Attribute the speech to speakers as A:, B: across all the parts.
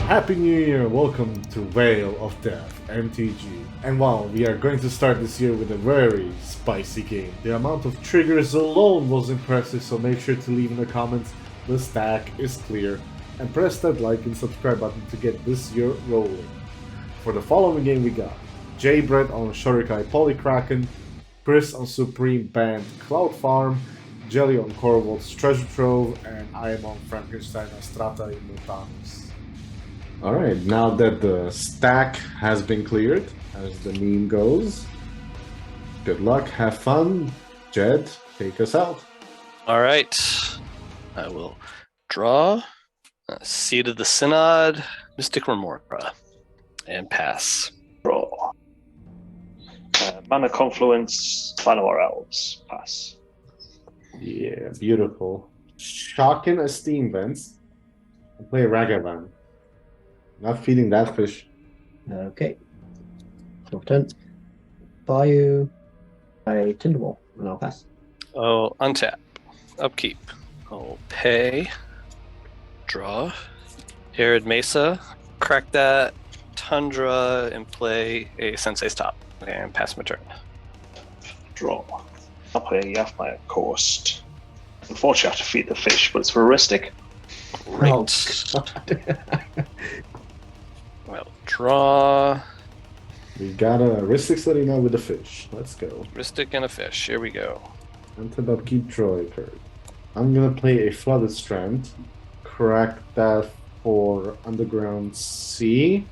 A: Happy New Year, welcome to Veil of Death, MTG. And wow, we are going to start this year with a very spicy game. The amount of triggers alone was impressive, so make sure to leave in the comments the stack is clear. And press that like and subscribe button to get this year rolling. For the following game we got J-Bread on Shurikai Polykraken, Chris on Supreme Band Cloud Farm, Jelly on Corvold's Treasure Trove, and I am on Frankenstein Astrata in Mutanus. Alright, now that the stack has been cleared, as the meme goes, good luck, have fun. Jed, take us out.
B: Alright, I will draw Seed of the Synod, Mystic Remora, and pass.
C: Draw. Mana Confluence, Llanowar Elves, pass.
A: Yeah, beautiful. Shocking Esteem Vents, and play Ragavan. Not feeding that fish.
D: Okay. Your turn. Bayou, a Tinderwall, and I'll pass.
B: Oh, untap. Upkeep. I'll pay. Draw. Arid Mesa. Crack that. Tundra and play a Sensei's Top. And pass my turn.
C: Draw. I'll play Yathmaya Coast. Unfortunately, I have to feed the fish, but it's for Heuristic.
B: Great.
D: Oh,
B: Well, draw.
A: We got a Ristic Study now with the fish. Let's go.
B: Ristic and a fish. Here we go.
A: Untap upkeep, draw a card. I'm gonna play a Flooded Strand. Crack that for Underground Sea.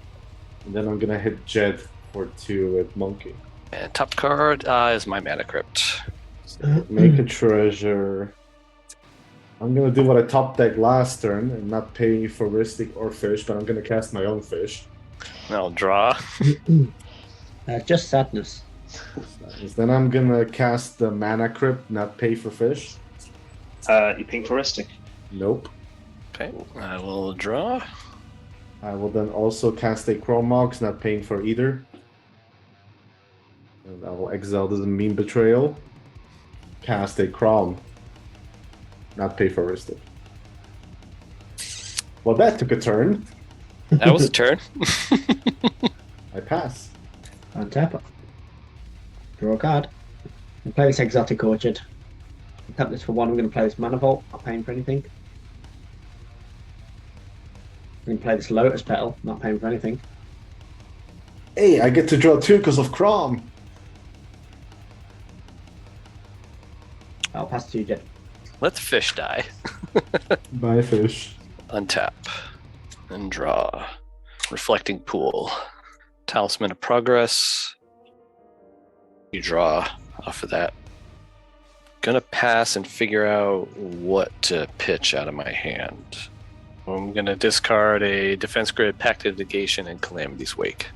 A: And then I'm gonna hit Jed for 2 with Monkey.
B: And top card is my Mana Crypt.
A: Make a treasure. I'm gonna do what I top deck last turn and not pay for Ristic or fish, but I'm gonna cast my own fish.
B: I'll draw.
D: just sadness.
A: Then I'm gonna cast the Mana Crypt, not pay for fish.
C: You ping for Heuristic.
A: Nope.
B: Okay, I will draw.
A: I will then also cast a Chromox, not paying for either. And I will exile the Meme Betrayal. Cast a Crom. Not pay for Ristic. Well, that took a turn.
B: That was a turn.
A: I pass.
D: Untap it. Draw a card. And play this Exotic Orchard. Tap this for 1. I'm going to play this Mana Vault. Not paying for anything. I'm going to play this Lotus Petal. Not paying for anything.
A: Hey, I get to draw 2 because of Crom.
D: I'll pass to you, Jet.
B: Let the fish die.
A: Bye, fish.
B: Untap. And draw. Reflecting Pool. Talisman of Progress. You draw off of that. Gonna pass and figure out what to pitch out of my hand. I'm gonna discard a Defense Grid, Pacted Negation, and Calamity's Wake.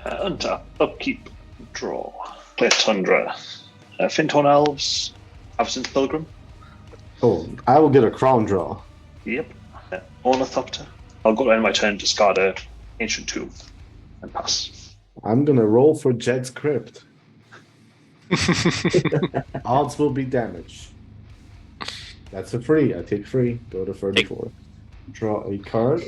C: Untap. Upkeep. Draw. Play Tundra. Fintorn Elves. Absent Pilgrim.
A: Oh, I will get a Crown draw.
C: Yep. Ornithopter. I'll go to end my turn, discard a Ancient Tomb, and pass.
A: I'm gonna roll for Jed's Crypt. Odds will be damage. That's a free. I take free. Go to 34. Draw a card.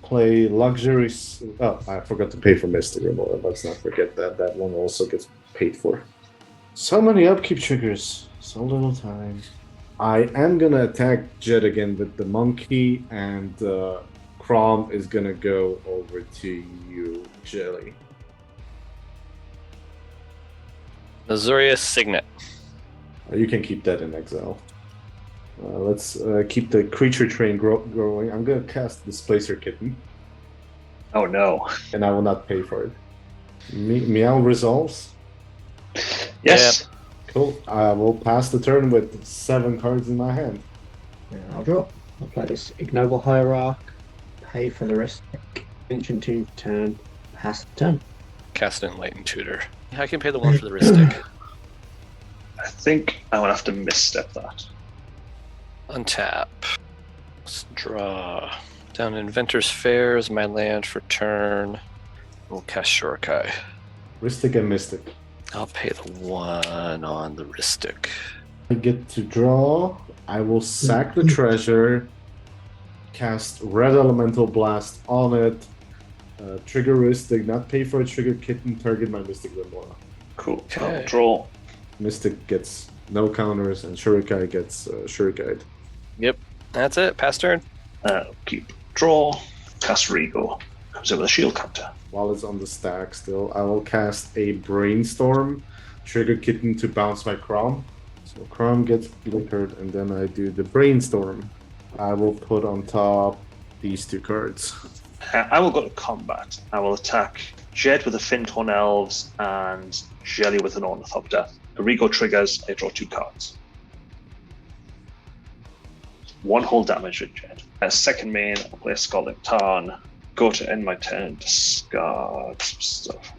A: Play Luxury. Oh, I forgot to pay for Mystic Remora. Let's not forget that. That one also gets paid for. So many upkeep triggers. So little time. I am gonna attack Jed again with the Monkey, and Crom is gonna go over to you, Jelly.
B: Azurius Signet.
A: You can keep that in exile. Let's keep the creature train growing. I'm gonna cast Displacer Kitten,
C: Oh no.
A: and I will not pay for it. Meow resolves.
C: Yes.
A: Cool. I will pass the turn with 7 cards in my hand.
D: I'll draw. I'll play this Ignoble Hierarch. Pay for the Ristic. Ancient Tomb turn. Pass the turn.
B: Cast Enlightened Tutor. I can pay the 1 for the Ristic.
C: I think I'm gonna have to misstep that.
B: Untap. Let's draw. Down Inventor's Fair is my land for turn. We'll cast Shurikai.
A: Ristic and Mystic.
B: I'll pay the 1 on the Ristic.
A: I get to draw. I will sack the treasure, cast Red Elemental Blast on it, trigger Ristic, not pay for a trigger kitten, target my Mystic Remora.
C: Cool.
B: Okay.
C: I'll draw.
A: Mystic gets no counters, and Shurikai gets Shurikai.
B: Yep, that's it. Pass turn.
C: Keep draw. Cast Regal. Comes in with a shield counter.
A: While it's on the stack still, I will cast a Brainstorm, trigger kitten to bounce my Crom. So Crom gets flickered, and then I do the Brainstorm. I will put on top these 2 cards.
C: I will go to combat. I will attack Jed with the Fintorn Elves and Jelly with an Ornithopter. Rigo triggers, I draw 2 cards. 1 whole damage with Jed. As second main, I'll play Scalding Tarn. Go to end my turn, discard some stuff.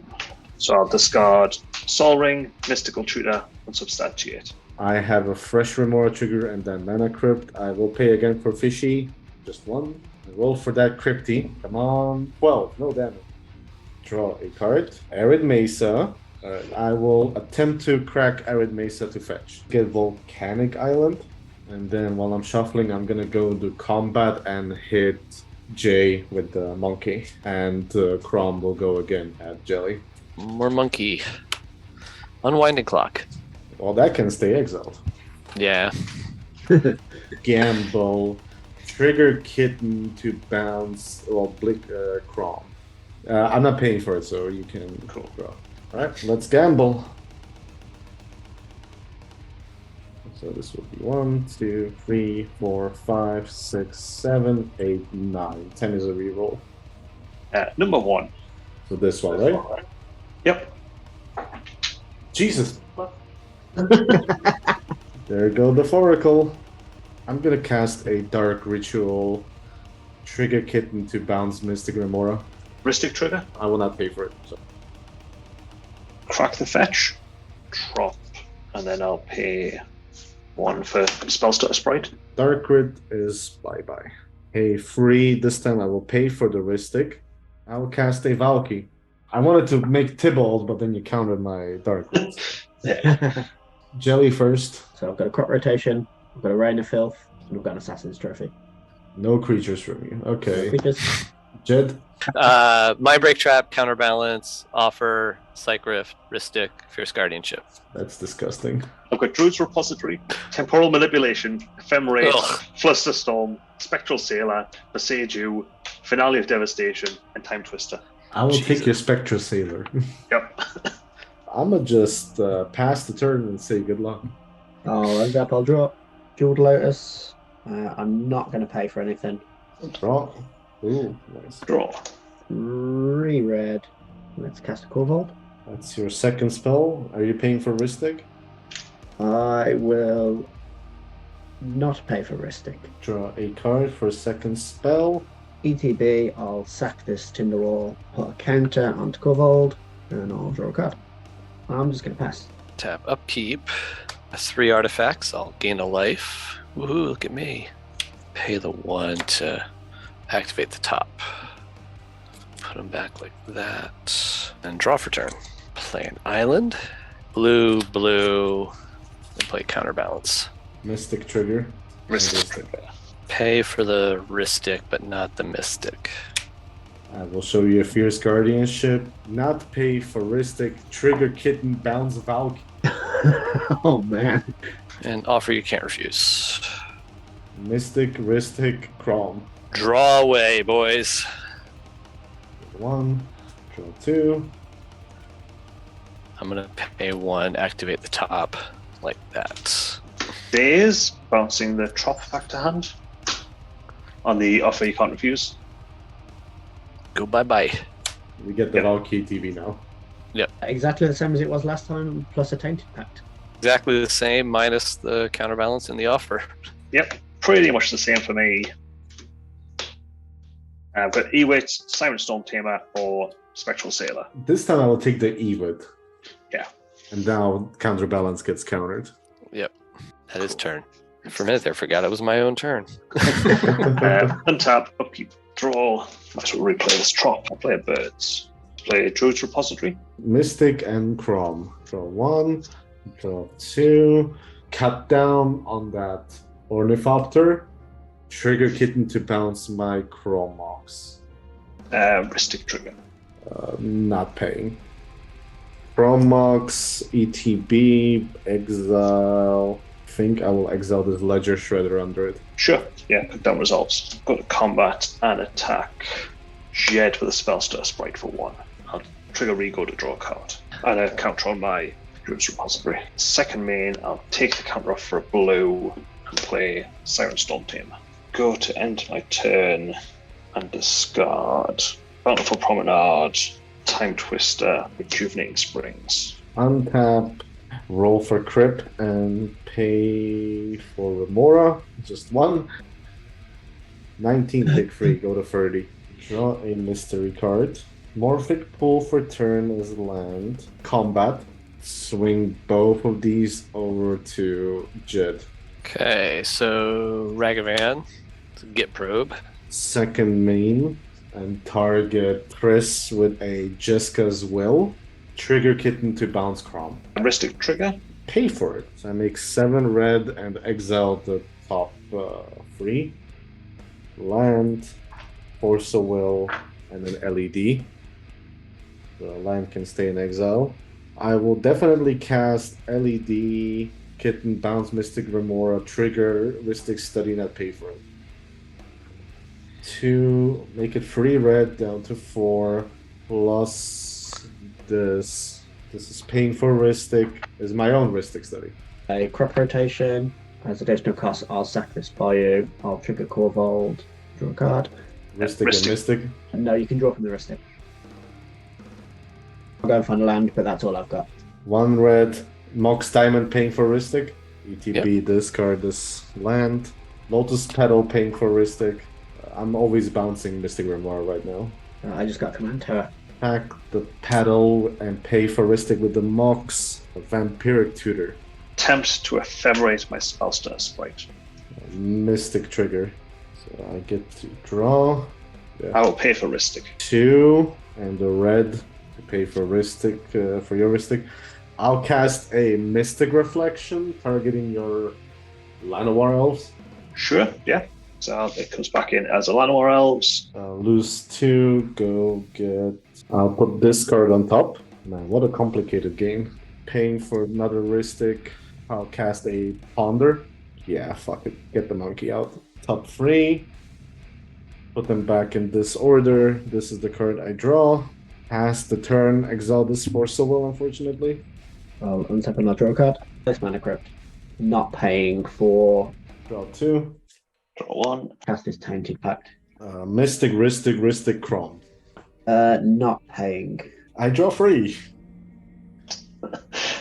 C: So I'll discard Sol Ring, Mystical Tutor, and Substantiate.
A: I have a fresh Remora trigger and then Mana Crypt. I will pay again for Fishy, just 1. I roll for that Crypty. Come on, 12, no damage. Draw a card. Arid Mesa. I will attempt to crack Arid Mesa to fetch. Get Volcanic Island. And then while I'm shuffling, I'm gonna go into combat and hit Jay with the monkey. And Crom will go again at Jelly.
B: More monkey. Unwinding clock.
A: Well, that can stay exiled.
B: Yeah.
A: Gamble. Trigger kitten to bounce. Well, blink Crom. I'm not paying for it, so you can draw. Alright, let's gamble. So this will be 1, 2, 3, 4, 5, 6, 7, 8, 9. 10 is a reroll.
C: Number 1.
A: So this one, right?
C: Yep.
A: Jesus. There go the Foracle. I'm gonna cast a Dark Ritual. Trigger kitten to bounce Mystic Remora.
C: Ristic trigger.
A: I will not pay for it. So.
C: Crack the fetch. Drop. And then I'll pay 1 for Spellstutter Sprite.
A: Dark Crit is bye-bye. Hey, free. This time I will pay for the Ristic. I will cast a Valky. I wanted to make Tybalt, but then you countered my Dark Crit. Jelly first.
D: So I've got a crop rotation, I've got a Rain of Filth, and I've got an Assassin's Trophy.
A: No creatures from you. Okay.
D: Creatures.
A: Jed?
B: Mind Break Trap, Counterbalance, Offer, Psych Rift, Ristic, Fierce Guardianship.
A: That's disgusting.
C: I've got Druid's Repository, Temporal Manipulation, Ephemerate,
B: Ugh.
C: Flusterstorm, Spectral Sailor, Beseju, Finale of Devastation, and Time Twister.
A: I will
B: Jesus.
A: take your Spectra Sailor.
C: Yep.
A: I'm gonna just pass the turn and say good luck.
D: I'll end up, I'll draw. Jeweled Lotus. I'm not going to pay for anything.
A: Draw. Ooh, nice.
C: Draw.
D: 3 red. Let's cast a Kobold.
A: That's your second spell. Are you paying for Ristic?
D: I will not pay for Ristic.
A: Draw a card for second spell.
D: ETB, I'll sack this Tinderwall, put a counter onto Kobold, and I'll draw a card. I'm just going to pass.
B: Tap upkeep. 3 artifacts. I'll gain a life. Woohoo, look at me. Pay the 1 to activate the top. Put them back like that. And draw for turn. Play an island. Blue, blue. And play counterbalance.
A: Mystic trigger.
C: Ristic trigger.
B: Pay for the Ristic, but not the Mystic.
A: I will show you a Fierce Guardianship. Not pay for Ristic. Trigger kitten, bounce Valk.
D: Oh man.
B: And offer you can't refuse.
A: Mystic, Ristic, Crom.
B: Draw away, boys.
A: 1, draw 2.
B: I'm gonna pay 1, activate the top like that.
C: Days, bouncing the Trop back to hand. On the offer you can't refuse.
B: Go bye-bye.
A: We get the
C: Yep.
A: Valky TV now.
D: Exactly the same as it was last time, plus a Tainted Pact.
B: Exactly the same, minus the counterbalance and the offer.
C: Yep, pretty much the same for me. But Ewit, Silent Storm Tamer, or Spectral Sailor.
A: This time I will take the Ewit.
C: Yeah.
A: And now counterbalance gets countered.
B: That is turn. For a minute there, forgot it was my own turn.
C: Untap, upkeep, draw. Might as well replay this Trop. I'll play Birds. Play Druid's Repository.
A: Mystic and Chrome. Draw 1, draw 2. Cut down on that Ornithopter. Trigger Kitten to bounce my Chrome Mox.
C: Ristic trigger.
A: Not paying. Chrome Mox, ETB, exile. I think I will exile this Ledger Shredder under it.
C: Sure. Yeah, put down resolves. Go to combat and attack Jed with a Spellstar Sprite for 1. I'll trigger Rego to draw a card. And a counter on my Druid's Repository. Second main, I'll take the counter off for a blue and play Siren Storm Tamer. Go to end my turn and discard Bountiful Promenade, Time Twister, Rejuvenating Springs.
A: Untap, roll for Crip, and pay for Remora. Just 1. 19 pick free, go to 30. Draw a mystery card. Morphic Pool for turn is land. Combat. Swing both of these over to Jed.
B: Okay, so Ragavan, get probe.
A: Second main, and target Chris with a Jessica's Will. Trigger Kitten to bounce Crom.
C: Ristic trigger.
A: Pay for it. So I make 7 red and exile the top 3. Land, Force of Will, and an LED. The land can stay in exile. I will definitely cast LED, Kitten, bounce Mystic Remora, trigger Mystic Study, not pay for it. 2, make it 3 red down to 4, plus this. This is paying for Ristic, is my own Ristic Study.
D: A crop rotation. As additional cost, I'll sack this by you. I'll trigger Corvold, draw a card.
A: Ristic and
C: Ristic.
A: Mystic.
D: No, you can draw from the Ristic. I'll go and find a land, but that's all I've got.
A: 1 red, Mox Diamond paying for Ristic. ETB, discard this land. Lotus Petal paying for Ristic. I'm always bouncing Mystic Remora right now.
D: I just got Command Terror.
A: Pack the Petal and pay for Ristic with the Mox. A Vampiric Tutor.
C: Attempt to ephemerate my Spellstar Sprite.
A: Mystic Trigger. So I get to draw.
C: I will pay for Ristic.
A: 2 and the red to pay for Ristic, for your Ristic. I'll cast a Mystic Reflection targeting your Llanowar Elves.
C: Sure, yeah. So it comes back in as a Llanowar Elves.
A: Lose 2, go get... I'll put this card on top. Man, what a complicated game. Paying for another Ristic. I'll cast a Ponder. Yeah, fuck it. Get the monkey out. Top 3. Put them back in this order. This is the card I draw. Pass the turn. Exile this Force of Will, unfortunately.
D: I'll untap and I'll draw a card. This Mana Crypt. Not paying for...
A: Draw 2.
C: Draw 1.
D: Cast this Tainted Pact.
A: Mystic, Ristic, Chrome.
D: Not paying.
A: I draw 3.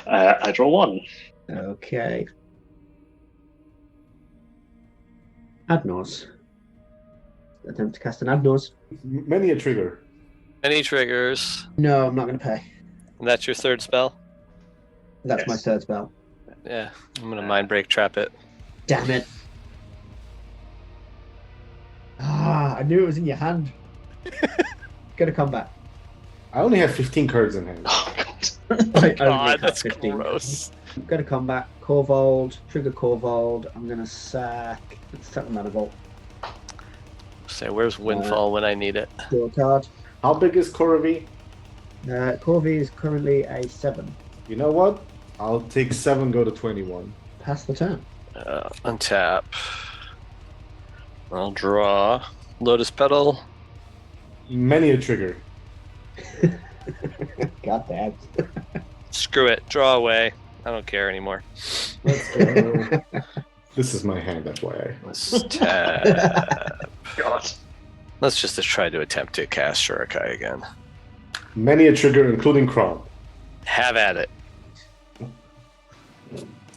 C: I draw 1.
D: Okay. Adnors. Attempt to cast an Adnors.
A: Many a trigger.
B: Any triggers?
D: No, I'm not going to pay.
B: And that's your third spell?
D: That's
C: Yes.
D: my third spell.
B: Yeah, I'm gonna mind break trap it.
D: Damn it. I knew it was in your hand. Go to combat.
A: I only have 15 cards in hand.
C: Oh, God.
D: I only
B: God,
D: have
B: that's
D: 15.
B: gross.
D: Go to combat. Corvold. Trigger Corvold. I'm going to sack the Manifold.
B: Say, where's Windfall when I need it?
D: Draw a card.
A: How big is Corvi?
D: Corvi is currently a 7.
A: You know what? I'll take 7, go to 21.
D: Pass the turn.
B: Untap. I'll draw Lotus Petal.
A: Many a trigger.
D: God damn.
B: Screw it. Draw away. I don't care anymore.
A: Let's go. This is my hand, FYI.
B: Let's tap.
C: God.
B: Let's just try to attempt to cast Shurikai again.
A: Many a trigger, including Crom.
B: Have at it.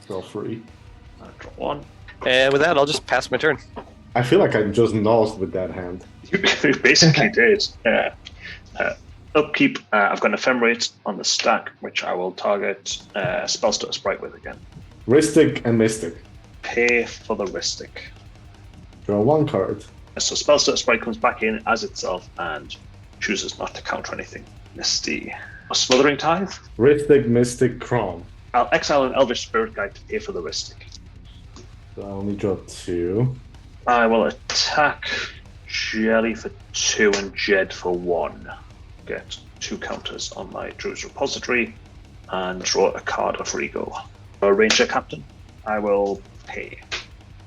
A: Draw 3.
C: I draw 1.
B: And with that, I'll just pass my turn.
A: I feel like I just nosed with that hand.
C: You basically did. Upkeep, I've got an Ephemerate on the stack, which I will target Spellstar Sprite with again.
A: Ristic and Mystic.
C: Pay for the Ristic.
A: Draw 1 card.
C: So Spellstar Sprite comes back in as itself and chooses not to counter anything. Misty. A Smothering Tithe.
A: Rithik, Mystic, Crom.
C: I'll exile an Elvish Spirit Guide to pay for the Ristic.
A: So I only draw 2.
C: I will attack Jelly for 2 and Jed for 1. Get 2 counters on my Drew's Repository and draw a card of Rego. A Ranger Captain. I will pay.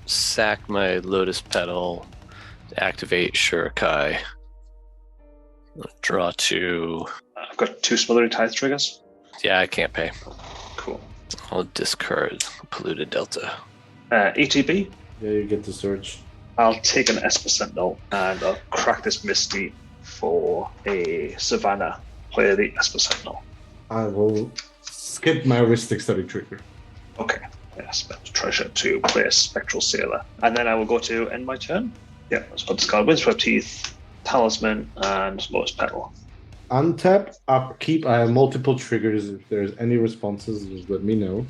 B: Sack my Lotus Petal to activate Shurikai. Draw 2.
C: I've got 2 Smothering Tithe triggers.
B: Yeah, I can't pay.
C: Cool.
B: I'll discard Polluted Delta.
C: ETB.
A: Yeah, you get to search.
C: I'll take an Esper Sentinel and I'll crack this Misty for a Savannah. Play the Esper Sentinel.
A: I will skip my Rithik study trigger.
C: Okay. Yeah, spend treasure to play a Spectral Sailor. And then I will go to end my turn. Yeah, so I'll discard Windswept Teeth, Talisman, and Lotus Petal.
A: Untap, upkeep. I have multiple triggers. If there's any responses, just let me know.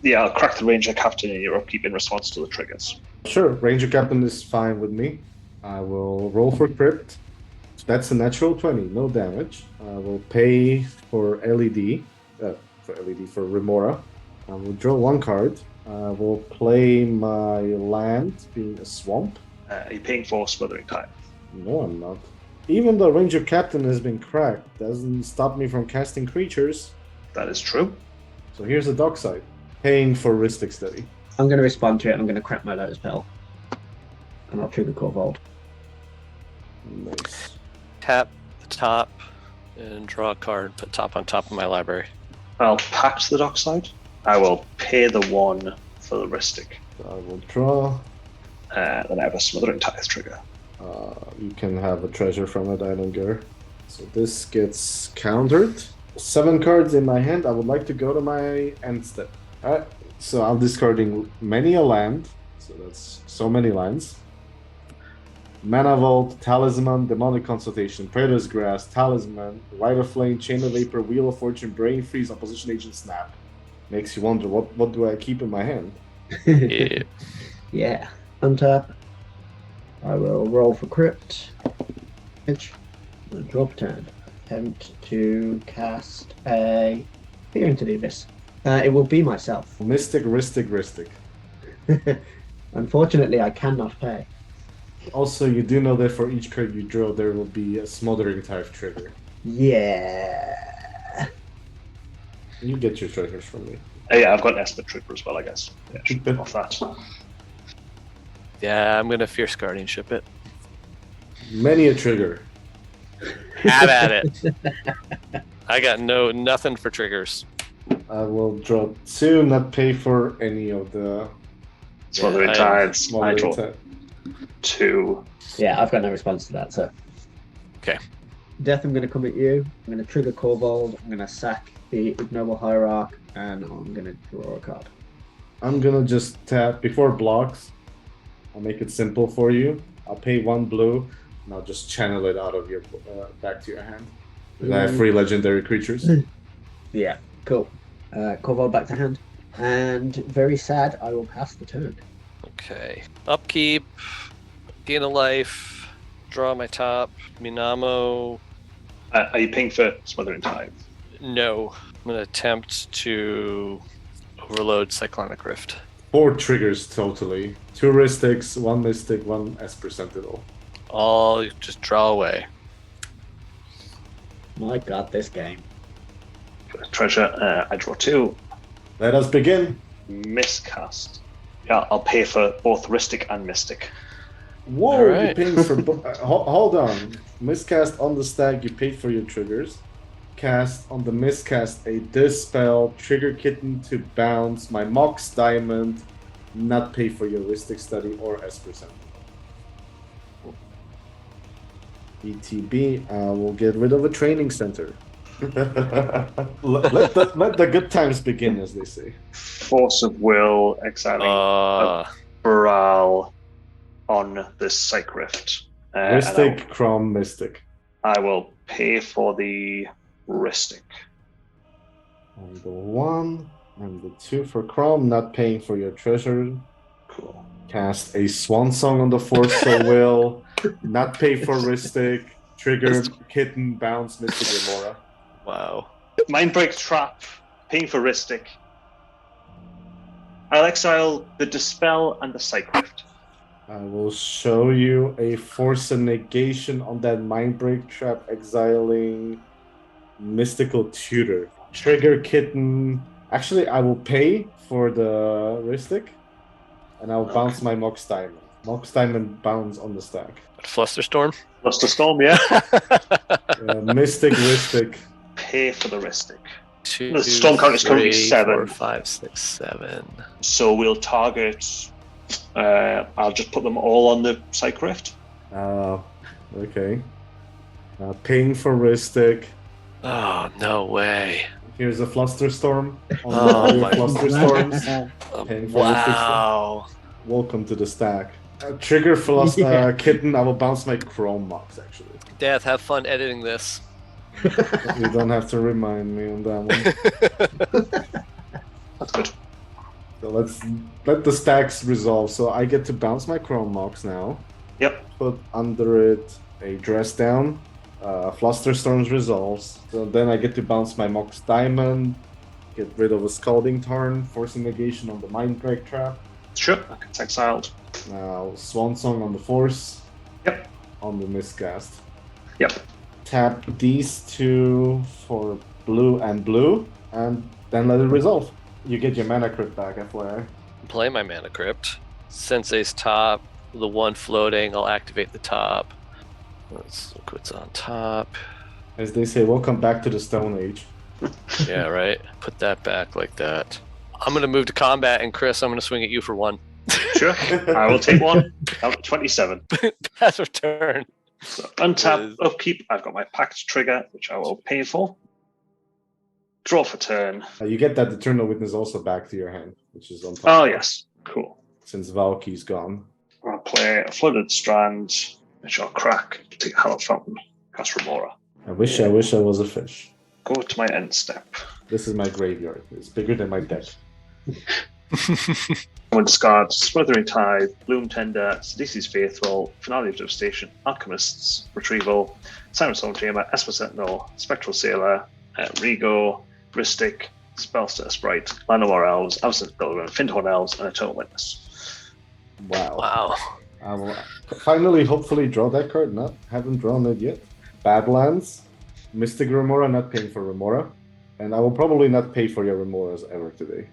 C: Yeah, I'll crack the Ranger Captain in your upkeep in response to the triggers.
A: Sure, Ranger Captain is fine with me. I will roll for Crypt. That's a natural 20, no damage. I will pay for LED, for Remora. I will draw 1 card. I will play my land, being a swamp.
C: Are you paying for Smothering Tithe?
A: No, I'm not. Even though Ranger Captain has been cracked, doesn't stop me from casting creatures.
C: That is true.
A: So here's the dark side. Paying for Rithik Study.
D: I'm going to respond to it. I'm going to crack my Lotus Petal. And I'll trigger Corvold.
A: Nice.
B: Tap the top and draw a card. Put top on top of my library.
C: I'll pact the Dockside. I will pay the 1 for the Ristic.
A: So I will draw.
C: Then I have a Smothering Tithe trigger.
A: You can have a treasure from it, I don't care. So this gets countered. 7 cards in my hand. I would like to go to my end step. Alright, so I'm discarding many a land. So that's so many lands. Mana Vault, Talisman, Demonic Consultation, Praetor's Grasp, Talisman, Rite of Flame, Chain of Vapor, Wheel of Fortune, Brain Freeze, Opposition Agent, Snap. Makes you wonder, what do I keep in my hand?
B: Yeah.
D: Yeah. Untap. I will roll for Crypt. Pitch. And draw turn. Attempt to cast a Peer into the Abyss. It will be myself.
A: Mystic, Rithik.
D: Unfortunately, I cannot pay.
A: Also, you do know that for each card you draw, there will be a Smothering Tithe trigger.
D: Yeah.
A: You get your treasures from me.
C: Yeah, I've got an Esper trigger as well, I guess. Yeah, should be off that.
B: Yeah, I'm gonna Fierce Guardianship it.
A: Many a trigger.
B: Have at it. I got nothing for triggers.
A: I will draw 2, not pay for any of the
C: Smothering Tides. I draw
A: Tithe.
C: 2.
D: Yeah, I've got no response to that, so.
B: Okay.
D: Death, I'm going to come at you. I'm going to trigger Corvold. I'm going to sack the Ignoble Hierarch, and I'm going to draw a card.
A: I'm gonna just tap before blocks. I'll make it simple for you. I'll pay 1 blue, and I'll just channel it out of your back to your hand. And I have 3 legendary creatures.
D: Yeah, cool. Corvold back to hand. And very sad, I will pass the turn.
B: Okay. Upkeep. Gain a life. Draw my top. Minamo.
C: Are you paying for Smothering Tithe?
B: No. I'm going to attempt to overload Cyclonic Rift.
A: 4 triggers totally. 2 Ristics, 1 Mystic, 1 Esper Sentinel.
B: All just draw away.
D: My god, this game.
C: Treasure, I draw 2.
A: Let us begin.
C: Miscast. Yeah, I'll pay for both Ristic and Mystic.
A: Whoa,
B: All right.
A: you're paying for... hold on. Miscast on the stack, you paid for your triggers. Cast on the miscast a Dispel, Trigger Kitten to bounce, my Mox Diamond, not pay for your Ristic Study or Esper Sentinel. ETB, we'll get rid of a training center. let the good times begin, as they say.
C: Force of Will, exiling Baral on this Psych Rift.
A: Ristic, Crom, Mystic.
C: I will pay for the Ristic.
A: And the 1 and the 2 for Crom, not paying for your treasure.
C: Cool.
A: Cast a Swan Song on the Force of Will, not pay for Ristic, trigger Kitten, bounce, Mystic Remora.
B: Wow.
C: Mindbreak Trap, paying for Ristic. I'll exile the Dispel and the Cyclift.
A: I will show you a force and negation on that Mindbreak Trap, exiling Mystical Tutor. Trigger Kitten. Actually, I will pay for the Ristic, and I'll bounce my Mox Diamond. Mox Diamond bounce on the stack.
B: Flusterstorm?
C: Flusterstorm, yeah.
A: Mystic Ristic.
C: Pay for the Ristic.
B: 2,
C: The storm count is currently
B: 3,
C: 7.
B: 4, 5, 6, 7.
C: So we'll target. I'll just put them all on the Cyclift.
A: Okay. Ping for Ristic.
B: Oh, no way.
A: Here's a Flusterstorm.
B: Oh my
A: Flusterstorms. Paying for
B: Wow.
A: Welcome to the stack. Trigger Kitten. I will bounce my Chrome Mox, actually.
B: Death, have fun editing this.
A: You don't have to remind me on that one.
C: That's good.
A: So let's let the stacks resolve. So I get to bounce my Chrome Mox now.
C: Yep.
A: Put under it a Dress Down. Flusterstorms resolves. So then I get to bounce my Mox Diamond. Get rid of a Scalding Tarn. Forcing negation on the Mindbreak Trap.
C: Sure, that gets exiled.
A: Now Swan Song on the Force.
C: Yep.
A: On the Miscast.
C: Yep.
A: Tap these two for blue, and then let it resolve. You get your mana crypt back, FYI.
B: Play my Mana Crypt. Sensei's top, the one floating, I'll activate the top. Let's look what's on top.
A: As they say, welcome back to the Stone Age.
B: Yeah, right. Put that back like that. I'm going to move to combat, and Chris, I'm going to swing at you for 1.
C: Sure, I will take one. Out 27.
B: Pass of turn.
C: So untap, upkeep. I've got my Pact trigger, which I will pay for. Draw for turn.
A: You get that Eternal Witness also back to your hand, which is on top.
C: Oh, yes. Cool.
A: Since Valky's gone.
C: I'll play a Flooded Strand, which I'll crack. Take a Hallowed Fountain. Cast Remora.
A: I wish I was a fish.
C: Go to my end step.
A: This is my graveyard. It's bigger than my deck.
C: I will discard Smothering Tide, Bloom Tender, Sidisi's Faithful, Finale of Devastation, Alchemists, Retrieval, Simon's Home Tamer, Esper Sentinel, Spectral Sailor, Rigo, Ristic, Spellster Sprite, Llanowar Elves, Absent Pilgrim, Findhorn Elves, and Eternal Witness.
A: Wow.
B: Wow.
A: I will finally, hopefully, draw that card. Haven't drawn it yet. Badlands, Mystic Remora, not paying for Remora. And I will probably not pay for your Remoras ever today.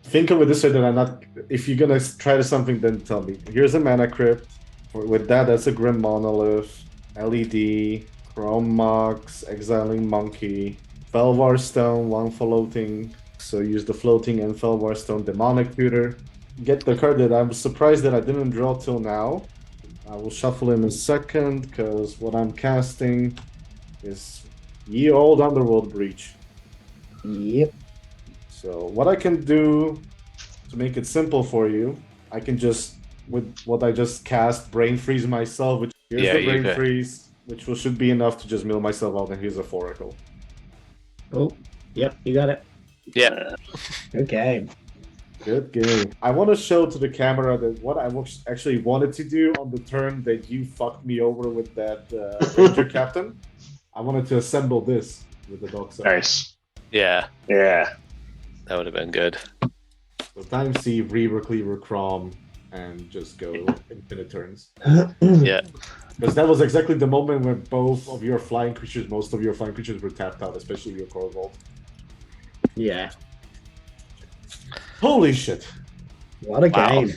A: Think of it this way, that I'm not. If you're gonna try something, then tell me. Here's a Mana Crypt. With that, that's a Grim Monolith, LED, Chrome Mox, Exiling Monkey, Felvar Stone, one floating. So use the floating and Felvar Stone Demonic Tutor. Get the card that I'm surprised that I didn't draw till now. I will shuffle him in a second, because what I'm casting is Ye Old Underworld Breach.
D: Yep.
A: So what I can do to make it simple for you, I can just, with what I just cast, Brain Freeze myself, which here's the Brain Freeze, which should be enough to just mill myself out, and here's a Foracle.
D: Oh, yep, you got it.
B: Yeah.
D: Okay.
A: Good game. I want to show to the camera that what I actually wanted to do on the turn that you fucked me over with that Ranger Captain. I wanted to assemble this with the dog side.
C: Nice.
B: Yeah.
C: Yeah.
B: That would have been good.
A: So time C, Reaver, Cleaver, Crom, and just go infinite turns.
B: Yeah.
A: Because that was exactly the moment when most of your flying creatures were tapped out, especially your Corvold.
D: Yeah.
A: Holy shit.
D: What a
B: Wow.
D: game.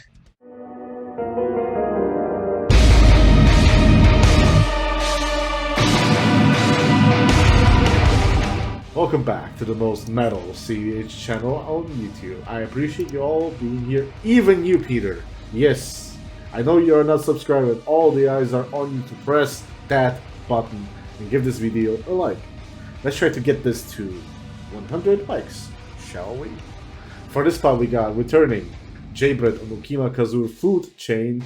A: Welcome back to the most metal cEDH channel on YouTube. I appreciate you all being here, even you, Peter. Yes, I know you are not subscribed, but all the eyes are on you to press that button and give this video a like. Let's try to get this to 100 likes, shall we? For this part, we got returning Jaybred on Ukima Kazur Food Chain,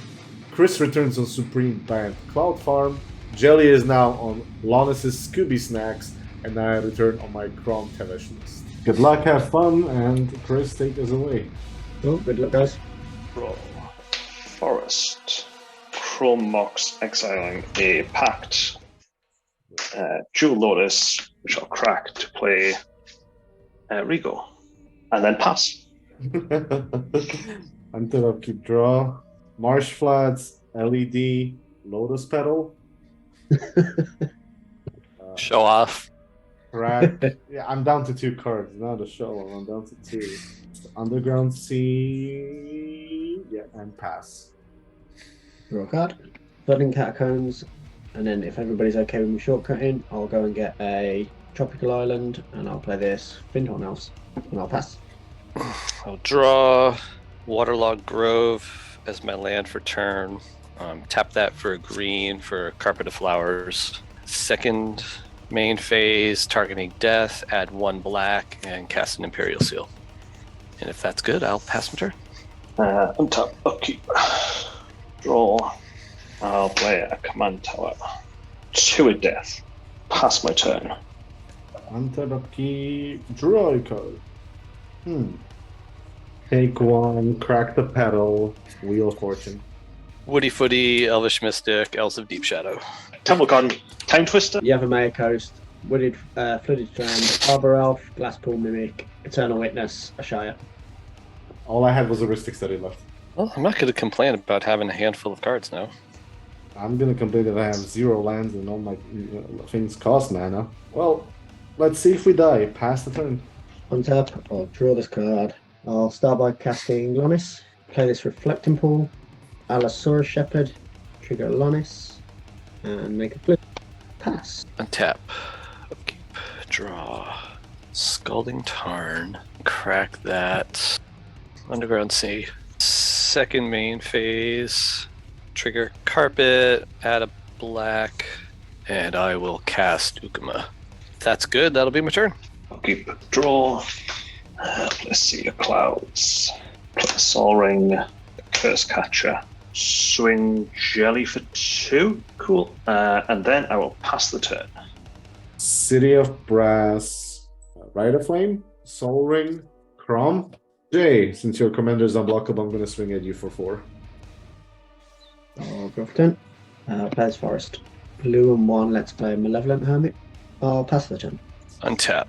A: Chris returns on Supreme Band Cloud Farm, Jelly is now on Lonis' Scooby Snacks, and I return on my Chrome Tevesh list. Good luck, have fun, and Chris, take us away.
D: Oh, good luck, guys.
C: Draw. Forest. Chrome Mox exiling a Pact. Jewel Lotus, which I'll crack to play Rigo, and then pass.
A: Until upkeep draw. Marsh Flats, LED, Lotus Petal.
B: Show off.
A: Crack. Yeah, I'm down to 2 cards. Not a show. I'm down to 2. Underground Sea. Yeah, and pass.
D: Draw a card. Flooding Catacombs. And then if everybody's okay with me shortcutting, I'll go and get a Tropical Island and I'll play this Findhorn House. And I'll pass.
B: I'll draw Waterlogged Grove as my land for turn. Tap that for a green for Carpet of Flowers. Second main phase, targeting death, add 1 black, and cast an Imperial Seal. And if that's good, I'll pass my turn.
C: Untap, upkeep. Draw. I'll play a Command Tower. 2 at death. Pass my turn.
A: Untap, upkeep. Draw a card. Take 1, crack the petal, Wheel of Fortune.
B: Woody Footy, Elvish Mystic, Elves of Deep Shadow.
C: Templecon, Time Twister.
D: Yavimaya Coast, Flooded Strand, Arbor Elf, Glasspool Mimic, Eternal Witness, Ashaya.
A: All I had was a Ristic Study left.
B: Well, I'm not going to complain about having a handful of cards now.
A: I'm gonna complain that I have 0 lands and all my things cost mana. Well, let's see if we die. Pass the turn.
D: Untap, I'll draw this card. I'll start by casting Lonis, play this Reflecting Pool, Allosaurus Shepherd, trigger Lonis, and make a flip. Pass.
B: Untap, upkeep, draw, Scalding Tarn, crack that, Underground Sea. Second main phase, trigger Carpet, add a black, and I will cast Ukama. If that's good, that'll be my turn.
C: Upkeep, draw. Let's see your clouds. Play Sol Ring, Curse Catcher. Swing Jelly for 2. Cool. And then I will pass the turn.
A: City of Brass, Rider Flame, Soul Ring, Crom. Jay, since your commander is unblockable, I'm going to swing at you for 4.
D: I'll draw for turn. Play this Forest. Blue and 1, let's play Malevolent Hermit. I'll pass the turn.
B: Untap,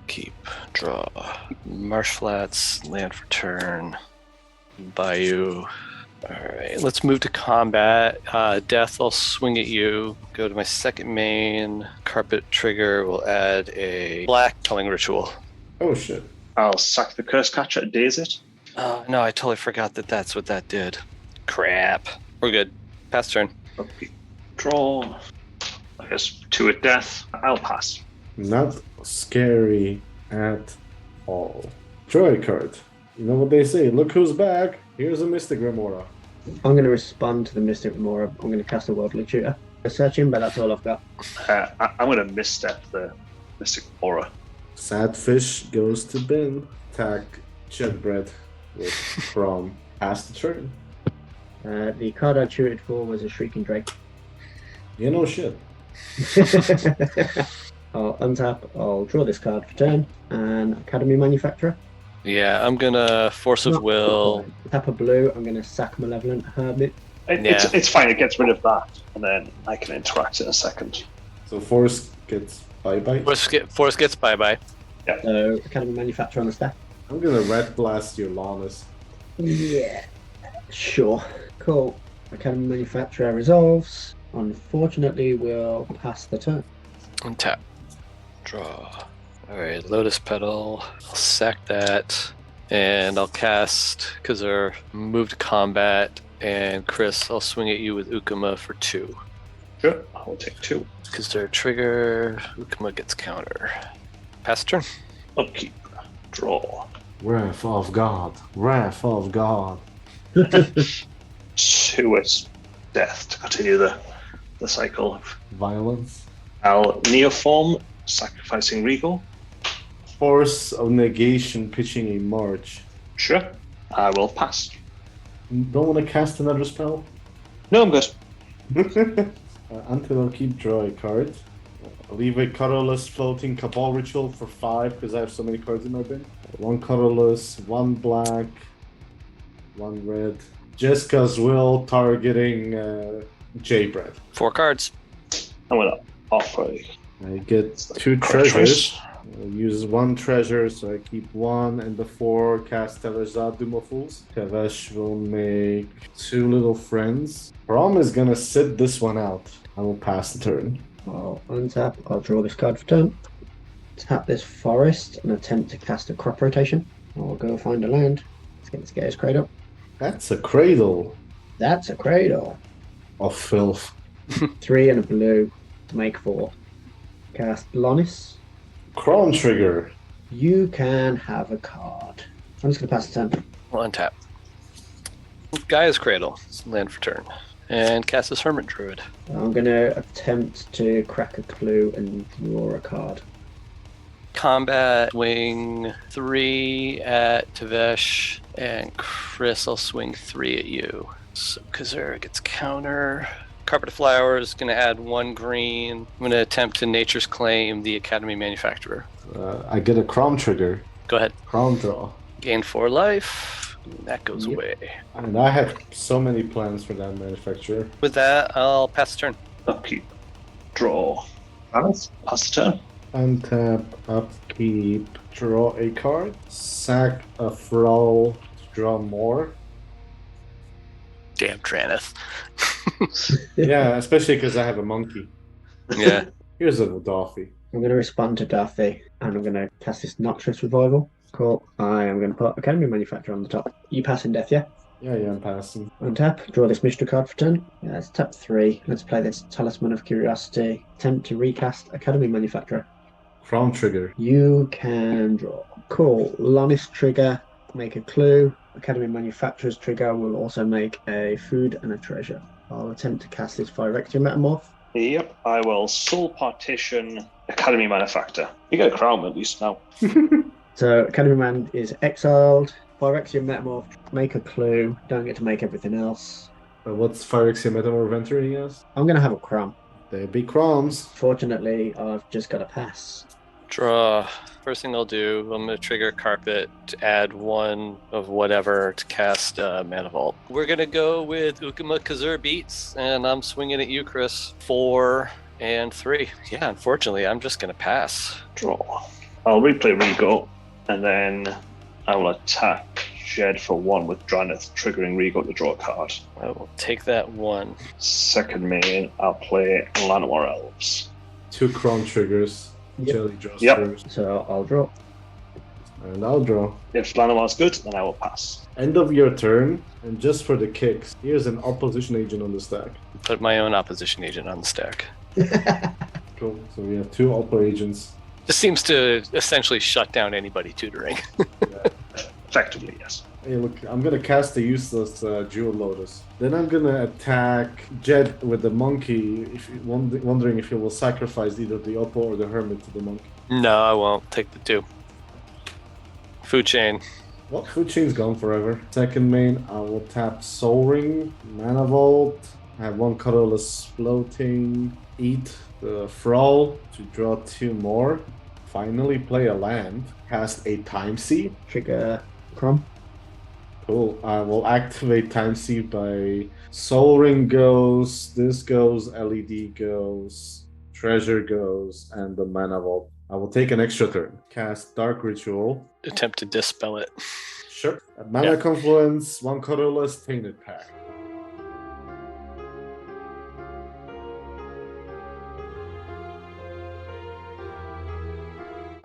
B: keep, draw, Marsh Flats, land for turn, Bayou. Alright, let's move to combat. Death, I'll swing at you. Go to my second main. Carpet trigger, we'll add a black Telling Ritual.
A: Oh shit.
C: I'll sack the Curse Catcher, daze it.
B: No, I totally forgot that that's what that did. Crap. We're good. Pass turn.
C: Upkeep, draw. I guess 2 at death. I'll pass.
A: Not scary at all. Draw a card. You know what they say, look who's back. Here's a Mystic Remora.
D: I'm going to respond to the Mystic Remora. I'm going to cast a Worldly Tutor. I'm searching, but that's all I've got.
C: I'm going to misstep the Mystic Aura.
A: Sad Fish goes to bin. Attack Jetbread with Crom. Pass the turn.
D: The card I tutored for was a Shrieking Drake.
A: You know shit.
D: I'll untap, I'll draw this card for turn, and Academy Manufacturer.
B: Yeah, I'm gonna Force of Will.
D: Tap a blue, I'm going to sack Malevolent Hermit.
C: It's fine, it gets rid of that, and then I can interact in a second.
A: So Force gets bye-bye.
B: Force gets bye-bye.
D: So, Academy Manufacturer on the stack.
A: I'm gonna Red Blast your Lannis.
D: Yeah, sure. Cool. Academy Manufacturer resolves. Unfortunately, we'll pass the turn.
B: Untap. Draw. Alright, Lotus Petal. I'll sack that. And I'll cast, because they're moved to combat. And Chris, I'll swing at you with Ukama for 2.
C: Sure, I will take 2.
B: Because their trigger, Ukama gets counter. Pass turn.
C: Upkeep, draw.
A: Wrath of God. Wrath of God.
C: 2 at death to continue the cycle of
A: Violence.
C: I'll Neoform, sacrificing Regal.
A: Force of Negation pitching a March.
C: Sure, I will pass.
A: Don't want to cast another spell?
C: No, I'm good.
A: Until I'll keep draw a card. I'll leave a colorless floating Cabal Ritual for 5 because I have so many cards in my bin. 1 colorless, 1 black, 1 red. Jessica's Will targeting J-Bread.
B: 4 cards.
C: I'm gonna Offering.
A: I get 2
C: Correct
A: treasures.
C: choice.
A: I'll use 1 treasure, so I keep 1, and the 4 cast Telezad Doom of Fools. Kavesh will make 2 little friends. Prom is gonna sit this one out. I will pass the turn.
D: I'll untap. I'll draw this card for turn. Tap this forest and attempt to cast a crop rotation. I'll go find a land. Let's get this guy's cradle.
A: That's a cradle
D: That's a cradle.
A: of filth.
D: 3 and a blue to make 4. Cast Lonis.
A: Crown trigger.
D: You can have a card. I'm just going to pass the turn.
B: We'll untap. Gaia's Cradle. Land for turn. And cast this Hermit Druid.
D: I'm going to attempt to crack a clue and draw a card.
B: Combat, swing 3 at Tavesh, and Chris, I'll swing 3 at you. So Kazura gets counter. Carpet of Flowers, going to add 1 green. I'm going to attempt to Nature's Claim the Academy Manufacturer.
A: I get a crown trigger.
B: Go ahead.
A: Crown draw.
B: Gain 4 life. That goes
D: Yep.
B: away.
A: And I have so many plans for that manufacturer.
B: With that, I'll pass the turn.
C: Upkeep. Draw. Pass the turn.
A: Untap, upkeep, draw a card. Sack a Thrall to draw more.
B: Damn Traneth.
A: Yeah, especially because I have a monkey.
B: Yeah.
A: Here's a Wadafi.
D: I'm going to respond to Daffy and I'm going to cast this Noxious Revival. Cool. I am going to put Academy Manufacturer on the top. You pass in death, yeah?
A: Yeah, I'm passing.
D: Untap. Draw this mystery card for turn. Yeah, let's tap 3. Let's play this Talisman of Curiosity. Attempt to recast Academy Manufacturer.
A: Crown trigger.
D: You can draw. Cool. Lonis trigger. Make a clue. Academy Manufacturer's trigger will also make a food and a treasure. I'll attempt to cast this Phyrexian Metamorph.
C: Yep, I will soul partition Academy Manufactor. You get a crown at least now.
D: So Academy Man is exiled. Phyrexian Metamorph. Make a clue. Don't get to make everything else.
A: What's Phyrexian Metamorph entering as?
D: I'm going to have a crown.
A: There be crowns.
D: Fortunately, I've just got a pass.
B: Draw. First thing I'll do, I'm going to trigger Carpet to add 1 of whatever to cast Mana Vault. We're going to go with Ukama Kazur Beats, and I'm swinging at you, Chris. 4 and 3. Yeah, unfortunately, I'm just going to pass.
C: Draw. I'll replay Rego, and then I will attack Jed for 1 with Draneth, triggering Rego to draw a card.
B: I will take that 1.
C: Second main, I'll play Llanowar Elves.
A: 2 crown triggers.
D: Yep.
A: Jelly draws
C: Yep.
A: first.
D: So I'll draw.
A: And I'll draw.
C: If Llanowar's good, then I will pass.
A: End of your turn, and just for the kicks, here's an opposition agent on the stack.
B: Put my own opposition agent on the stack.
A: Cool. So we have 2 oppo agents.
B: This seems to essentially shut down anybody tutoring.
C: Effectively, yes.
A: Hey, look, I'm gonna cast the useless Jewel Lotus. Then I'm gonna attack Jed with the monkey, if you wondering if he will sacrifice either the oppo or the hermit to the monkey.
B: No, I won't. Take the 2. Food chain.
A: Well, Food Chain's gone forever. Second main, I will tap Soul Ring, Mana Vault, have 1 colorless floating, eat the Thrall to draw 2 more. Finally play a land, cast a Time Seed.
D: Trigger Crom.
A: Cool. I will activate Time Seed by Soul Ring goes, this goes, LED goes, Treasure goes, and the Mana Vault. I will take an extra turn. Cast Dark Ritual.
B: Attempt to dispel it.
A: Sure. Mana Confluence, 1 colorless, Tainted Pack.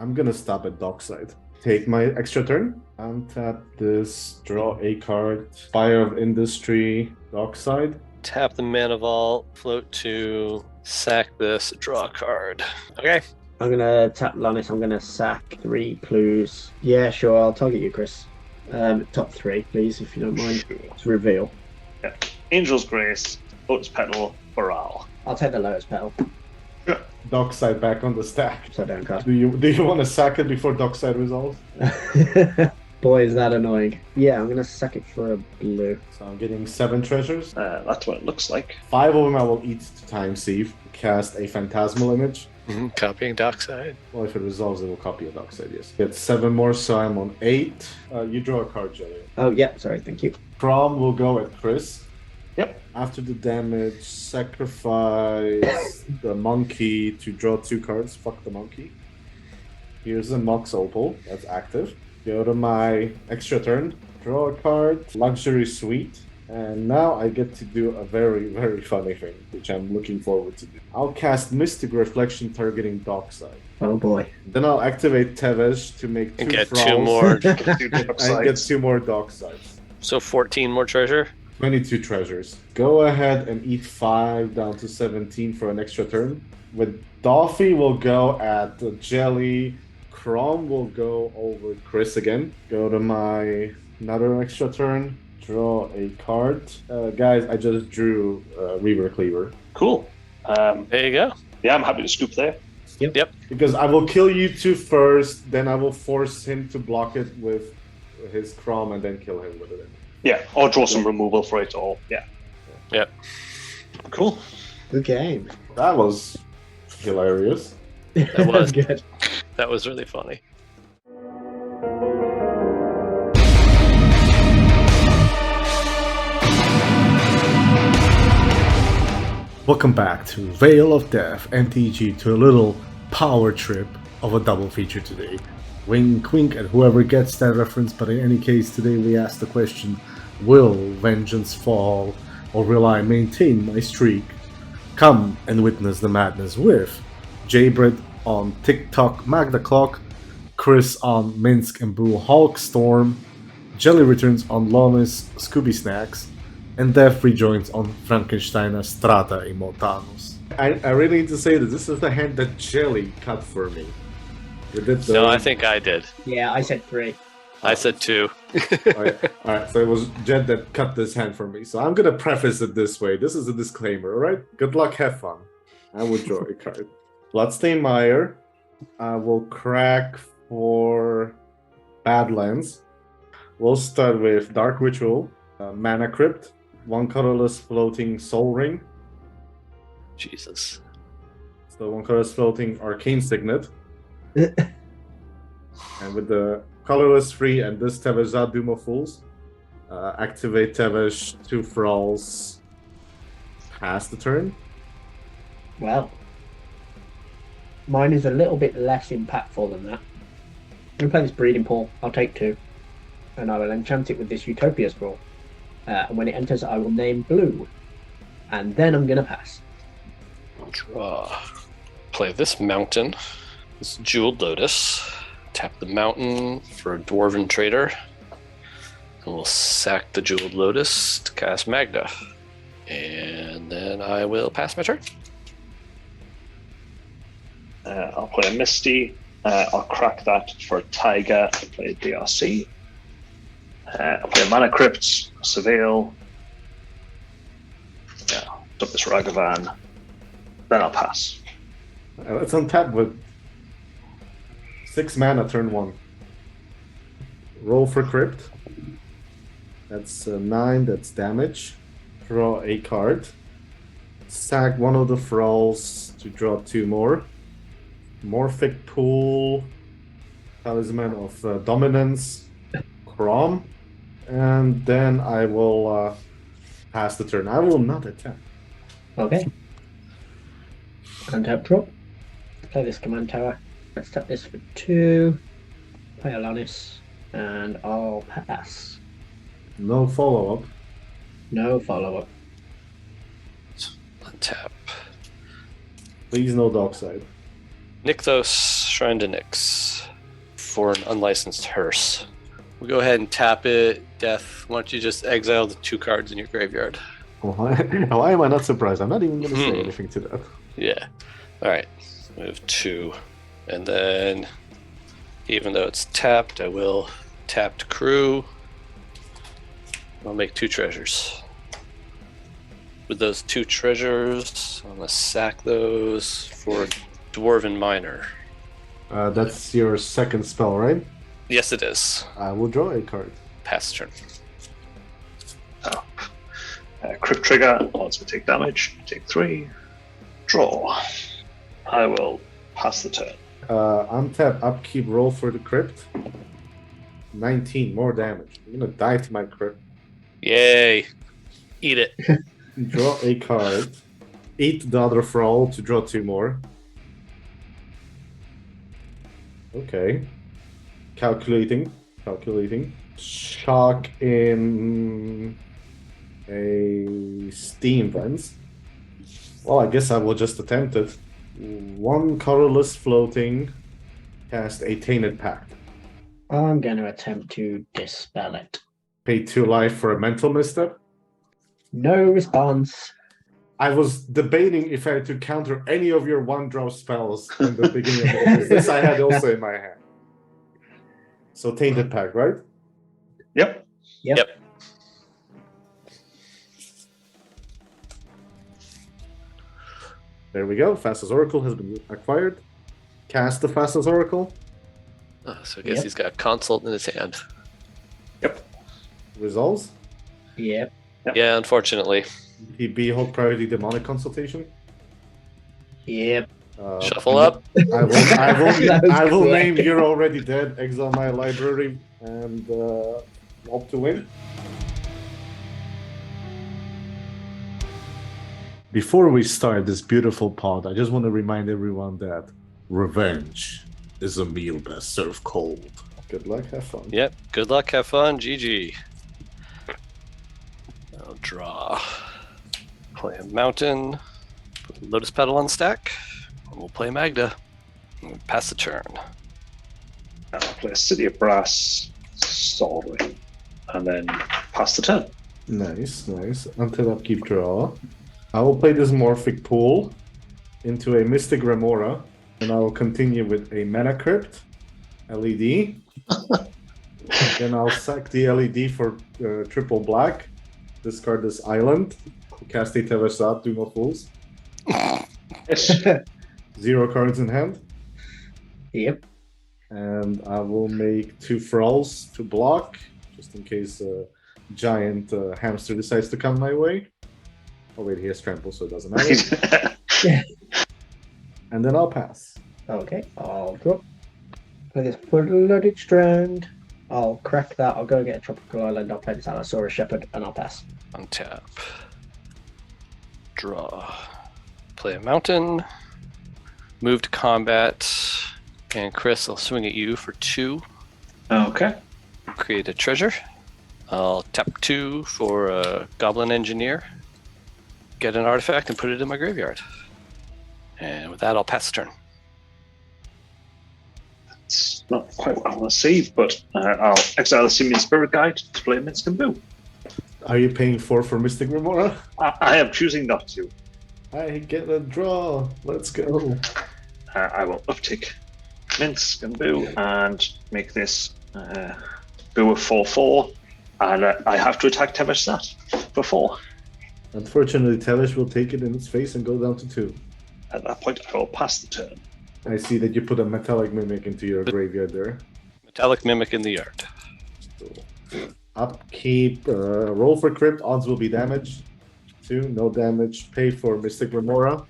A: I'm gonna stop at Dockside. Take my extra turn. Untap this, draw a card. Fire of Industry, Dockside.
B: Tap the Mana Vault, float 2, sack this, draw a card. Okay.
D: I'm going to tap Lonis. I'm going to sack 3 clues. Yeah, sure. I'll target you, Chris. Top 3, please, if you don't mind. It's reveal.
C: Yeah. Angel's Grace, Lotus Petal, Baral.
D: I'll take the Lotus Petal.
A: Dockside back on the stack.
D: So I don't cast.
A: Do you want to sack it before Dockside resolves?
D: Boy, is that annoying. Yeah, I'm going to sack it for a blue.
A: So I'm getting 7 treasures.
C: That's what it looks like.
A: 5 of them I will eat to Time Sieve. Cast a Phantasmal Image.
B: Copying Dockside.
A: Well, if it resolves, it will copy a Dockside, yes. Get 7 more, so I'm on 8. You draw a card, Jelly.
D: Oh, yeah. Sorry. Thank you.
A: Prom will go at Chris.
C: Yep.
A: After the damage, sacrifice the monkey to draw 2 cards. Fuck the monkey. Here's a Mox Opal, that's active. Go to my extra turn, draw a card, Luxury Suite, and now I get to do a very, very funny thing, which I'm looking forward to do. I'll cast Mystic Reflection targeting Dockside.
D: Oh boy.
A: Then I'll activate Tevesh to make 2
B: And get
A: Thralls
B: 2 more.
A: and get 2 more Docksides.
B: So 14 more treasure.
A: 22 treasures. Go ahead and eat 5 down to 17 for an extra turn. With Doffy will go at the Jelly. Crom will go over Chris again. Go to my another extra turn. Draw a card. Guys, I just drew Reaver Cleaver.
C: Cool.
B: There you go.
C: Yeah, I'm happy to scoop there.
B: Yep.
A: Because I will kill you 2 first, then I will force him to block it with his Crom and then kill him with it.
C: Yeah, or draw some removal for it, or yeah.
B: Yep.
C: Cool.
D: Good game.
A: That was hilarious.
B: That was.
D: Good.
B: That was really funny.
A: Welcome back to Veil of Death MTG, to a little power trip of a double feature today. Wink wink at whoever gets that reference, but in any case today we ask the question, will vengeance fall or will I maintain my streak? Come and witness the madness with Jaybred on TikTok Magda Clock, Chris on Minsk and Boo Hulkstorm, Jelly returns on Lonis Scooby Snacks, and Death rejoins on Frankensteiner Strata Immortanus. I really need to say that this is the hand that Jelly cut for me.
B: No, I think I did.
D: Yeah, I said 3.
B: I said 2.
A: Alright, so it was Jed that cut this hand for me. So I'm gonna preface it this way. This is a disclaimer, alright? Good luck, have fun. I will draw a card. Bloodstained Mire. I will crack for Badlands. We'll start with Dark Ritual, Mana Crypt, 1 colorless floating Soul Ring.
B: Jesus.
A: So 1 colorless floating Arcane Signet. And with the colorless 3 and this Tevesh Doom of Fools, activate Tevesh 2 Thralls, pass the turn.
D: Well, mine is a little bit less impactful than that. I'm going to play this Breeding Pool. I'll take 2. And I will enchant it with this Utopia Scroll. And when it enters, I will name Blue. And then I'm going to pass.
B: Draw. Play this mountain. This Jeweled Lotus. Tap the mountain for a Dwarven Trader. And we'll sack the Jeweled Lotus to cast Magda. And then I will pass my turn.
C: I'll play a Misty. I'll crack that for Tiger. I'll play a DRC. I'll play a Mana Crypt, Surveil. Yeah, dump this Ragavan. Then I'll pass.
A: It's on tap with 6 mana, turn 1. Roll for Crypt. That's 9, that's damage. Draw a card. Sack 1 of the Thralls to draw 2 more. Morphic Pool. Talisman of Dominance. Crom. And then I will pass the turn. I will not attack.
D: Okay. Untap drop. Play this Command Tower. Let's tap this for 2. Play Alanis. And I'll pass.
A: No follow-up.
D: No follow-up.
B: Untap.
A: Please no Dockside.
B: Nykthos, Shrine to Nyx. For an unlicensed hearse. We'll go ahead and tap it. Death, why don't you just exile the 2 cards in your graveyard?
A: Why am I not surprised? I'm not even going to say anything to that.
B: Yeah. Alright. Move 2. And then, even though it's tapped, I will tap to crew. I'll make 2 treasures. With those 2 treasures, I'm going to sack those for Dwarven Miner.
A: That's your second spell, right?
B: Yes, it is.
A: I will draw a card.
B: Pass turn.
C: Crypt Trigger. Also take damage. Take 3. Draw. I will pass the turn.
A: Untap, upkeep, roll for the Crypt. 19, more damage. I'm gonna die to my Crypt.
B: Yay. Eat it.
A: Draw a card. Eat the other Thrall to draw 2 more. Okay. Calculating. Shock in a Steam Vents. Well, I guess I will just attempt it. 1 colorless floating. Cast a Tainted Pact.
D: I'm going to attempt to dispel it.
A: Pay 2 life for a mental misstep.
D: No response.
A: I was debating if I had to counter any of your 1-drop spells in the beginning of the game. This I had also in my hand. So Tainted Pact, right?
C: Yep.
A: There we go. Fastest Oracle has been acquired. Cast the Fastest Oracle.
B: Oh, so I guess he's got Consult in his hand.
C: Yep.
A: Resolves.
D: Yep.
B: Yeah, unfortunately.
A: He behold priority demonic consultation.
D: Yep.
B: Shuffle up.
A: I will
D: That was quick.
A: name You're Already Dead, exile my library, and hope to win. Before we start this beautiful pod, I just want to remind everyone that revenge is a meal best served cold. Good luck, have fun.
B: Yep. Good luck. Have fun. GG. I'll draw. Play a mountain. Put a Lotus Petal on stack. And we'll play Magda. And pass the turn.
C: I'll play City of Brass, Soldering, and then pass the turn.
A: Nice. Until upkeep draw. I will play this Morphic Pool into a Mystic Remora, and I will continue with a Mana Crypt, LED. Then I'll sack the LED for triple black, discard this island, cast a Teversat, do no fools. 0 cards in hand.
D: Yep.
A: And I will make 2 Thralls to block, just in case a giant hamster decides to come my way. Oh wait, he has trample, so it doesn't matter. And then I'll pass.
D: Okay, I'll drop. Play this Blooded Strand. I'll crack that. I'll go get a Tropical Island. I'll play this Allosaurus Shepherd, and I'll pass.
B: Untap. Draw. Play a mountain. Move to combat. And Chris, I'll swing at you for 2.
C: Okay.
B: Create a treasure. I'll tap 2 for a Goblin Engineer. Get an artifact and put it in my graveyard. And with that, I'll pass the turn.
C: It's not quite what I want to see, but I'll exile a Simian Spirit Guide to play Minsk and Boo.
A: Are you paying 4 for Mystic Remora?
C: I am choosing not to.
A: I get a draw. Let's go.
C: I will uptick Minsk and Boo and make this Boo a 4/4, and I have to attack Teversat for 4.
A: Unfortunately, Telesh will take it in its face and go down to 2.
C: At that point, I will pass the turn.
A: I see that you put a Metallic Mimic into your graveyard there.
B: Metallic Mimic in the yard.
A: So, upkeep, roll for crypt, odds will be damage. 2, no damage. Pay for Mystic Remora.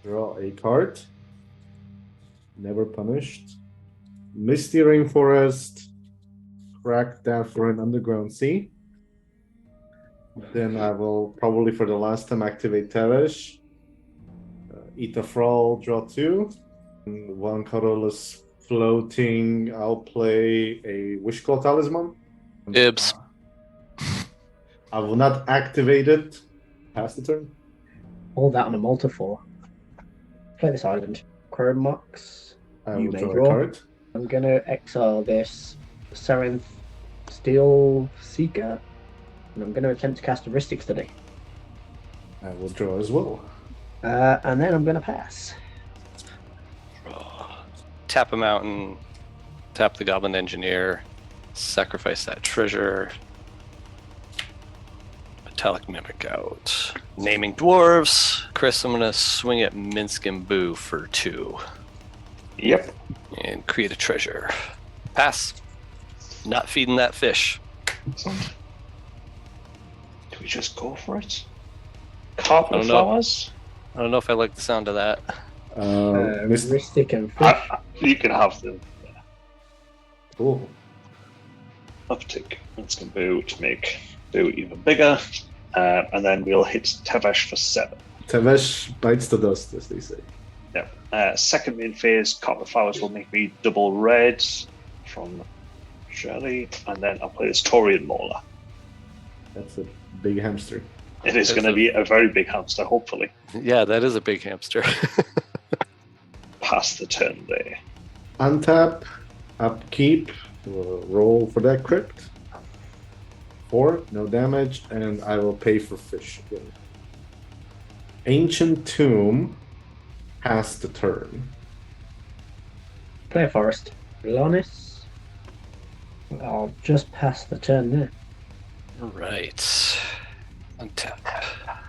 A: Draw a card. Never punished. Misty Rainforest. Crack that for an Underground Sea. Then I will probably for the last time activate Teresh. Eat a Thrall, draw 2. 1 colorless floating. I'll play a Wishclaw Talisman.
B: Ibs.
A: I will not activate it. Pass the turn.
D: All that on a multi-4. Play this island. Chromox.
A: I
D: You
A: will
D: may
A: draw a
D: draw.
A: card.
D: I'm gonna exile this Serenth Steel Seeker, and I'm gonna attempt to cast a Ristic Study.
A: I will draw as well.
D: And then I'm gonna pass.
B: Draw. Tap a mountain. Tap the Goblin Engineer. Sacrifice that treasure. Metallic Mimic out. Naming dwarves. Chris, I'm gonna swing at Minsk and Boo for 2.
C: Yep.
B: And create a treasure. Pass. Not feeding that fish.
C: Excellent. Do we just go for it? Carpet
B: I don't know.
C: flowers?
B: I don't know if I like the sound of that.
D: Ristic and Fish.
C: You can have them.
A: Cool.
C: Uptick Minsk and Boo to make Boo even bigger. And then we'll hit Tevesh for 7.
A: Tevesh bites the dust, as they say.
C: Yeah. Second main phase, Carpet Flowers will make me double red from Jelly, and then I'll play this Taurian Mauler.
A: That's a big hamster.
C: It is going to be a very big hamster, hopefully.
B: Yeah, that is a big hamster.
C: Pass the turn there.
A: Untap, upkeep, roll for that crypt. 4, no damage, and I will pay for fish again. Ancient Tomb, pass the turn.
D: Play a forest. Lonis. I'll just pass the turn there.
B: Right. Untap.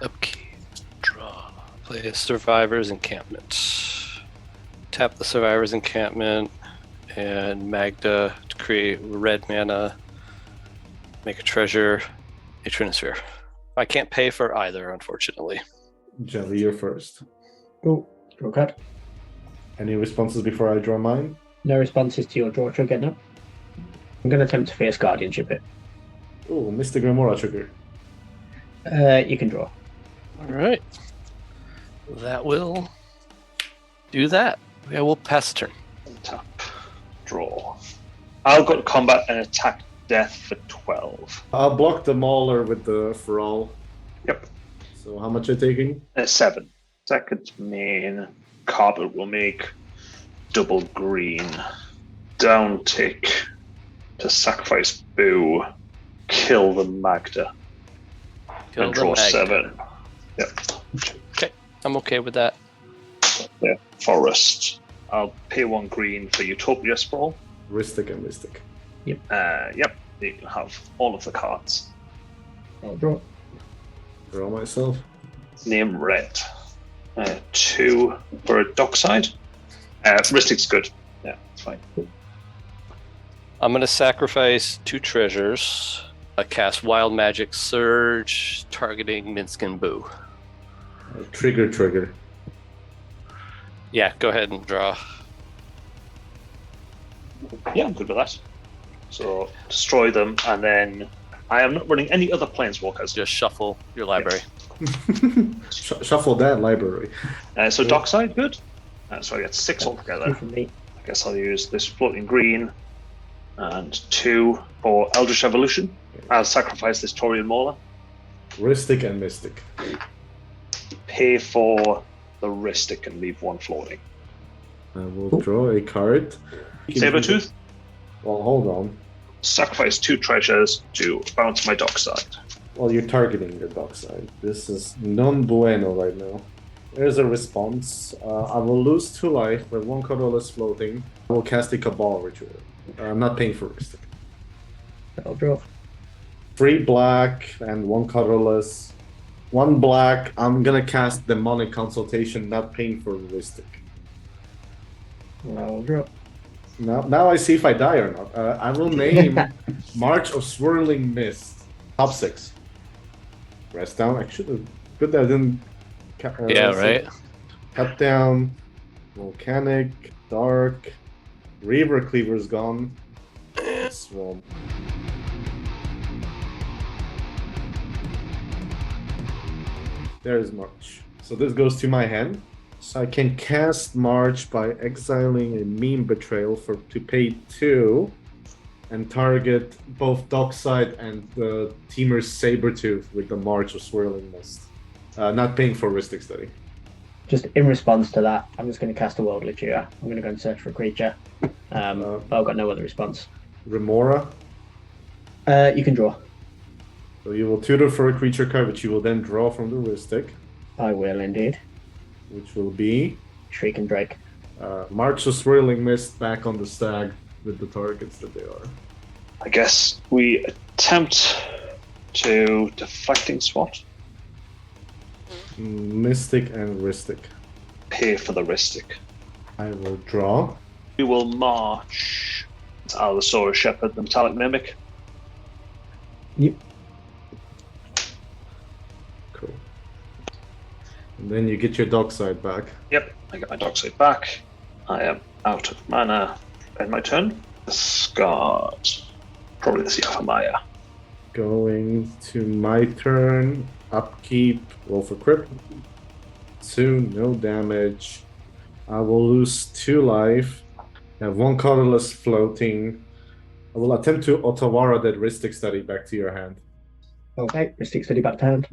B: Upkeep. Draw. Play a Survivor's Encampment. Tap the Survivor's Encampment and Magda to create red mana. Make a treasure. A Trinosphere. I can't pay for either, unfortunately.
A: Jelly, you're first.
D: Oh, draw card.
A: Any responses before I draw mine?
D: No responses to your draw trigger, no. I'm going to attempt to Fierce Guardianship it.
A: Oh, Mystic Remora trigger.
D: You can draw.
B: All right. That will do that. Yeah, we'll pass the turn.
C: Tap. Draw. I'll go to combat and attack death for 12.
A: I'll block the Mauler with the Feral.
C: Yep.
A: So how much are you taking?
C: 7. Second main, Carpet will make double green. Down tick to sacrifice Boo. Kill the Magda.
B: Kill
C: and
B: the
C: draw
B: Magda.
C: 7. Yep.
B: Okay, I'm okay with that.
C: Yeah. Forest. I'll pay 1 green for Utopia Sprawl.
A: Ristic and Mystic.
C: Yep. You can have all of the cards.
D: I'll draw.
A: Draw myself.
C: Name red. 2 for a Dockside. Ristic's good. Yeah, it's fine.
B: I'm going to sacrifice 2 treasures. I cast Wild Magic Surge, targeting Minsc and Boo.
A: Trigger.
B: Yeah, go ahead and draw.
C: Yeah, I'm good with that. So destroy them, and then I am not running any other planeswalkers.
B: Just shuffle your library.
A: Shuffle that library.
C: So Dockside, good. So I get 6
D: Two
C: altogether.
D: from me.
C: I guess I'll use this floating green and 2 for Eldritch Evolution. I'll sacrifice this Taurian Mauler.
A: Ristic and Mystic.
C: Pay for the Ristic and leave 1 floating.
A: I will draw a card.
C: Sabertooth.
A: Well, hold on.
C: Sacrifice 2 treasures to bounce my Dockside.
A: Well, you're targeting your Dockside. This is non bueno right now. There's a response. I will lose 2 life with 1 colorless floating. I will cast a Cabal Ritual. I'm not paying for Ristic.
D: I'll draw.
A: 3 black and 1 colorless. 1 black. I'm gonna cast Demonic Consultation, not paying for Ristic.
D: I'll draw.
A: Now I see if I die or not. I will name March of Swirling Mist. Top 6. Rest down. I should have. Good that I didn't.
B: Yeah, right?
A: Cut down. Volcanic. Dark. Reaver Cleaver's gone. Swamp. There's March. So this goes to my hand. So I can cast March by exiling a Meme Betrayal to pay 2 and target both Dockside and the Teamer's Sabertooth with the March of Swirling Mist. Not paying for Ristic Study.
D: Just in response to that, I'm just going to cast a Worldly Tutor. I'm going to go and search for a creature. But I've got no other response.
A: Remora.
D: You can draw.
A: So you will tutor for a creature card, which you will then draw from the Ristic,
D: I will indeed.
A: which will be
D: Shriek and Drake.
A: March of Swirling Mist back on the stag with the targets that they are.
C: I guess we attempt to Deflecting Swat.
A: Mystic and Ristic.
C: Pay for the Ristic.
A: I will draw.
C: We will march Allosaurus Shepherd, the Metallic Mimic.
D: Yep.
A: Cool. And then you get your Dockside back.
C: Yep, I get my Dockside back. I am out of mana. End my turn. Discard. Probably the Siafamaya.
A: Going to my turn. Upkeep. Roll for crit. 2, no damage. I will lose 2 life. I have 1 colorless floating. I will attempt to Otawara that Ristic Study back to your hand.
D: Okay, Mystic Study back to hand.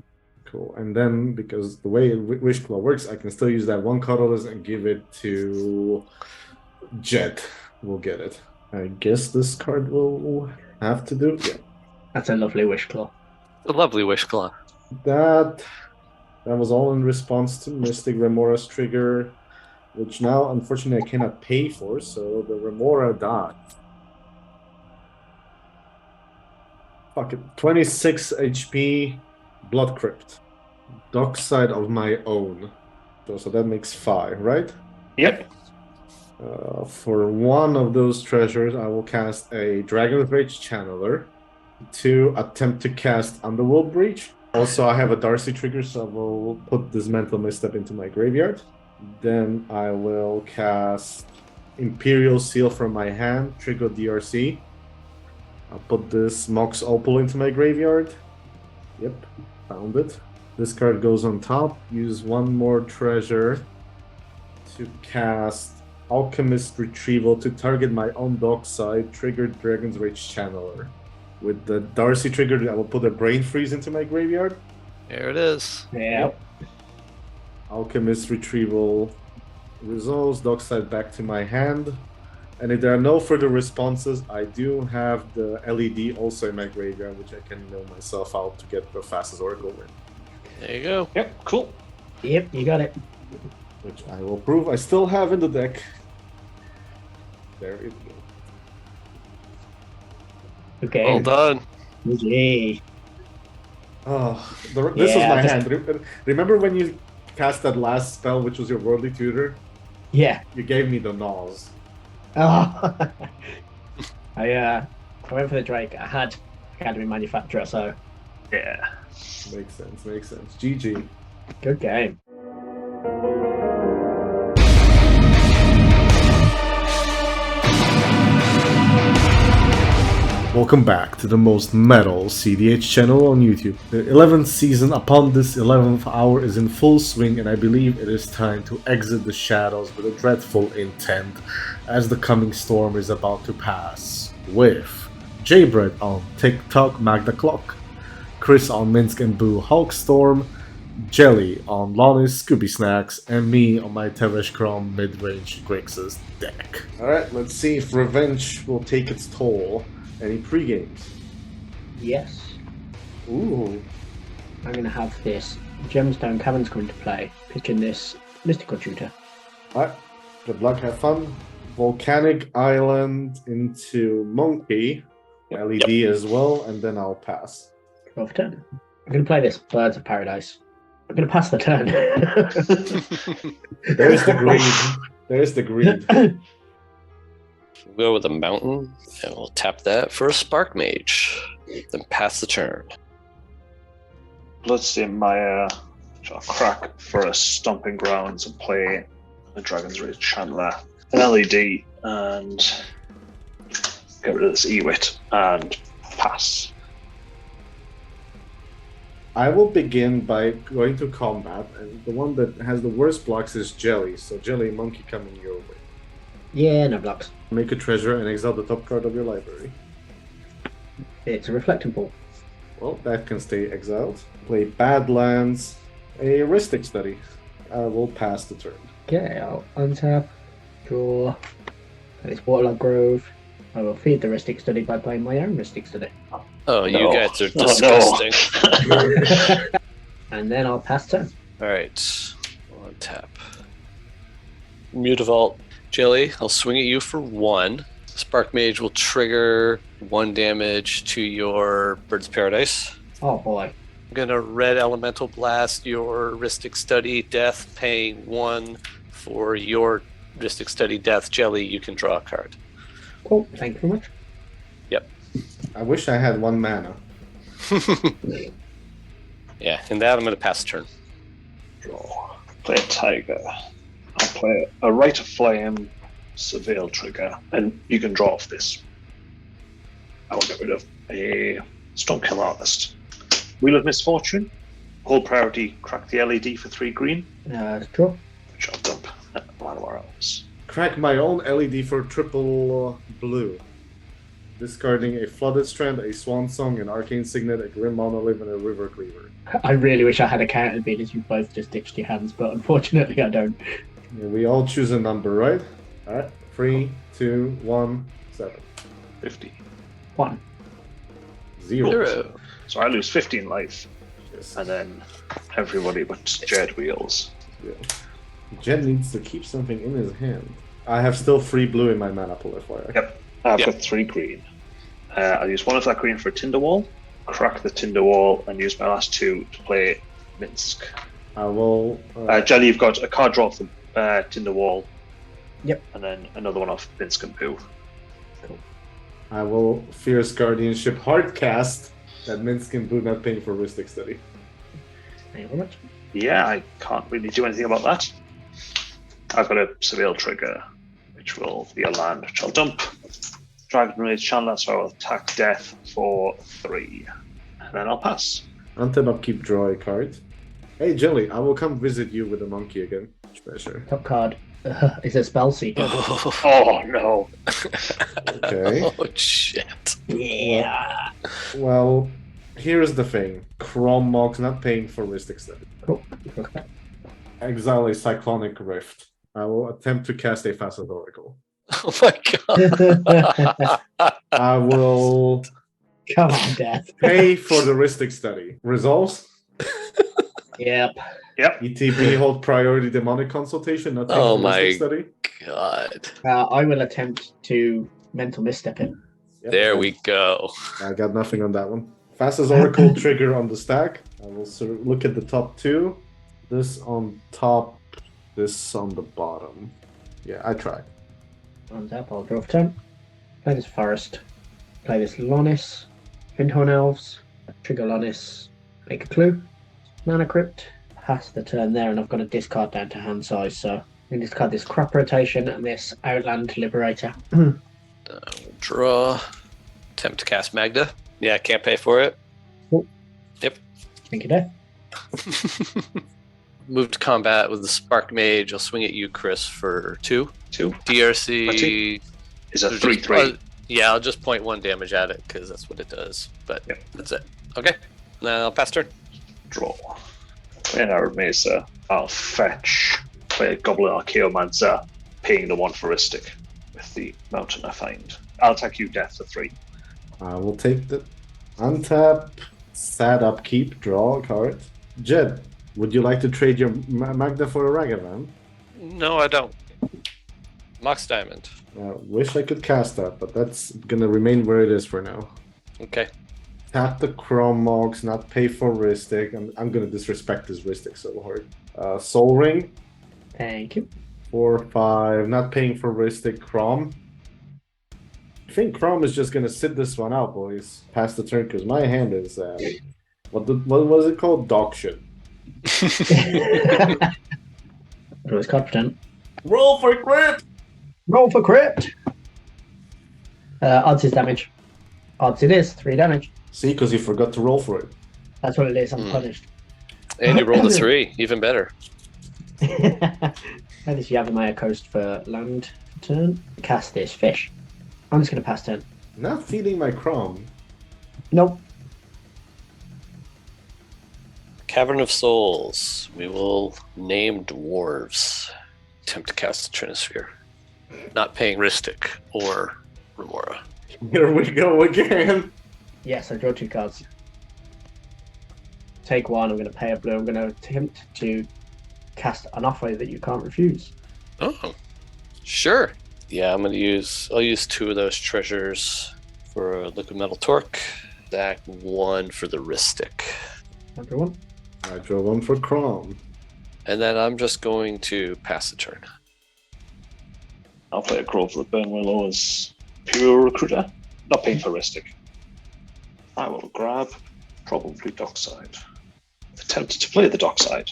A: Cool. And then, because the way Wish Claw works, I can still use that 1 colorless and give it to Jet. We'll get it. I guess this card will have to do. Yeah.
D: That's a lovely Wish Claw.
B: A lovely Wish Claw.
A: That was all in response to Mystic Remora's trigger, which now, unfortunately, I cannot pay for, so the Remora died. Fuck it. 26 HP, Blood Crypt. Dockside of my own. So that makes 5, right?
C: Yep.
A: For one of those treasures, I will cast a Dragon's Rage Channeler to attempt to cast Underworld Breach. Also, I have a Darcy trigger, so I will put this Mental Misstep into my graveyard. Then I will cast Imperial Seal from my hand, trigger DRC. I'll put this Mox Opal into my graveyard. Yep, found it. This card goes on top. Use 1 more treasure to cast Alchemist Retrieval to target my own dockside, trigger Dragon's Rage Channeler. With the Darcy trigger, I will put a Brain Freeze into my graveyard.
B: There it is.
D: Yeah.
A: Alchemist Retrieval resolves, dockside back to my hand. And if there are no further responses, I do have the LED also in my graveyard, which I can mill myself out to get the fastest Oracle win.
B: There you go.
C: Yep, cool.
D: Yep, you got it.
A: Which I will prove I still have in the deck. There it goes.
D: Okay.
B: Well done.
D: GG.
A: Oh, this was
D: Yeah,
A: my
D: just-
A: hand. Remember when you cast that last spell, which was your Worldly Tutor?
D: Yeah.
A: You gave me the nose.
D: Oh. I went for the Drake. I had Academy Manufacturer, so
C: Yeah.
A: Makes sense. GG.
D: good game.
A: Welcome back to the most metal cEDH channel on YouTube. The 11th season upon this 11th hour is in full swing, and I believe it is time to exit the shadows with a dreadful intent as the coming storm is about to pass. With Jbread on TikTok Magda Clock, Chris on Minsk and Boo Hulkstorm, Jelly on Lonnie's Scooby Snacks, and me on my Tevesh Chrome mid-range Grixis deck. Alright, let's see if Revenge will take its toll. Any pre-games?
D: Yes.
A: Ooh.
D: I'm going to have this Gemstone Caverns come into play, pitching this Mystical Tutor.
A: Alright, good luck, have fun. Volcanic Island into Monkey, LED as well, and then I'll pass.
D: Draw for turn. I'm going to play this Birds of Paradise. I'm going to pass the turn.
A: There's the greed. There's the greed.
B: We'll go with a mountain, and we'll tap that for a Spark Mage. Then pass the turn.
C: Let's see my crack for a Stomping Grounds and play a Dragon's Rage Chandler, an LED, and get rid of this Ewit and pass.
A: I will begin by going to combat, and the one that has the worst blocks is Jelly, so Jelly Monkey coming your way.
D: Yeah, no blocks.
A: Make a treasure and exile the top card of your library.
D: It's a Reflecting Pool.
A: Well, that can stay exiled. Play Badlands, a Ristic Study. I will pass the turn.
D: Okay, I'll untap, draw, and it's Waterlogged Grove. I will feed the Ristic Study by playing my own Ristic Study.
B: Oh, you
C: No.
B: guys are
C: Oh, no.
B: disgusting.
D: And then I'll pass turn.
B: Alright. On tap. Mutavault. Jelly, I'll swing at you for 1. Spark Mage will trigger 1 damage to your Bird's Paradise.
D: Oh boy.
B: I'm gonna Red Elemental Blast your Ristic Study Death, paying 1 for your Ristic Study Death. Jelly, you can draw a card.
D: Cool, thank you very much.
B: Yep.
A: I wish I had 1 mana.
B: Yeah, and that I'm gonna pass the turn.
C: Draw. Play a Tiger. I'll play a Rite of Flame, Surveil trigger, and you can draw off this. I will get rid of a Stonekill Harvest. Wheel of Misfortune. Hold priority, crack the LED for 3 green,
D: Draw.
C: which I'll dump at one of our elves.
A: Crack my own LED for triple blue. Discarding a Flooded Strand, a Swan Song, an Arcane Signet, a Grim Monolith, and a River Cleaver.
D: I really wish I had a counter beat as you both just ditched your hands, but unfortunately I don't.
A: Yeah, we all choose a number, right? Alright. 3, 2, 1, 7.
C: 50.
D: 1.
A: 0.
C: So I lose 15 life,
A: Yes.
C: and then everybody but Jed wheels.
A: Yeah. Jed needs to keep something in his hand. I have still 3 blue in my mana pool, FYI.
C: Yep. I've got 3 green. I'll use 1 of that green for a Tinder Wall, crack the Tinder Wall, and use my last 2 to play Minsk.
A: I will.
C: Jelly, you've got a card draw off the Tinder Wall.
D: Yep.
C: And then another one off Minsk and Pooh.
A: I will Fierce Guardianship Hardcast that Minsk and Boo not paying for Ristic Study.
D: Thank you very much.
C: Yeah, I can't really do anything about that. I've got a Surveil trigger, which will be a land, which I'll dump. Dragon Rage Chandler, so I will attack Death for 3. And then I'll pass.
A: Untap upkeep, draw a card. Hey Jelly, I will come visit you with a monkey again. Treasure.
D: Top card is a spell seeker.
C: Oh no.
A: Okay.
B: Oh shit.
D: Yeah.
A: Well, here's the thing. Chrome Mox not paying for Ristic Study.
D: Cool.
A: Exile a Cyclonic Rift. I will attempt to cast a Facet Oracle.
B: Oh my god.
A: I will
D: Come on, Death.
A: pay for the Ristic Study. Resolves?
D: Yep.
C: Yep.
A: ETB hold priority demonic consultation, not paying
B: Oh
A: for
B: my-
A: Ristic Study.
B: God.
D: I will attempt to mental misstep it.
A: Yep.
B: There we go.
A: I got nothing on that one. Fastest Oracle trigger on the stack. I will sort of look at the top 2. This on top, this on the bottom. Yeah, I tried.
D: On tap, I'll draw for turn. Play this Forest. Play this Lonis. Windhorn Elves. Trigger Lonis. Make a clue. Mana Crypt. Pass the turn there, and I've got a discard down to hand size, so I'm going to discard this Crop Rotation and this Outland Liberator.
B: Draw. Attempt to cast Magda. Yeah, can't pay for it.
D: Thank you, Death.
B: Move to combat with the Spark Mage. I'll swing at you, Chris, for 2.
C: 2
B: DRC.
C: is a 3/3.
B: Yeah, I'll just point 1 damage at it because that's what it does. But
C: Yep.
B: that's it. Okay. Now I'll pass turn.
C: Draw. Play an Arid Mesa. I'll fetch. Play a Goblin Archaeomancer, paying the 1 for Ristic with the mountain I find. I'll attack you, Death, for 3.
A: I will take the untap, sad upkeep, draw a card. Jed, would you like to trade your Magda for a Ragavan?
B: No, I don't. Mox Diamond.
A: Wish I could cast that, but that's gonna remain where it is for now.
B: Okay.
A: Tap the Chrome Mox, not pay for Ristic. I'm gonna disrespect this Ristic so hard. Soul Ring,
D: Thank you.
A: 4, 5, not paying for Ristic. Chrome. I think Chrome is just gonna sit this one out, boys. Pass the turn, because my hand is what was it called? Dog shit.
D: Draw this card for turn.
A: Roll for crit!
D: Roll for crypt. Odds is damage. Odds it is 3 damage.
A: See, because you forgot to roll for it.
D: That's what it is. I'm punished.
B: And you rolled a 3. Even better.
D: Play this Yavimaya Coast for land for turn. Cast this fish. I'm just going to pass turn.
A: Not feeding my Chrome.
D: Nope.
B: Cavern of Souls. We will name dwarves. Attempt to cast the Trinisphere. Not paying Ristic or Remora.
A: Here we go again.
D: Yes, I draw 2 cards. Take 1. I'm going to pay a blue. I'm going to attempt to cast an offer that you can't refuse.
B: Oh, sure. Yeah, I'll use 2 of those treasures for a Liquid Metal Torque. Stack 1 for the Ristic.
D: Everyone.
A: I draw 1 for Chrome.
B: And then I'm just going to pass the turn.
C: I'll play a Crow for the Burn Willow as Pure Recruiter. Not paying for Ristic. I will grab probably Dockside. Attempted to play the Dockside.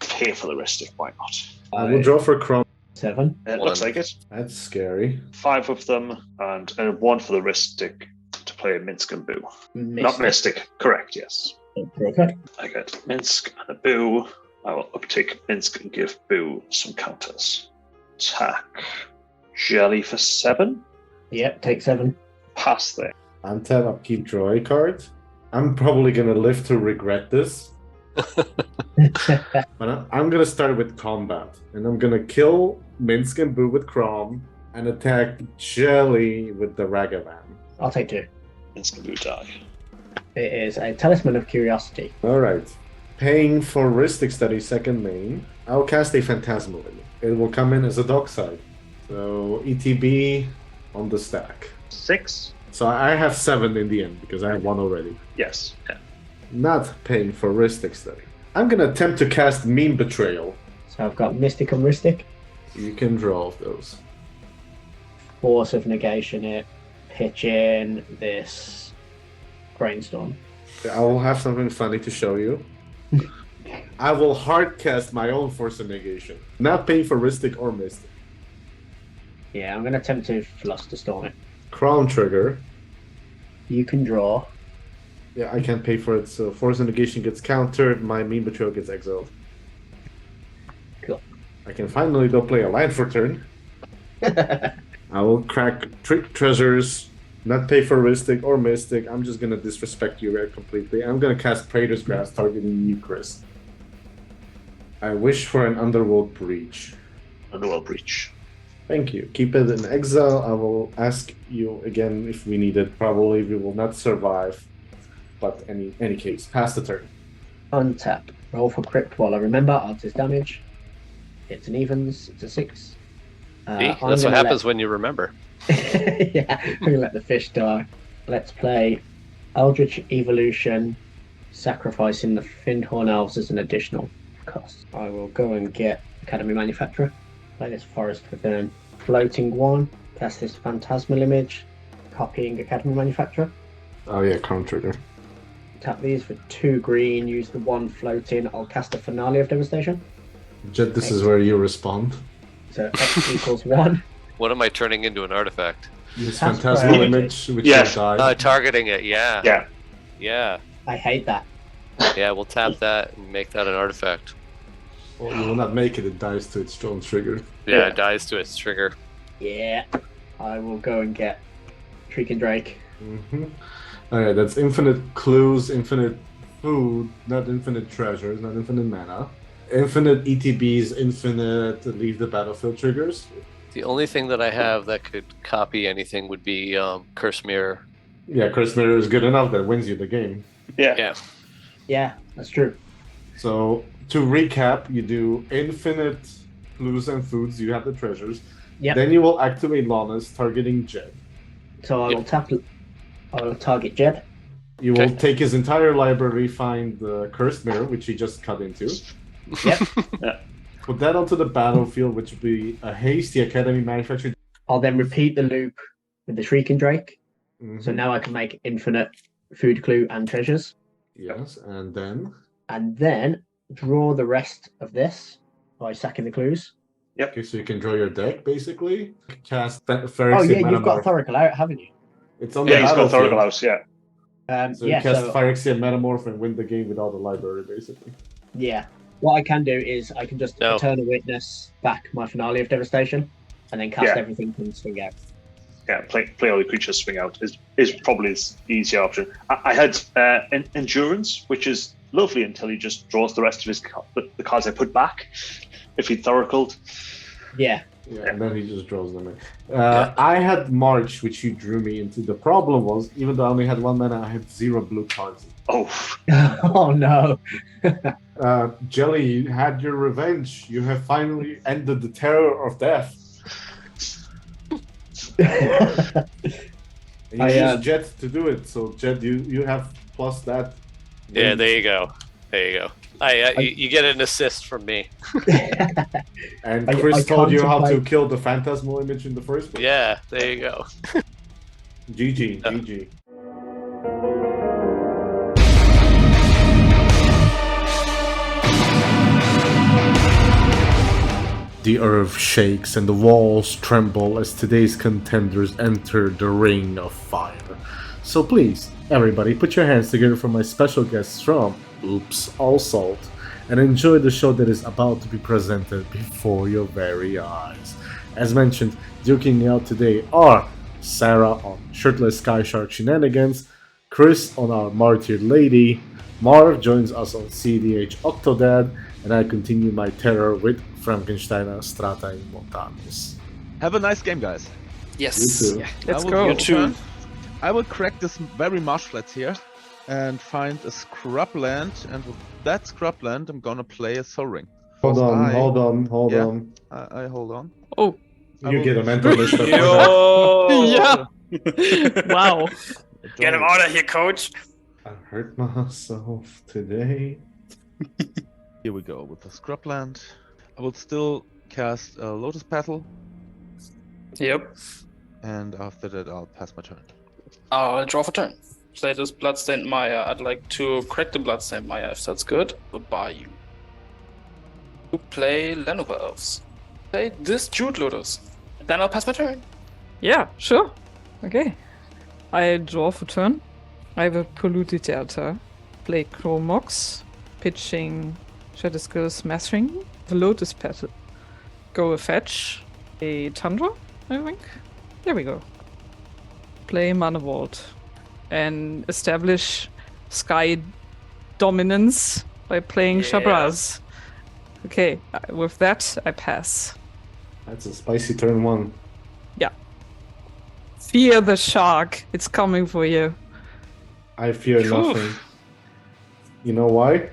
C: Pay for the Ristic, why not?
A: I will draw for Chrome.
D: 7.
C: It
B: 1.
C: looks like it.
A: That's scary.
C: 5 of them, and 1 for the Ristic to play Minsk and Boo. Not Mystic, correct, yes.
D: Okay.
C: I get Minsk and a Boo. I will uptake Minsk and give Boo some counters. Attack. Jelly for 7.
D: Yep, take 7.
C: Pass there.
A: Untap, upkeep, draw a card. I'm probably gonna live to regret this. But I'm gonna start with combat. And I'm gonna kill Minsk and Boo with Crom and attack Jelly with the Ragavan.
D: I'll take 2.
C: Minsk and Boo die.
D: It is a Talisman of Curiosity.
A: Alright. Paying for Ristic Study second main, I'll cast a Phantasmal Image. It will come in as a Dockside. So ETB on the stack.
C: 6?
A: So I have 7 in the end because I have 1 already.
C: Yes. Yeah.
A: Not paying for Ristic Study. I'm gonna attempt to cast Meme Betrayal.
D: So I've got Mystic and Ristic.
A: You can draw off those.
D: Force of Negation it. Pitch in this Brainstorm.
A: I will have something funny to show you. I will hard cast my own Force of Negation. Not paying for Ristic or Mystic.
D: Yeah, I'm going to attempt to Flusterstorm it.
A: Crown Trigger.
D: You can draw.
A: Yeah, I can't pay for it, so Force of Negation gets countered, my Meme Betrayal gets exiled.
D: Cool.
A: I can finally go play a land for turn. I will crack Trick Treasures, not pay for Ristic or Mystic. I'm just gonna disrespect you guys completely. I'm gonna cast Praetor's Grasp targeting you, Chris. I wish for an Underworld Breach.
C: Underworld Breach.
A: Thank you. Keep it in exile. I will ask you again if we need it. Probably we will not survive. But any case, pass the turn.
D: Untap. Roll for Crypt while I remember. Odds is damage. It's an evens. It's a 6.
B: See? That's what happens when you remember.
D: Yeah, I'm going to let the fish die. Let's play Eldritch Evolution, sacrificing the Findhorn Elves as an additional cost. I will go and get Academy Manufacturer. Play this Forest Within. Floating 1. Cast this Phantasmal Image. Copying Academy Manufacturer.
A: Oh yeah, Crown Trigger.
D: Tap these for 2 green. Use the 1 floating. I'll cast a Finale of Devastation.
A: Jet, this is where you respond.
D: So X equals 1.
B: What am I turning into an artifact?
A: Use
D: That's
A: Phantasmal
D: right.
A: Image, which
C: Yes.
A: will die.
B: Targeting it, yeah.
C: Yeah.
B: Yeah.
D: I hate that.
B: Yeah, we'll tap that and make that an artifact.
A: Well, you will not make it. It dies to its own trigger.
B: Yeah,
C: Yeah.
B: it dies to its trigger.
D: Yeah. I will go and get Shrieking Drake.
A: Alright, that's infinite clues, infinite food, not infinite treasures, not infinite mana. Infinite ETBs, infinite leave the battlefield triggers.
B: The only thing that I have that could copy anything would be Curse Mirror.
A: Yeah, Curse Mirror is good enough that wins you the game.
C: Yeah.
B: Yeah.
D: Yeah, that's true.
A: So, to recap, you do infinite clues and foods, you have the treasures.
D: Yep.
A: Then you will activate Lawless, targeting Jed.
D: So I will tap. I will target Jed.
A: You will
B: Okay.
A: take his entire library, find the Cursed Mirror, which he just cut into.
D: Yep.
A: Put that onto the battlefield, which would be a haste, the Academy Manufacturer.
D: I'll then repeat the loop with the Shrieking Drake.
A: Mhm.
D: So now I can make infinite food clue and treasures.
A: Yes, and then
D: Draw the rest of this by sacking the clues.
A: okay, so you can draw your deck basically. Cast
D: Oh
A: Phyrexian
D: yeah, you've got
A: Metamorph.
D: Thoracle out, haven't you?
A: It's on
C: Yeah,
A: the
C: he's got
A: battlefield.
C: Thoracle House, yeah.
A: So
D: Yeah,
A: you cast
D: so
A: Phyrexian Metamorph and win the game without the library, basically.
D: yeah. What I can do is I can just
B: No.
D: Eternal Witness back my Finale of Devastation and then cast
C: Yeah.
D: everything from swing out.
C: Yeah, play all the creatures swing out is probably the easier option. I had Endurance, which is lovely until he just draws the rest of his the cards I put back if he Thoracled.
D: Yeah.
A: Yeah, and then he just draws them in. I had March, which you drew me into. The problem was, even though I only had 1 mana, I had 0 blue cards.
C: Oh,
D: Oh no.
A: Jelly, you had your revenge. You have finally ended the terror of death. And you
D: I,
A: choose Jet to do it, so Jet, you have plus that.
B: Yeah, there you go. There you go. You get an assist from me.
A: And
D: I
A: Chris told you how to
D: contemplate-
A: kill the Phantasmal Image in the first place.
B: Yeah, there you go.
A: GG,
B: Yeah.
A: GG. The earth shakes and the walls tremble as today's contenders enter the ring of fire. So please, everybody, put your hands together for my special guests from Oops All Salt, and enjoy the show that is about to be presented before your very eyes. As mentioned, duking it out today are Sarah on Shirtless Sky Shark Shenanigans, Chris on our Martyred Lady, Marv joins us on cEDH Octodad, and I continue my terror with Frankensteiner Strata in Montanus.
E: Have a nice game, guys.
B: Yes.
A: You too.
B: Yeah.
F: Let's
E: I will
F: go.
B: You too.
E: I will crack this very marsh flats here and find a scrubland, and with that scrubland, I'm gonna play a Soul Ring.
A: Hold on,
E: I-
A: hold on, hold
E: Yeah.
A: on.
E: I hold on.
F: Oh,
E: I
A: You
E: will-
A: get a mental list for that.
B: Yo!
F: yeah. Wow.
B: Get him out of here, coach.
A: I hurt myself today.
E: Here we go with the scrubland. I will still cast a Lotus Petal,
B: Yep.
E: and after that, I'll pass my turn.
G: I'll draw for turn. Play this Bloodstained Maya. I'd like to crack the Bloodstained Maya if that's good. Goodbye, you. To play Lenovo Elves. Play this Jute Lotus. Then I'll pass my turn.
F: Yeah, sure. Okay. I draw for turn. I have a Polluted Delta. Play Chromox. Pitching Shadow Skill Smashing. The Lotus Petal. Go a fetch. A Tundra, I think. There we go. Play Mana Vault. And establish Sky dominance by playing
G: Yeah.
F: Shabraz. Okay, with that, I pass.
A: That's a spicy turn one.
F: Fear the shark. It's coming for you.
A: I fear
G: Phew.
A: nothing. You know why?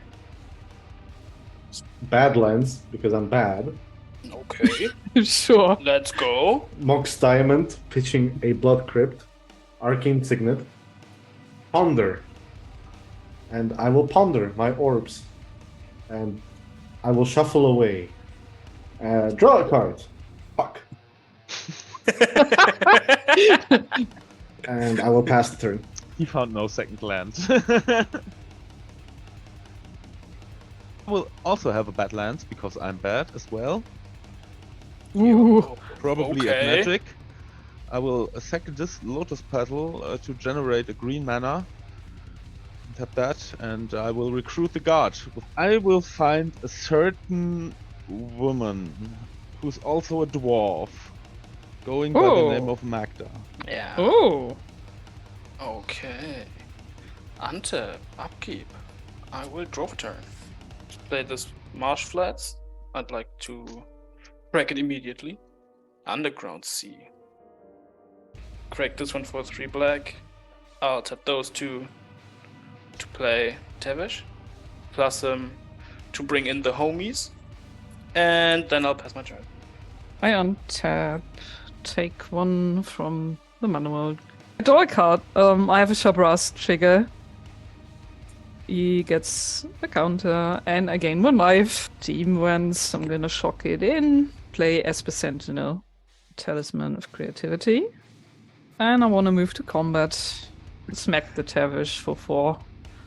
A: Badlands, because I'm bad.
G: Okay,
F: Sure.
G: let's go.
A: Mox Diamond, pitching a Blood Crypt. Arcane Signet. Ponder. And I will ponder my orbs. And I will shuffle away. Draw a card. Fuck. And I will pass the turn.
E: He found no second land. I will also have a Badlands because I'm bad as well.
F: Ooh.
E: Probably
G: Okay.
E: at magic. I will second this Lotus Petal to generate a green mana. Tap that, and I will recruit the guard. I will find a certain woman who's also a dwarf, going by the
F: Oh.
E: name of Magda.
G: Yeah.
F: Oh.
G: Okay. Untap. Upkeep. I will draw for turn. Play this Marsh Flats. I'd like to crack it immediately. Underground Sea. Crack this one for 3 black. I'll tap those two to play Tevesh. Plus to bring in the homies. And then I'll pass my turn.
F: I untap. Take one from the manual. Draw a card. I have a Shabraz trigger. He gets a counter, and I gain 1 life. Team wins. I'm gonna shock it in. Play Esper Sentinel. Talisman of Creativity. And I wanna move to combat. Smack the Tavish for 4.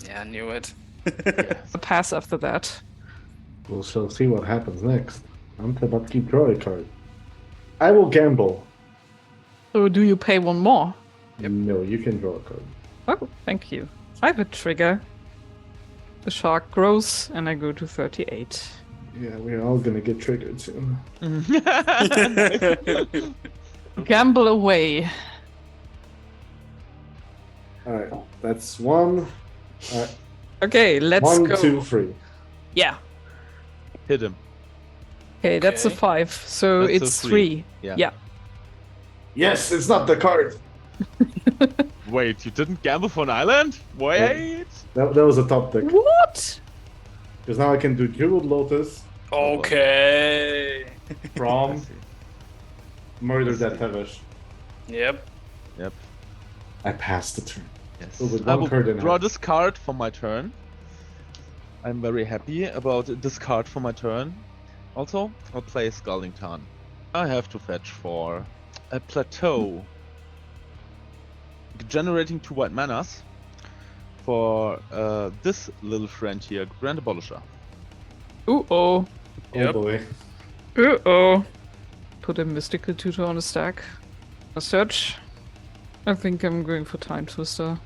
G: Yeah, I knew it.
F: A pass after that.
A: We shall see what happens next. Untap, upkeep, draw a card. I will gamble.
F: So do you pay 1 more?
A: No, you can draw a card.
F: Oh, thank you. I have a trigger. The shark grows, and I go to 38.
A: Yeah, we're all gonna get triggered soon.
F: Gamble away.
A: Alright, that's 1.
F: Okay, let's
A: 1,
F: go.
A: 2, 3.
F: Yeah.
E: Hit him.
F: Okay, that's a
G: Okay.
F: 5. So
E: That's a
F: it's
E: 3.
F: 3.
E: Yeah.
F: Yeah.
A: Yes, it's not the card!
E: Wait, you didn't gamble for an island? Wait.
A: That was a top deck.
F: What?
A: Because now I can do Jeweled Lotus
G: Okay.
A: from Murder That Tevesh.
G: Yep.
E: Yep.
A: I passed the turn.
E: Yes.
A: So with
E: I
A: one
E: will
A: card in
E: draw
A: hand.
E: this card for my turn. I'm very happy about this card for my turn. Also, I'll play Scalding Tarn. I have to fetch for a plateau. Generating 2 white manas for this little friend here, Grand Abolisher.
F: Ooh, oh.
A: Oh
G: Yep.
A: boy.
F: Uh-oh. Put a mystical tutor on a stack. A search. I think I'm going for Time Twister.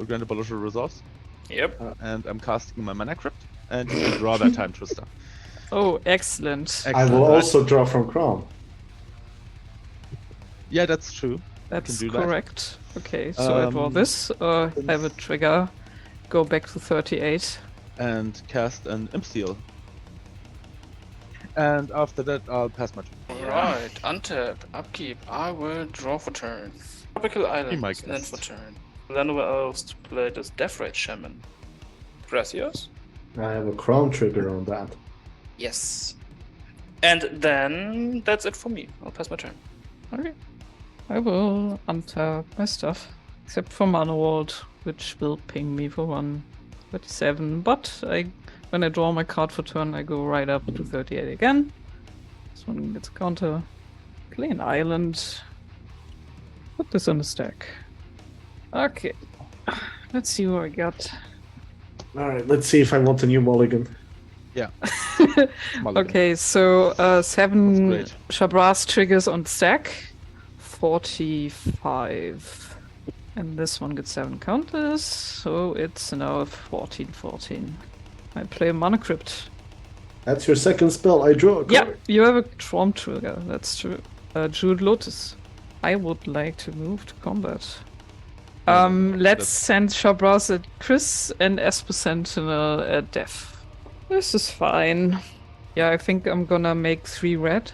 E: Grant abolition resource.
G: Yep.
E: And I'm casting my mana crypt. And you can draw that Time Twister.
F: Oh, excellent.
A: I will
E: Excellent.
A: also draw from Chrome.
E: Yeah, that's true.
F: That's
E: do that.
F: correct. Okay, so I draw this. Have a trigger. Go back to 38.
E: And cast an Imp Seal. And after that, I'll pass my turn.
G: Alright, untap, upkeep. I will draw for turn. Tropical Island,
E: my
G: then
E: guest.
G: for turn. Then where else to play this Death Rate Shaman? Gracias?
A: I have a Chrome trigger on that.
G: Yes. And then that's it for me. I'll pass my turn.
F: Okay. I will untap my stuff. Except for Mana Vault, which will ping me for 137. But when I draw my card for turn, I go right up to 38 again. This one gets a counter. Play an island. Put this on the stack. Okay. Let's see what I got.
A: Alright, let's see if I want a new mulligan.
E: Yeah.
F: Okay, so 7
E: That's
F: Shabras triggers on stack. 45. And this one gets 7 counters, so it's now 14-14. I play a Mana Crypt.
A: That's your second spell. I draw a card.
F: Yeah, you have a Storm trigger, that's true. Jeweled Lotus. I would like to move to combat. Let's send Shabras at Chris and Esper Sentinel at Def. This is fine. Yeah, I think I'm gonna make 3 red.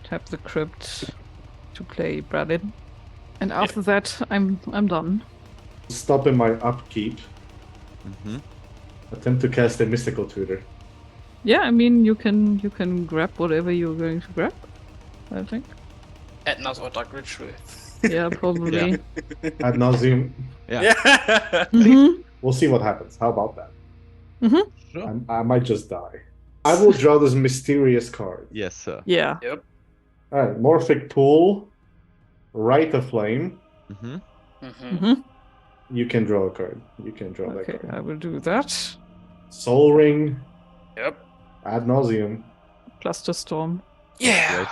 F: Tap the crypt to play Bradin. And after that, I'm done.
A: Stop in my upkeep.
E: Mm-hmm.
A: Attempt to cast a mystical tutor.
F: Yeah, I mean you can grab whatever you're going to grab. I think.
G: Etna's or Dark Ritual.
F: Yeah, probably.
A: Ad nauseum.
E: Yeah.
F: Mhm.
A: We'll see what happens. How about that?
E: Sure.
A: I might just die. I will draw this mysterious card.
E: Yes, sir.
F: Yeah.
G: Yep.
A: Alright, Morphic Pool. Rite of Flame.
E: Mm-hmm.
G: Mm-hmm.
F: Mhm.
A: You can draw a card. You can draw
F: Okay,
A: that card.
F: I will do that.
A: Soul Ring.
G: Yep.
A: Ad nauseum.
F: Cluster Storm.
G: Yeah.
E: Great.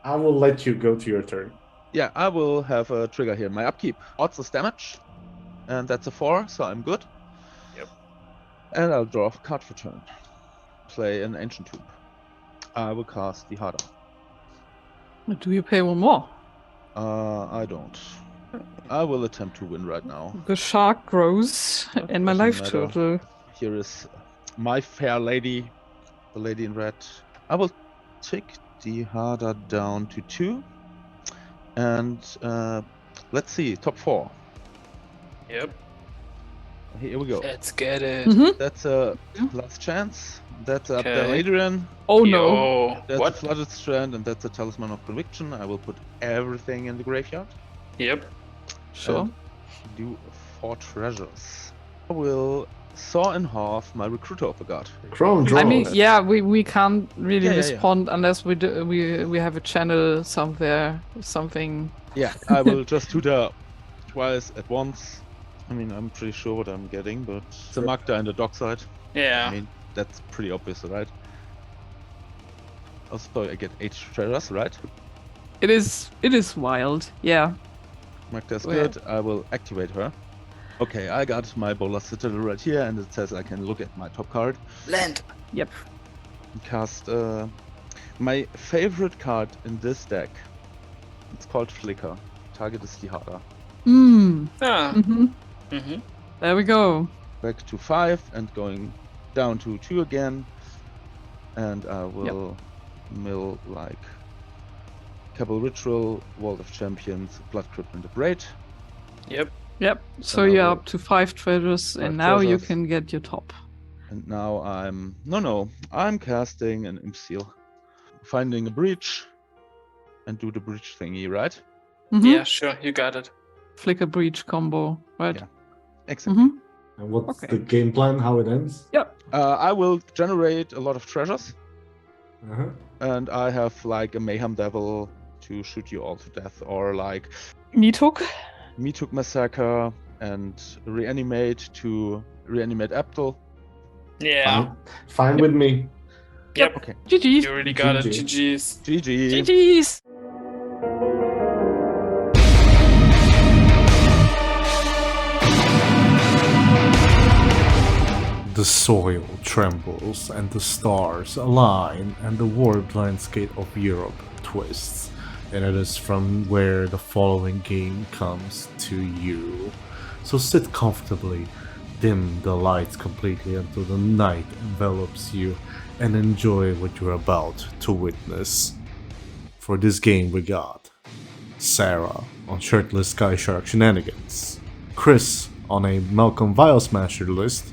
A: I will let you go to your turn.
E: Yeah, I will have a trigger here. My upkeep. Odds is damage. And that's a 4, so I'm good.
G: Yep.
E: And I'll draw a card for turn. Play an Ancient Tomb. I will cast the Harder.
F: Do you pay 1 more?
E: I don't. I will attempt to win right now.
F: The shark grows and my
E: Doesn't
F: life
E: matter.
F: total.
E: Here is my fair lady, the lady in red. I will take the Harder down to 2. And let's see, top 4.
G: Yep.
E: Here we go.
G: Let's get it.
F: Mhm.
E: That's a last chance. That's up there,
G: Okay.
E: Adrian.
F: Oh no.
G: Yo.
E: That's
G: What?
E: a Flooded Strand, and that's a Talisman of Conviction. I will put everything in the graveyard.
G: Yep.
F: Sure.
E: And do 4 treasures. I will saw in half my Recruiter of the God.
A: Chrome draws.
F: I mean, yeah, we can't really
E: Yeah, yeah, yeah.
F: respond unless we have a channel somewhere, something.
E: Yeah, I will just do that twice at once. I mean, I'm pretty sure what I'm getting, but the Magda and the Dockside.
G: Yeah.
E: I mean, that's pretty obvious, right? Also, I get 8 treasures, right?
F: It is wild. Yeah.
E: Magda's
F: Oh, yeah.
E: good. I will activate her. Okay, I got my Bola Citadel right here, and it says I can look at my top card.
G: Land.
F: Yep.
E: Cast my favorite card in this deck. It's called Flicker. Target is the Harder.
G: Ah.
F: Mhm.
G: Mm-hmm.
F: There we go.
E: Back to 5 and going down to 2 again. And I will mill like Cabal Ritual, Vault of Champions, Blood Crypt, and the Braid.
G: Yep.
F: Yep. So
E: Then I
F: you're
E: will-
F: up to 5 treasures,
E: 5
F: and now you
E: treasures.
F: can get your top.
E: And now I'm casting an Imp Seal. Finding a breach and do the breach thingy, right?
F: Mhm.
G: Yeah, sure. You got it.
F: Flicker breach combo, right?
E: Yeah. Exactly.
F: Mhm.
A: And what's
F: Okay.
A: the game plan? How it ends?
E: I will generate a lot of treasures,
A: Uh-huh.
E: and I have like a Mayhem Devil to shoot you all to death, or like
F: Meat hook.
E: Meathook Massacre and Reanimate to reanimate Abdul.
G: Yeah.
A: Fine with me.
G: Yep.
E: Okay.
F: GG.
G: You really got it.
A: GG.
G: GG's.
E: GG.
F: GG's.
A: The soil trembles and the stars align and the warped landscape of Europe twists. And it is from where the following game comes to you. So sit comfortably, dim the lights completely until the night envelops you, and enjoy what you're about to witness. For this game we got Sarah on Shirtless Sky Shark Shenanigans, Chris on a Malcolm Vile Smasher list,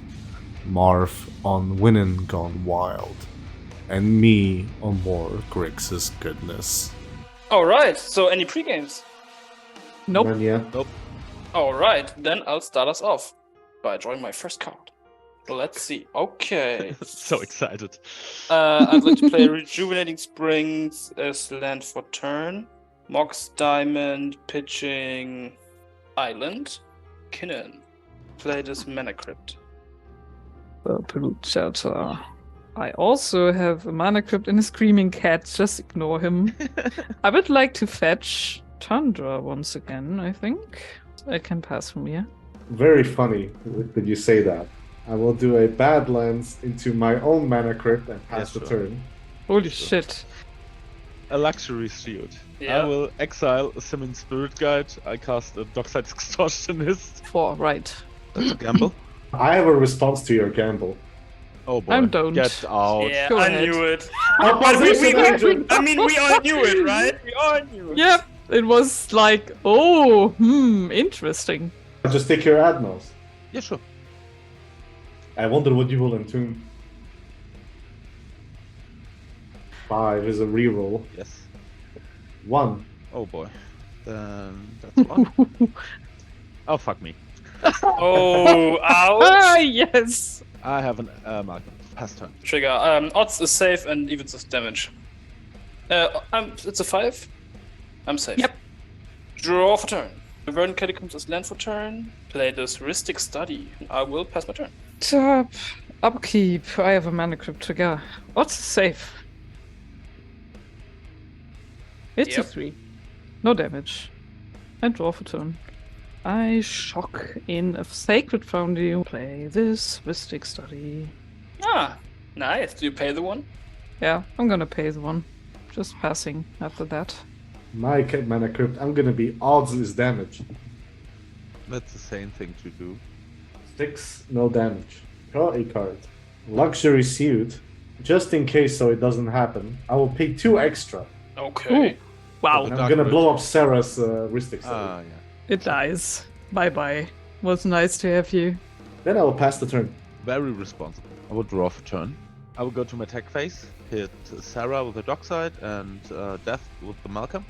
A: Marv on Winnin' Gone Wild, and me on more Grixis goodness.
G: Alright, so any pre-games?
F: Nope.
A: And yeah,
G: Alright, then I'll start us off by drawing my first card. Let's see. Okay.
E: So excited.
G: I'd like to play Rejuvenating Springs as land for turn. Mox Diamond, pitching Island. Kinnan. Play this Mana Crypt.
F: Pollute Shelter. I also have a Mana Crypt and a Screaming Cat. Just ignore him. I would like to fetch Tundra once again, I think. I can pass from here.
A: very funny that you say that. I will do a Badlands into my own Mana Crypt and pass
E: Yeah,
A: the
E: sure.
A: turn.
F: Holy shit.
E: A luxury shield.
G: Yeah.
E: I will exile a Summon Spirit Guide. I cast a Dockside Extortionist.
F: 4, right.
E: That's a gamble.
A: I have a response to your gamble.
E: Oh boy.
F: I don't.
E: Get out.
G: Yeah,
F: Go
G: I
F: ahead.
G: knew it.
A: Our
G: But
A: position agent.
G: I mean, we all knew it, right? We all knew it.
F: Yep. It was like, oh, interesting.
A: Just take your Admirals.
E: Yeah, sure.
A: I wonder what you will entomb. 5 is a reroll.
E: Yes.
A: 1.
E: Oh boy. Then that's one. Oh fuck me.
G: Oh,
F: Ah,
G: ouch.
F: yes.
E: I have an Malcolm. Pass turn.
G: Trigger. Odds is safe and evens is damage. It's a 5. I'm safe.
F: Yep.
G: Draw for turn. Verdant Catacombs is land for turn. Play this Heuristic Study. I will pass my turn.
F: Top. Upkeep. I have a Mana Crypt trigger. What's safe? It's a
G: Yep.
F: 3. No damage. I draw for turn. I shock in a Sacred Foundry. Play this Heuristic Study.
G: Ah, nice. Do you pay the one?
F: Yeah, I'm gonna pay the one. Just passing after that.
A: My Mana Crypt, I'm gonna be odds is damage.
E: That's the same thing to do.
A: 6, no damage. Draw a card. Luxury Suit. Just in case so it doesn't happen, I will pay 2 extra.
G: Okay.
F: Ooh. Wow.
A: And I'm
E: Dark
A: gonna
E: Ridge.
A: blow up Sarah's Heuristic Study.
E: Ah, yeah.
F: It dies. Bye bye. Was nice to have you.
A: Then I will pass the turn.
E: Very responsible. I will draw for turn. I will go to my attack phase, hit Sarah with the Dockside and Death with the Malcolm.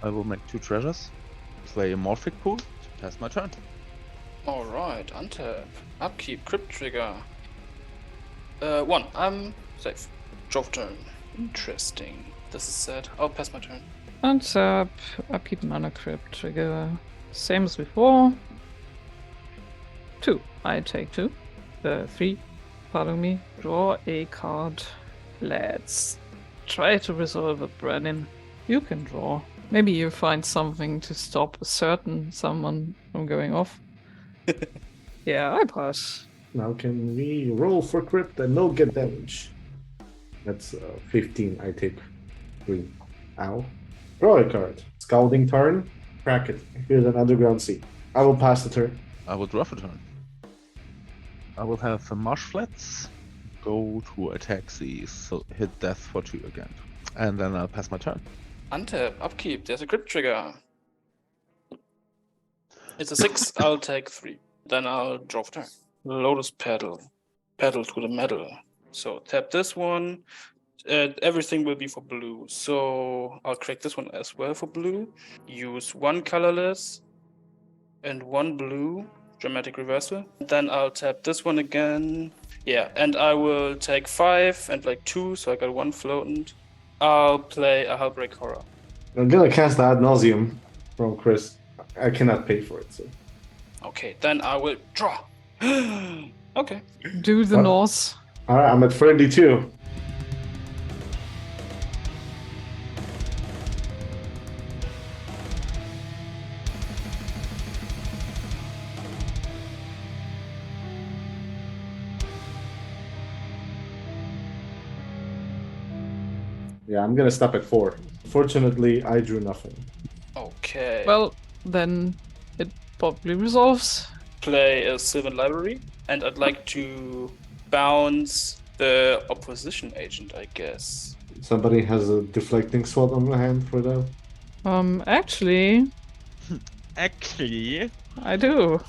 E: I will make 2 treasures, play a Morphic Pool to pass my turn.
G: Alright, untap. Upkeep, Crypt Trigger. 1. I'm safe. Draw for turn. Interesting. This is sad. I'll pass my turn.
F: Untap. Upkeep Mana Crypt trigger. Same as before. 2. I take 2. 3. Pardon me. Draw a card. Let's try to resolve it, Brennan. You can draw. Maybe you find something to stop a certain someone from going off. Yeah, I pass.
A: Now can we roll for crypt and no get damage? That's 15, I take 3. Ow. Draw a card. Scalding Tarn. Crack it. Here's an Underground Sea. I will pass the turn.
E: I will draw for turn. I will have a Marsh Flats, go to attack these, so hit Death for 2 again. And then I'll pass my turn.
G: Untap, upkeep, there's a Crypt Trigger. It's a 6, I'll take 3. Then I'll draw for turn. Lotus Petal. Pedal to the metal. So tap this one. Everything will be for blue. So I'll create this one as well for blue. Use 1 colorless and 1 blue. Dramatic Reversal. Then I'll tap this one again. Yeah, and I will take 5 and like 2, so I got 1 floatant. I'll play a Hellbreak Horror.
A: I'm gonna cast the Ad Nauseum from Chris. I cannot pay for it, so.
G: Okay, then I will draw. Okay.
F: Do the
A: What?
F: Norse.
A: Alright, I'm at friendly too. Yeah, I'm gonna stop at 4. Fortunately, I drew nothing.
G: Okay.
F: Well, then it probably resolves.
G: Play a Sylvan Library, and I'd like to bounce the opposition agent, I guess.
A: Somebody has a deflecting sword on the hand for that.
F: Actually,
E: Actually,
F: I do.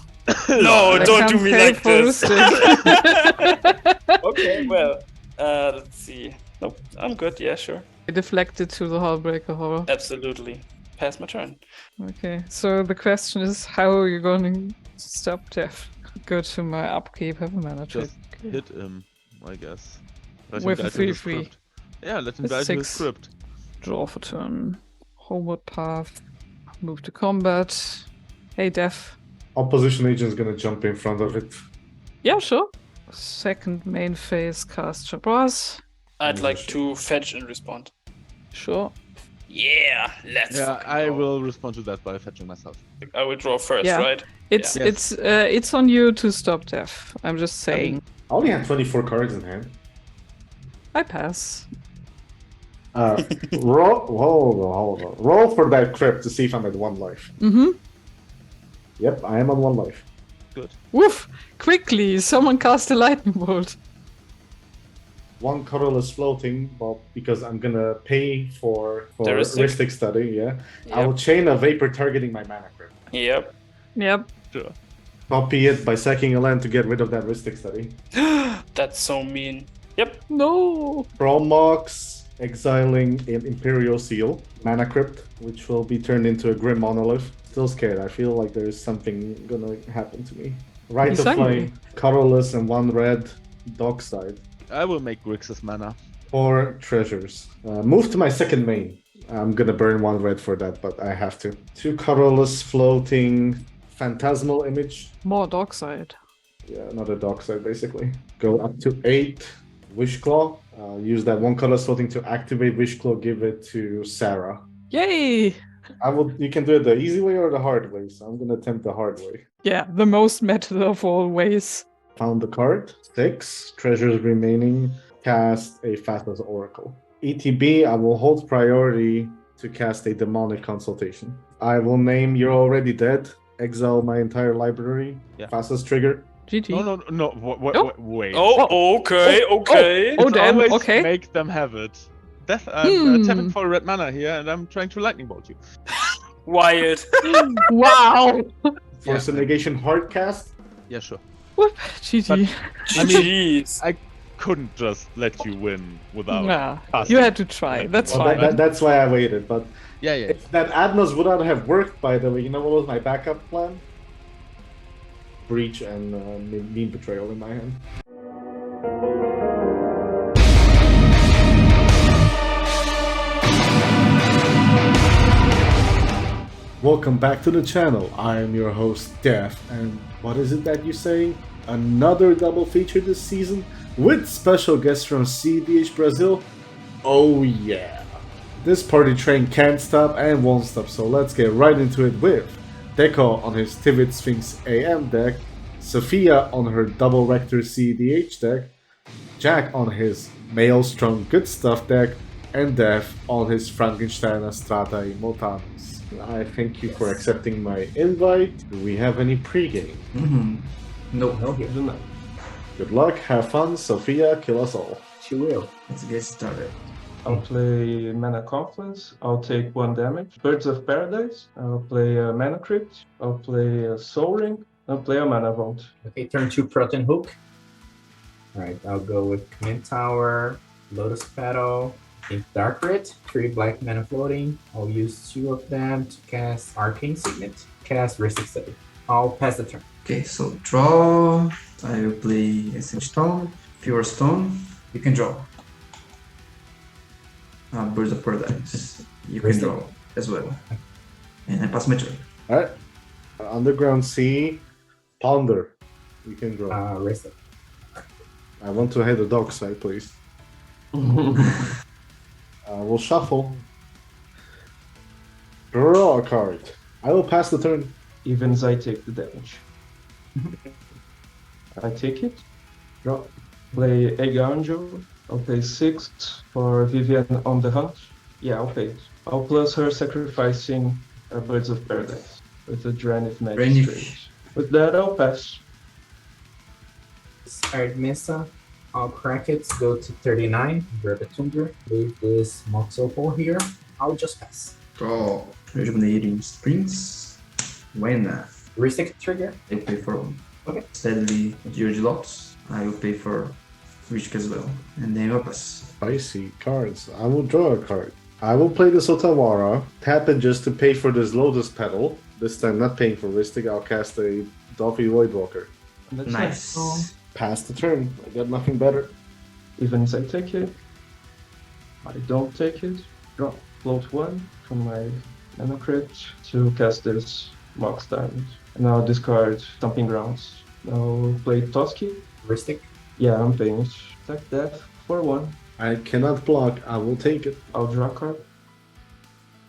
G: No,
F: I
G: don't do
F: can't
G: me
F: pay
G: like
F: for
G: this.
F: Rustic.
G: Okay, well, let's see. Nope, I'm good. Yeah, sure.
F: I deflected to the Hullbreaker Horror.
G: Absolutely. Pass my turn.
F: Okay, so the question is, how are you going to stop death? Go to my upkeep, have a mana trick.
E: just hit him, I guess. Let
F: With
E: him
F: a
E: die to his
F: 3/3.
E: crypt. Yeah, let him
F: It's
E: die to his
F: 6.
E: crypt.
F: Draw for turn. Homeward path. Move to combat. Hey, Death.
A: Opposition agent's gonna jump in front of it.
F: Yeah, sure. Second main phase, cast Jabraz.
G: I'd
A: Yeah,
G: like
A: sure.
G: to fetch and respond.
F: Sure.
G: Yeah, let's.
E: Yeah,
G: fucking
E: I
G: go.
E: will respond to that by fetching myself.
G: I will draw first,
F: Yeah.
G: right?
F: It's
E: Yeah.
F: it's on you to stop death. I'm just saying.
A: I only had 24 cards in hand.
F: I pass.
A: Hold on. Roll for that crypt to see if I'm at 1 life.
F: Mm-hmm.
A: Yep, I am on 1 life.
E: Good.
F: Woof! Quickly, someone cast a lightning bolt.
A: 1 colorless floating, well, because I'm gonna pay for
G: The Ristic?
A: Ristic study, yeah. I will
G: Yep.
A: chain a vapor targeting my mana crypt.
G: Yep.
F: Yep.
E: Sure.
A: Copy it by sacking a land to get rid of that Ristic study.
G: That's so mean. Yep.
F: No.
A: Promox, exiling an Imperial Seal, mana crypt, which will be turned into a Grim Monolith. Still scared. I feel like there is something gonna happen to me. Right
F: He's
A: of
F: hungry.
A: Flame, colorless and 1 red, Dockside.
E: I will make Grixis mana.
A: 4 treasures. Move to my second main. I'm gonna burn 1 red for that, but I have to. 2 colorless floating phantasmal image.
F: More Dockside.
A: Yeah, another Dockside basically. Go up to 8 Wishclaw. Use that 1 color floating to activate Wishclaw. Give it to Sarah.
F: Yay!
A: You can do it the easy way or the hard way. So I'm gonna attempt the hard way.
F: Yeah, the most meta of all ways.
A: Found the card. 6 treasures remaining. Cast a Fathom's Oracle. ETB, I will hold priority to cast a Demonic Consultation. I will name You're Already Dead. Exile my entire library.
E: Yeah.
A: Fastest trigger.
F: GG.
E: No.
F: Oh.
E: Wait.
G: Oh, okay, okay.
F: Oh,
E: Let's
F: damn,
E: always
F: okay.
E: make them have it. Death, I'm tapping
F: Hmm.
E: for red mana here, and I'm trying to lightning bolt you.
G: Wyatt.
F: Wow!
A: Force a negation hard cast.
E: Yeah, sure.
F: Whoop. GG.
E: I mean,
G: Jeez.
E: Couldn't just let you win without.
F: Nah,
E: casting.
F: you had to try. That's
A: Well,
F: fine.
A: that's why I waited. But
E: Yeah.
A: if that Adnos would not have worked, by the way, you know what was my backup plan? Breach and mean betrayal in my hand. Welcome back to the channel. I am your host, Def, and what is it that you say? Another double feature this season with special guests from cEDH Brazil? Oh yeah! This party train can't stop and won't stop, so let's get right into it with Deco on his Tivit Sphinx AM deck, Sophia on her Double Rector cEDH deck, Jack on his Maelstrom Good Stuff deck, and Def on his Frankenstein Strata Immortalis. I thank you for accepting my invite. Do we have any pregame?
H: No, we do not.
A: Good luck, have fun, Sophia, kill us all.
H: She will. Let's get started.
I: I'll play Mana Confluence. I'll take 1 damage. Birds of Paradise. I'll play a Mana Crypt. I'll play a Soul Ring. I'll play a Mana Vault.
H: Okay, turn 2 Proton Hook. Alright, I'll go with Command Tower, Lotus Petal, Dark Red, 3 black mana floating. I'll use 2 of them to cast Arcane Signet, cast Ristic Study. I'll pass the turn.
J: Okay, so draw. I will play Essence Stone, Pure Stone. You can draw. Birds of Paradise. You can
H: Ristic.
J: draw as well. And I pass my turn.
A: Alright. Underground Sea, Ponder. You can draw.
H: Ristic.
A: I want to hit the dog side, please. We'll shuffle. Draw a card. I will pass the turn.
I: Evens, I take the damage. I take it.
A: Draw.
I: Play Eganjo. I'll pay 6 for Vivian on the hunt. Yeah, I'll pay it. I'll plus her sacrificing Birds of Paradise with a Dranith Magistrate. With that, I'll pass.
H: Discard Mesa. I'll crack it, go to 39, grab a Tundra, leave this Mox Opal here. I'll just pass.
J: Draw. Rejuvenating Springs. When
H: Ristic trigger.
J: I pay for one.
H: Okay.
J: Steadily George Lots. I will pay for Risk as well. And then I'll pass.
A: Spicy cards. I will draw a card. I will play this Otawara, tap it just to pay for this Lotus Petal. This time not paying for Ristic, I'll cast a Dolphy Voidwalker.
I: That's
J: Nice.
I: it.
A: Pass the turn. I got nothing better.
I: Even as I take it, I don't take it. Draw. Float 1 from my Mana Crypt to cast this Mox Diamond. And I'll discard Stomping Grounds. I'll play Toski.
H: Ristic.
I: Yeah, I'm paying it. Attack Death for 1.
A: I cannot block. I will take it.
I: I'll draw a card.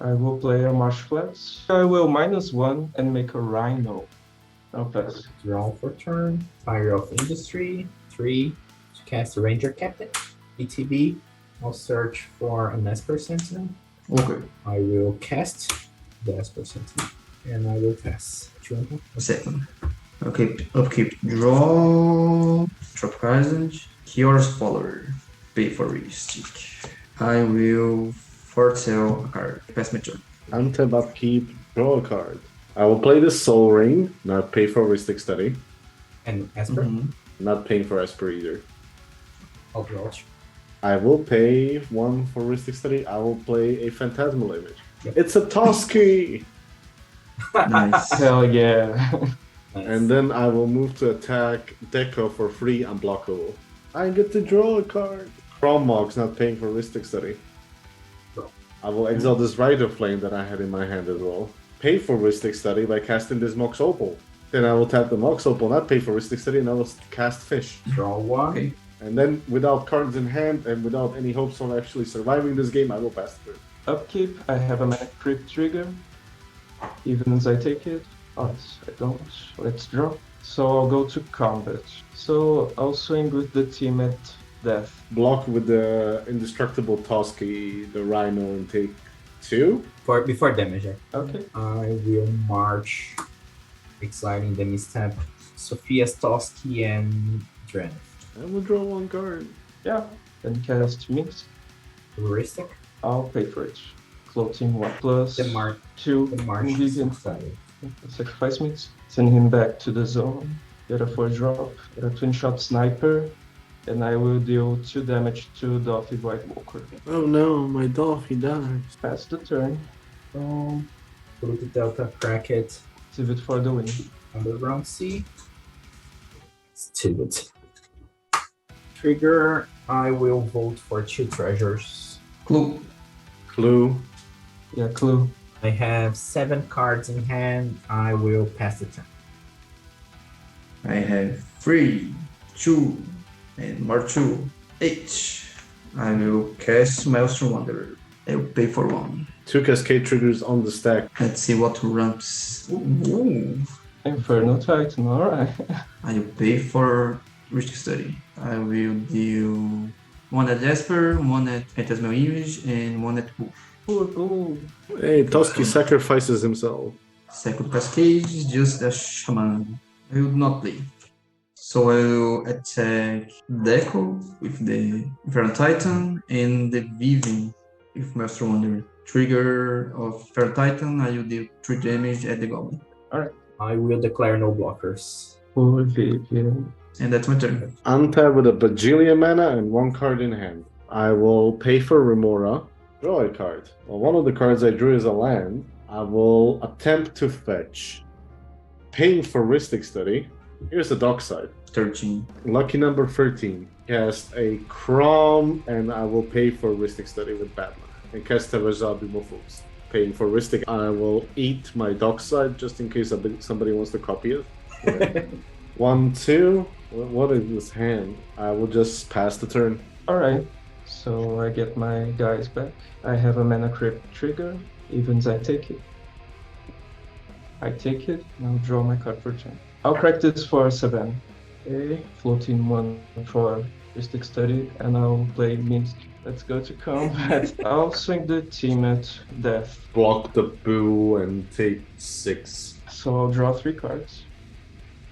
I: I will play a Marsh Flats. I will -1 and make a Rhino. I'll pass.
H: Draw for turn. Fire of Industry. 3 to cast a Ranger Captain. ETB. I'll search for an Esper Sentinel.
J: Okay.
H: I will cast the Esper Sentinel. And I will pass.
J: A second. Okay, upkeep. Draw. Tropical Island. Kiora's Follower. Pay for Realistic. I will foretell a card. Pass my turn.
A: Untap upkeep, draw a card. I will play the Soul Ring, not pay for Ristic Study,
H: And Esper.
A: not paying for Esper either.
H: I'll draw.
A: I will pay 1 for Ristic Study. I will play a Phantasmal Image.
H: Yep.
A: It's a Toski!
J: Nice.
I: Hell yeah.
H: Nice.
A: And then I will move to attack Deco for free, unblockable. I get to draw a card. Chrome Mox, not paying for Ristic Study.
H: Draw.
A: I will exile this Rider Flame that I had in my hand as well. Pay for Ristic Study by casting this Mox Opal. Then I will tap the Mox Opal, not pay for Ristic Study, and I will cast Fish.
H: Draw 1.
J: Okay.
A: And then, without cards in hand and without any hopes of actually surviving this game, I will pass through.
I: Upkeep, I have a Mana Crypt trigger. Even as I take it. Oh, I don't. Let's draw. So I'll go to combat. So I'll swing with the team at death.
A: Block with the Indestructible Toski, the Rhino, and take 2.
H: Before damage,
I: Okay.
H: I will march, exiling the misstep, Sophia's Toski and Dren.
A: I will draw 1 card.
I: Yeah. Then cast Mix.
H: Heuristic.
I: I'll pay for it. Floating 1 plus
H: The march.
I: 2.
H: The march.
I: Vivian.
H: Side.
I: Sacrifice Mix. Send him back to the zone. Get a 4-drop. Get a twin shot sniper. And I will deal 2 damage to Dolphy Whitewalker.
A: Oh no, my Dolphy dies.
I: Pass the turn.
H: Put the Delta, crack it.
I: Save it for the win.
H: Underground Sea. Stupid. Trigger. I will vote for 2 treasures.
J: Clue.
A: Clue.
I: Yeah, clue.
H: I have 7 cards in hand. I will pass the turn.
J: I have 3, 2, and more 2. 8. I will cast Maelstrom Wanderer. I will pay for 1.
A: 2 Cascade triggers on the stack.
J: Let's see what ramps. Ooh.
I: Inferno Titan, alright.
J: I will pay for Risk Study. I will deal 1 at Jasper, 1 at Phantasmal Image, and 1 at Wolf.
I: Cool.
A: Hey, Toski sacrifices himself.
J: Second Cascade, just a Shaman. I will not play. So I will attack Deco with the Inferno Titan and the Vivian with Maelstrom Wanderer. Trigger of Inferno Titan, I will deal 3 damage at the Goblin.
H: I will declare no blockers.
I: Poor Vivian.
J: And that's my turn.
A: Untap with a bajillion mana and 1 card in hand. I will pay for Remora. Draw a card. Well, one of the cards I drew is a land. I will attempt to fetch. Paying for Ristic Study. Here's the dock side.
J: 13.
A: Lucky number 13. Cast a Crom, and I will pay for Ristic Study with Batman. And cast a Razabi Mofus. Paying for Ristic, I will eat my dock side just in case somebody wants to copy it. 1, 2. What is this hand? I will just pass the turn.
I: Alright. So I get my guys back. I have a Mana Crypt trigger. Even as I take it. I take it, and I'll draw my card for turn. I'll crack this for 7. Okay, floating 1 for Mystic Study, and I'll play Minsk. Let's go to combat. I'll swing the team at death.
A: Block the boo and take 6.
I: So I'll draw 3 cards.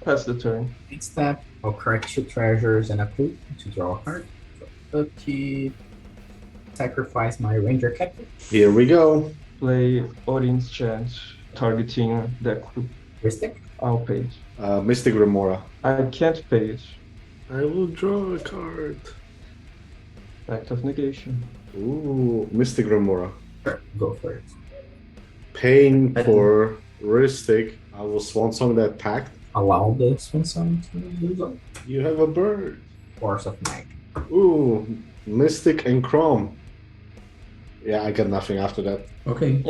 I: Pass the turn.
H: Next step, I'll correct 2 treasures and a coup to draw a card. So upkeep, sacrifice my ranger captain.
A: Here we go.
I: Play Odin's Chant, targeting deck.
H: Mystic.
I: I'll pay it.
A: Mystic Remora.
I: I can't pay it.
A: I will draw a card.
I: Act of negation.
A: Ooh, Mystic Remora.
H: Sure, go for it.
A: Paying for Ristic. I will Swan Song that pact.
H: Allow the Swan Song to lose on
A: You have a bird.
H: Force of Mag.
A: Ooh, Mystic and Chrome. Yeah, I got nothing after that.
H: Okay.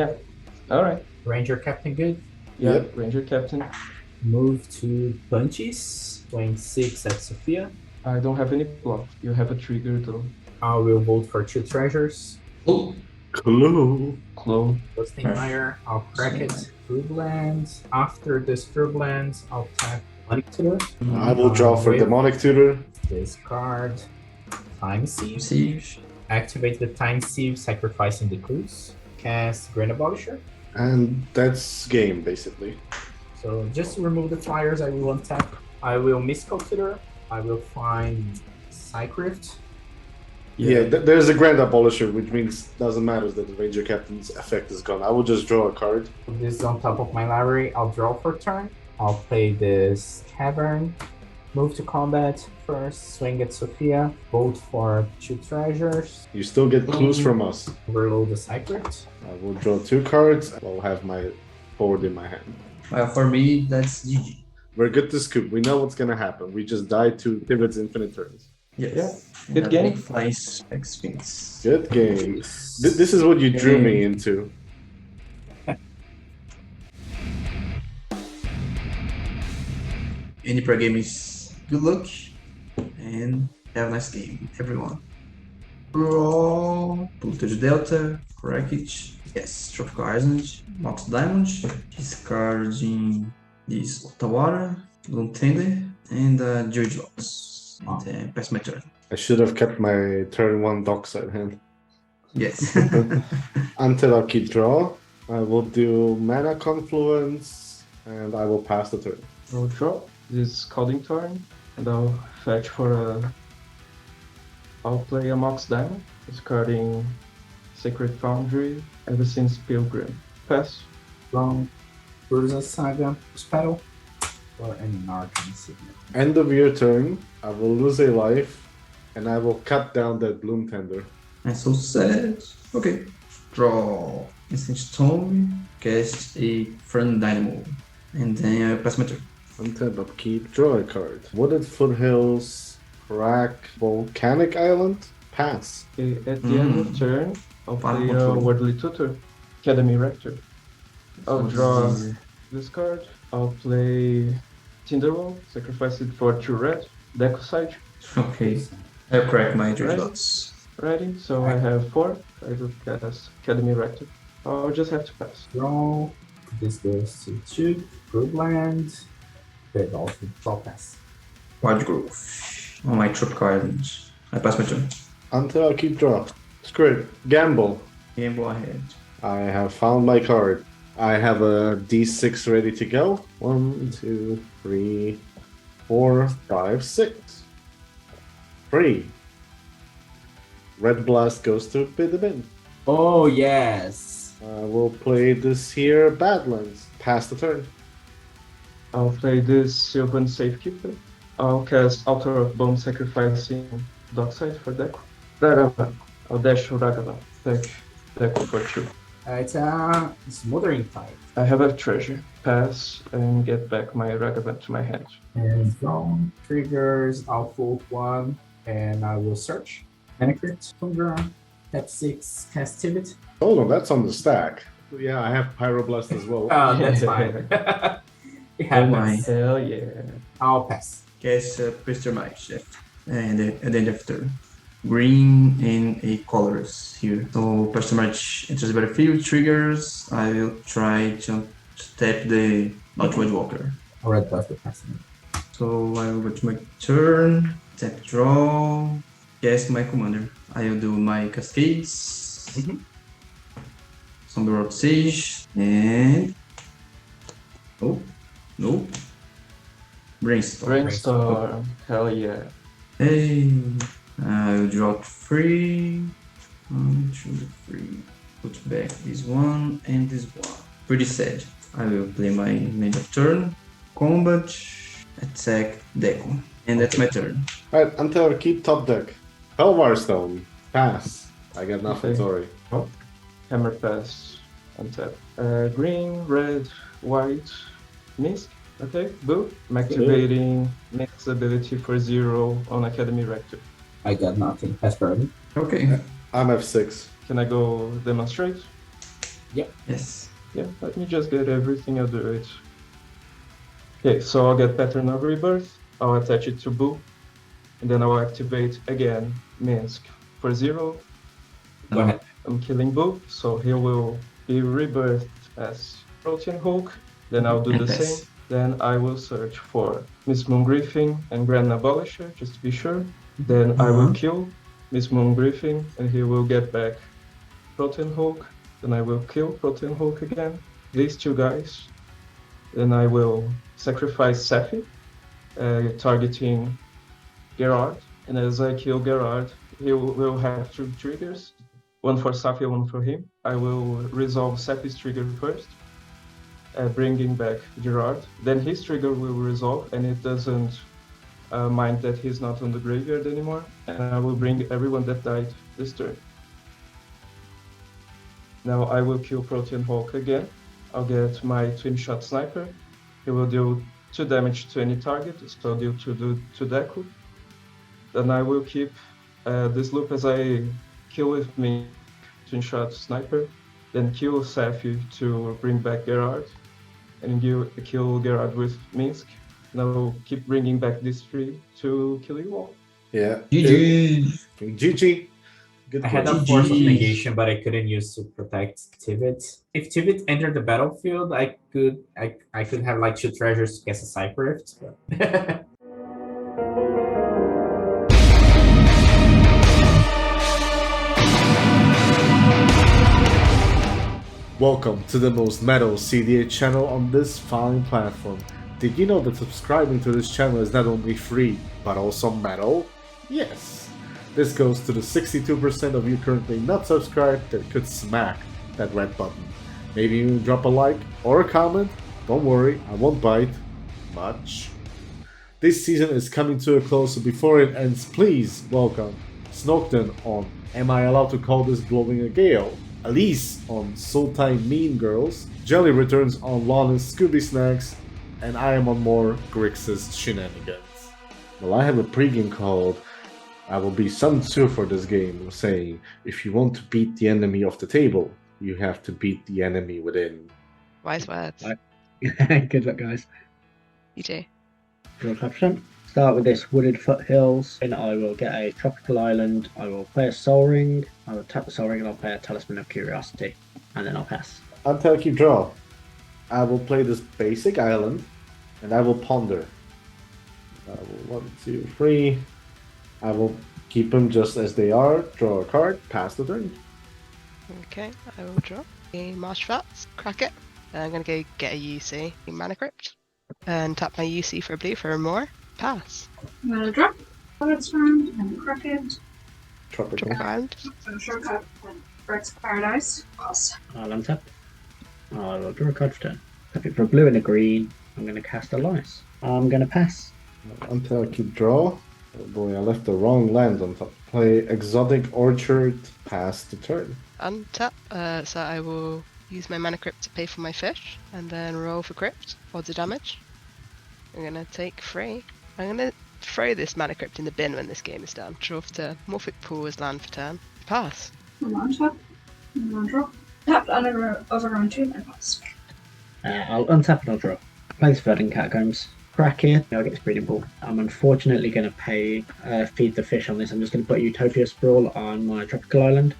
I: Alright.
H: Ranger captain good.
I: Yeah,
A: Yep.
I: Ranger Captain.
H: Move to Bunchies. Swing 6 at Sophia.
I: I don't have any block. You have a trigger though.
H: I will vote for 2 treasures.
J: Oh,
A: Clue.
I: Clone.
H: Stingmire, I'll crack it. Scribblands. After the Scribblands, I'll tap Demonic Tutor.
A: I will draw for
H: Wait.
A: Demonic Tutor.
H: Discard Time Sieve.
J: Siege.
H: Activate the Time Sieve, sacrificing the clues. Cast Grand Abolisher.
A: And that's game, basically.
H: So just to remove the flyers, I will untap. I will Mystical Tutor. I will find Psycrift.
A: Yeah, there's a Grand Abolisher, which means doesn't matter that the Ranger Captain's effect is gone. I will just draw a card.
H: This is on top of my library. I'll draw for turn. I'll play this Cavern. Move to combat first. Swing at Sophia. Vote for 2 treasures.
A: You still get clues from us.
H: Overload the Psycrift.
A: I will draw 2 cards. I'll have my board in my hand.
J: Well, for me, that's GG.
A: We're good to scoop. We know what's gonna happen. We just died to Pivot's infinite turns.
J: Yes.
I: Yeah.
J: And
I: Good game.
J: Flying Sphinx.
A: Good game. This is what you drew me into.
J: Any pro game is good luck and have a nice game, everyone. Draw Voltage Delta, Wreckage, yes, Tropical Island, Mox Diamond, discarding this Otawara, Luntende, and Judge Loss. And pass my turn.
A: I should have kept my turn 1 dockside hand.
J: Yes.
A: Until I keep draw, I will do Mana Confluence, and I will pass the turn.
I: I'll draw this Scalding Tarn, and I'll fetch for a. I'll play a Mox Diamond, discarding Sacred Foundry, ever since Pilgrim. Pass.
H: From Urza Saga spell. Or an Arcane Signet.
A: End of your turn, I will lose a life, and I will cut down that Bloom Tender.
J: I'm so sad. Okay. Draw Instant Tomb, cast a Fern Dynamo, and then I pass my turn.
A: Untap, upkeep, draw a card. Wooded Foothills, Crack, Volcanic Island, pass.
I: Okay, at the end of turn, I'll
J: Farm
I: play a
J: control.
I: Wordly Tutor, Academy Rector. I'll draw this card. I'll play Tinderwall, sacrifice it for 2 red, Deco Side.
J: Okay. I'll crack my Judge
I: Right.
J: Lots.
I: Ready? So I have 4. I will cast Academy Rector. I'll just have to pass.
H: Draw. This goes to 2. Goodland. Good, also draw pass.
J: Wild Growth on my Tropical Island. I pass my turn.
A: Until I keep draw. Screw it. Gamble.
J: Game go ahead.
A: I have found my card. I have a D6 ready to go. 1, 2, 3, 4, 5, 6. 3. Red Blast goes to the bin.
H: Oh, yes.
A: I will play this here, Badlands. Pass the turn.
I: I'll play this Sylvan Safekeeper. I'll cast Altar of Bone, sacrificing Dockside for Deco. Ragavan. I'll dash to Ragavan. Take Deco for 2.
H: It's a Smothering Tide.
I: I have a treasure. Pass and get back my Ragavan to my hand.
H: And draw. Triggers. I'll float 1. And I will search. Penetrate. Tundra. Tap 6. Castivity.
A: Hold on, that's on the stack. Yeah, I have Pyroblast as well.
H: Oh, that's fine. It happens.
I: Hell yeah.
H: I'll pass.
J: Cast Priester Might Shift. And at the end of turn. Green and a colors here. So Priester Might enters the battlefield, triggers. I will try to tap the Not Void Walker.
H: I'll red blast the passing.
J: So I will go to my turn, tap draw, cast my commander. I will do my cascades, Zombie World Siege, and no, Brainstorm.
I: Brainstorm. Hell yeah.
J: Hey, I will draw 3. 1, 2, 3. Put back this one and this one. Pretty sad. I will play my end of turn. Combat, attack, deco. And that's my turn.
A: Alright, until keep top deck. Pelvar Stone. Pass. I got nothing,
I: Okay.
A: sorry.
I: Hammer pass. Untap. Green, red, white, Misk. Okay, boo. I'm activating Misk's ability for 0 on Academy Rector.
H: I got nothing. Pass burn.
J: Okay.
A: I'm F6.
I: Can I go demonstrate?
J: Yes.
I: Yeah, let me just get everything out of it. Okay, so I'll get Pattern of Rebirth. I'll attach it to Boo. And then I'll activate again Minsk for 0.
H: Go ahead.
I: I'm killing Boo, so he will be rebirthed as Protean Hulk. Then I'll do the
J: Yes.
I: same. Then I will search for Miss Moon Griffin and Grand Abolisher, just to be sure. Then I will kill Miss Moon Griffin, and he will get back Protean Hulk. Then I will kill Protean Hulk again. These two guys. Then I will sacrifice Safi, targeting Gerard. And as I kill Gerard, he will have 2 triggers. One for Safi, one for him. I will resolve Safi's trigger first, bringing back Gerard. Then his trigger will resolve, and it doesn't mind that he's not on the graveyard anymore. And I will bring everyone that died this turn. Now I will kill Protean Hulk again. I'll get my Twin Shot Sniper. He will deal 2 damage to any target, so deal 2 Deku. Then I will keep this loop as I kill with me Twin Shot Sniper, then kill Safi to bring back Gerard, and kill Gerard with Minsk. And I will keep bringing back these 3 to kill you all.
A: Yeah.
J: GG.
A: GG. Good
H: I had
A: play.
H: a force of
J: GG.
H: negation, but I couldn't use to protect Tivit. If Tivit entered the battlefield, I could have like 2 treasures to cast a Cypher Rift. But
A: Welcome to the most metal cEDH channel on this fine platform. Did you know that subscribing to this channel is not only free, but also metal? Yes. This goes to the 62% of you currently not subscribed that could smack that red button. Maybe you drop a like or a comment. Don't worry, I won't bite much. This season is coming to a close, so before it ends, please welcome Snokden on Am I Allowed to Call This Blowing a Gale? Elise on Sultai Mean Girls, Jelly returns on Lana's Scooby Snacks, and I am on more Grix's Shenanigans. Well, I have a pregame called I Will Be Sun Tzu for this game, saying if you want to beat the enemy off the table, you have to beat the enemy within.
K: Wise words.
D: Right. Good luck, guys.
K: You do.
D: Draw caption. Start with this Wooded Foothills, and I will get a Tropical Island. I will play a Soul Ring. I will tap the Soul Ring and I'll play a Talisman of Curiosity, and then I'll pass.
A: Until I keep draw. I will play this basic island, and I will ponder. I will 1, 2, 3. I will keep them just as they are. Draw a card. Pass the turn.
K: Okay, I will draw a Marsh Flats, crack it. Then I'm going to go get a UC, a Mana Crypt, and tap my UC for a blue for a more. Pass.
L: I'm gonna drop Poet's Round and Crooked.
A: Tropical.
K: Drop around.
L: So shortcut and Brett's Paradise. Pass.
D: I'll untap. I will draw a card for turn. Tap it for a blue and a green. I'm going to cast Alliance. I'm going to pass.
A: Until I keep draw. Oh boy, I left the wrong land on top. Play Exotic Orchard. Pass the turn.
K: Untap. So I will use my Mana Crypt to pay for my fish, and then roll for Crypt. Odds of damage. I'm going to take 3. I'm going to throw this Mana Crypt in the bin when this game is done. Draw for turn. Morphic Pool is land for turn. Pass.
L: I'm on top. I'm on draw. Tapped under Overgrown Tomb and pass.
D: I'll untap and I'll draw. Play this Verdant Catacombs. Crack it. I'll get this Breeding Pool. I'm unfortunately going to pay feed the fish on this. I'm just going to put Utopia Sprawl on my Tropical Island.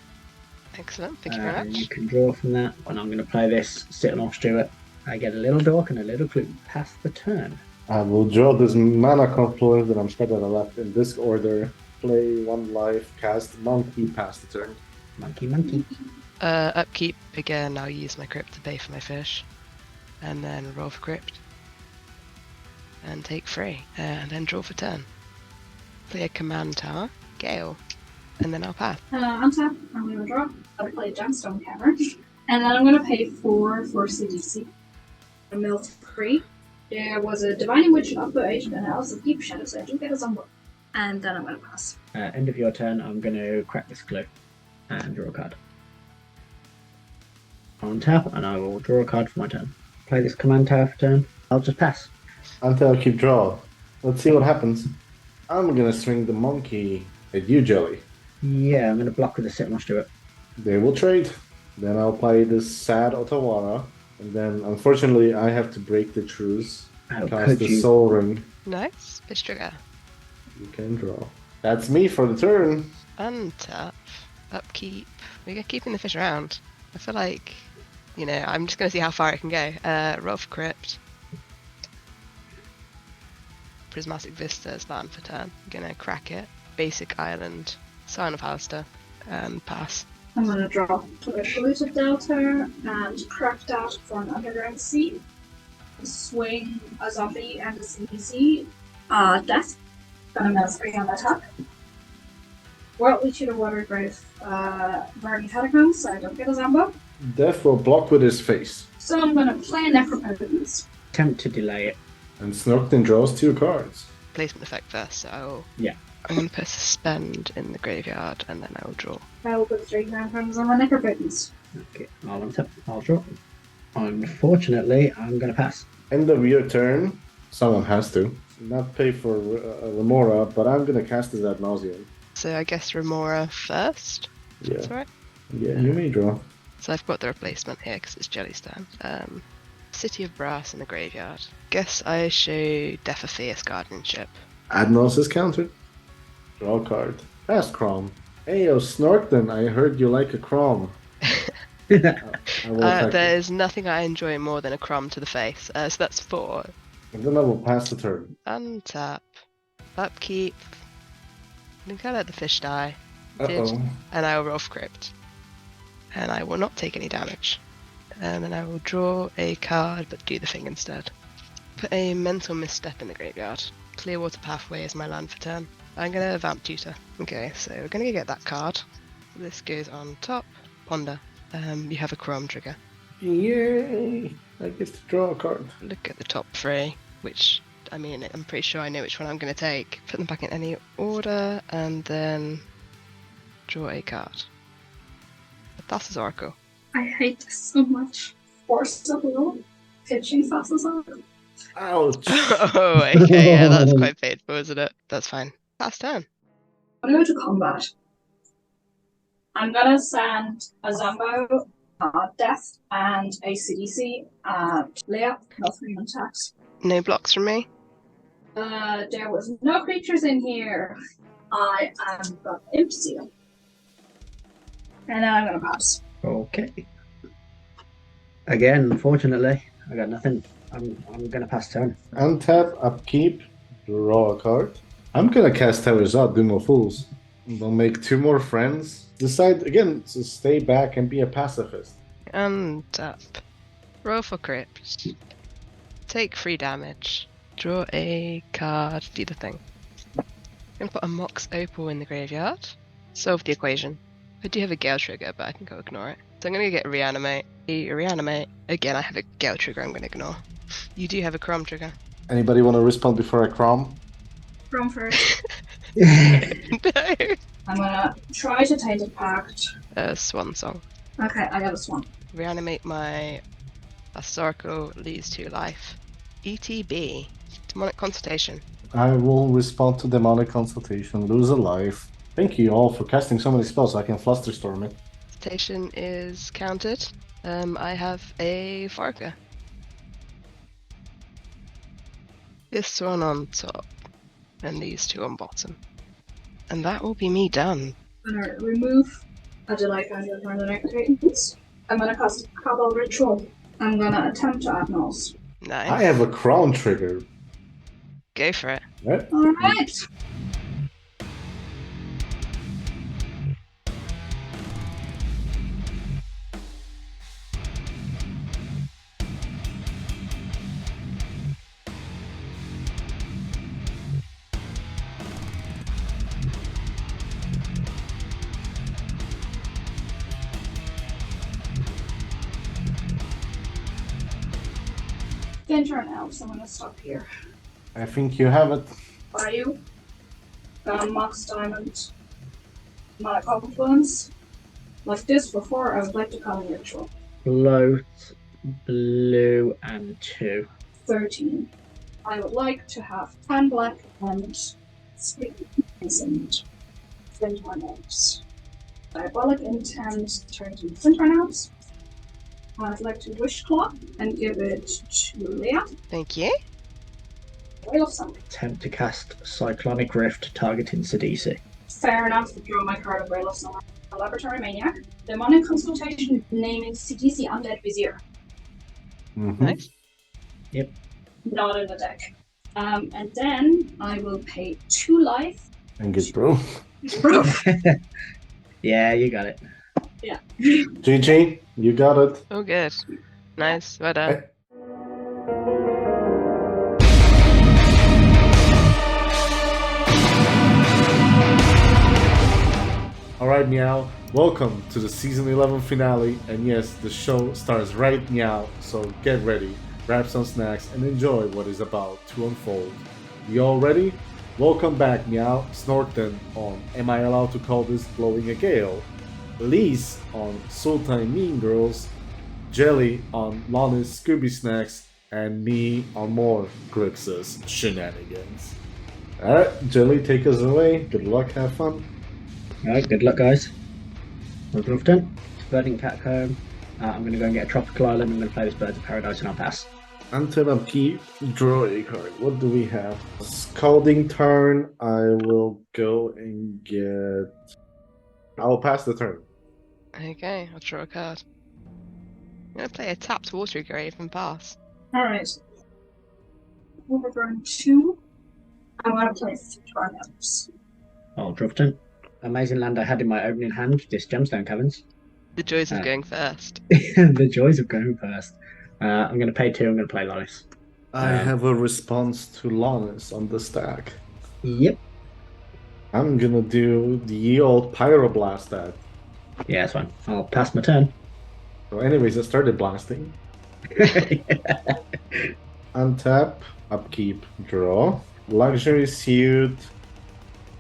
K: Excellent. Thank you very much.
D: You can draw from that. And I'm going to play this Sit on Off Stewart. I get a little dork and a little clue. Pass the turn.
A: I will draw this mana confluence that I'm spread on the left in this order. Play 1 life, cast Monkey, pass the turn.
D: Monkey.
K: Upkeep again. I'll use my crypt to pay for my fish, and then roll for crypt, and take 3, and then draw for turn. Play a command tower, Gale, and then I'll pass.
L: Untap, I'm going to draw. I'll play Gemstone Cavern. And then I'm going to pay 4 for CDC. A mill 3. There was a Divining Witch, Upper Agent, and also Deep Shadow, so I do get a Zombo. And then I'm going to pass.
D: End of your turn, I'm going to crack this clue and draw a card. On tap, and I will draw a card for my turn. Play this command tower for turn. I'll just pass.
A: Until I keep draw. Let's see what happens. I'm gonna swing the monkey at you, Jelly.
D: Yeah, I'm going to block with the Sitmarsh to it.
A: They will trade. Then I'll play this sad Otawara. And then, unfortunately, I have to break the truce.
D: How
A: Cast
D: could
A: the
D: you?
A: Soul Ring.
K: Nice. Fish trigger.
A: You can draw. That's me for the turn.
K: Untap. Upkeep. We're keeping the fish around. I feel like, I'm just going to see how far it can go. Roll for crypt. Prismatic Vista's land for turn. I'm gonna crack it. Basic Island. Sign of Alistair. And pass.
L: I'm going to draw for the Polluted Delta and crack that for an Underground Sea. Swing a Zombie and a CDC. Death. Gonna mill 3 on attack. Worldly Tutor Water Grave. Burning Catacombs, so I don't get a Zombo.
A: Death will block with his face.
L: So I'm going to play Necropotence.
D: Attempt to delay it.
A: And Snorkton draws 2 cards.
K: Placement effect first, so
D: Yeah.
K: I'm gonna put Suspend in the graveyard and then I will draw.
L: I will put 3 ground cards on my Necropotence.
D: Okay, I'll untap. I'll draw. Unfortunately, I'm going to pass.
A: End of your turn. Someone has to. Not pay for Remora, but I'm gonna cast this ad nauseum.
K: So I guess Remora first?
A: Yeah.
K: That's right.
A: Yeah, you may draw.
K: So I've got the replacement here because it's Jellystone. City of Brass in the graveyard. Guess I show Death of Fierce Guardianship.
A: Adnos is countered. Draw a card. Pass Crom. Heyo, Snorkton, I heard you like a Crom.
K: There's nothing I enjoy more than a crumb to the face. So that's 4.
A: And then I will pass the turn.
K: Untap. Upkeep. I think I let the fish die. Did.
A: Uh-oh.
K: And I will roll for crypt. And I will not take any damage. And then I will draw a card, but do the thing instead. Put a Mental Misstep in the graveyard. Clearwater Pathway is my land for turn. I'm going to Vamp Tutor. Okay, so we're going to get that card. This goes on top. Ponder. You have a Chrome trigger.
A: Yay! I get to draw a card.
K: Look at the top 3, which, I'm pretty sure I know which one I'm going to take. Put them back in any order, and then draw a card. Thassa's Oracle.
L: I hate this so much. Force of will. Pitching Thassa's Oracle.
A: Ouch!
K: Oh, okay, yeah, that's quite painful, isn't it? That's fine. Last turn.
L: I'm going to go to combat. I'm going to send a Zombo, Death, and a CDC, and Leah, no 3 attacks.
K: No blocks from me.
L: There was no creatures in here. I am got Imp Seal. And then I'm going to pass.
D: Okay. Again, unfortunately, I got nothing. I'm going to pass turn.
A: Untap, upkeep, draw a card. I'm gonna cast Terazot, Doom of Fools. We'll make 2 more friends. Decide again to stay back and be a pacifist.
K: Untap. Roll for crypt. Take 3 damage. Draw a card. Do the thing. I'm gonna put a Mox Opal in the graveyard. Solve the equation. I do have a Gale trigger, but I can go ignore it. So I'm gonna get Reanimate. Reanimate. Again, I have a Gale trigger I'm gonna ignore. You do have a Chrome trigger.
A: Anybody want to respond before I Crom?
L: Chrome first.
K: No.
L: I'm going to try to Tainted Pact.
K: Swan Song.
L: Okay, I got a Swan.
K: Reanimate my Astarco, lose 2 life. ETB. Demonic Consultation.
A: I will respond to Demonic Consultation, lose a life. Thank you all for casting so many spells so I can Flusterstorm it.
K: Consultation is counted. I have a Farka. This one on top, and these 2 on bottom. And that will be me done.
L: I'm going to remove a Delay Conjure from the Necropotence. I'm going to cast Cabal Ritual. I'm going to attempt to add Nulls.
K: Nice.
A: I have a Crown trigger.
K: Go for it.
A: Right?
L: Alright. Then turn out, so I'm gonna stop here.
A: I think you have it.
L: Are you? Mox Diamond. Mana Confluence. Like this before, I would like to call a ritual.
D: Float, blue, and 2.
L: 13. I would like to have 10 black and 3 and flint ornaments. Diabolic Intent turns into flint ornaments. I'd like to Wish Claw and give it to Leah.
K: Thank you.
L: Whale of Summer.
D: Attempt to cast Cyclonic Rift targeting cEDH.
L: Fair enough, draw my card of Whale of Summer. A Laboratory Maniac. Demonic Consultation naming cEDH Undead Vizier.
A: Mm-hmm.
K: Nice.
L: Not in the deck. And then I will pay 2 life.
A: And get bro.
D: Yeah, you got it.
A: GG, you got it.
K: Oh, good. Nice. Well done.
A: Alright, Meow. Welcome to the season 11 finale. And yes, the show starts right now. So get ready, grab some snacks, and enjoy what is about to unfold. You all ready? Welcome back, Meow. Snorton on Am I Allowed to Call This Blowing a Gale? Elise on Sultan Mean Girls, Jelly on Lonnie's Scooby Snacks, and me on more Grixis shenanigans. Alright, Jelly, take us away. Good luck, have fun.
D: Alright, good luck, guys. Wolverhampton, Burning Catacomb. I'm going to go and get a Tropical Island. I'm going to play this Birds of Paradise and I'll pass.
A: Until upkeep, draw a card. What do we have? Scalding turn. I will go and get. I will pass the turn.
K: Okay, I'll draw a card. I'm gonna play a tapped Watery Grave and pass.
L: Alright. Overgrown 2. I'm gonna play 3 tornadoes.
D: Wolverhampton. Amazing land I had in my opening hand, this Gemstone Caverns.
K: The joys of going first.
D: The joys of going first. I'm going to pay 2, I'm going to play Lonis.
A: I have a response to Lonis on the stack.
D: Yep.
A: I'm gonna do the old Pyroblast that.
D: Yeah, that's fine. I'll pass my turn.
A: So anyways, I started blasting. Untap, upkeep, draw. Luxury Suit,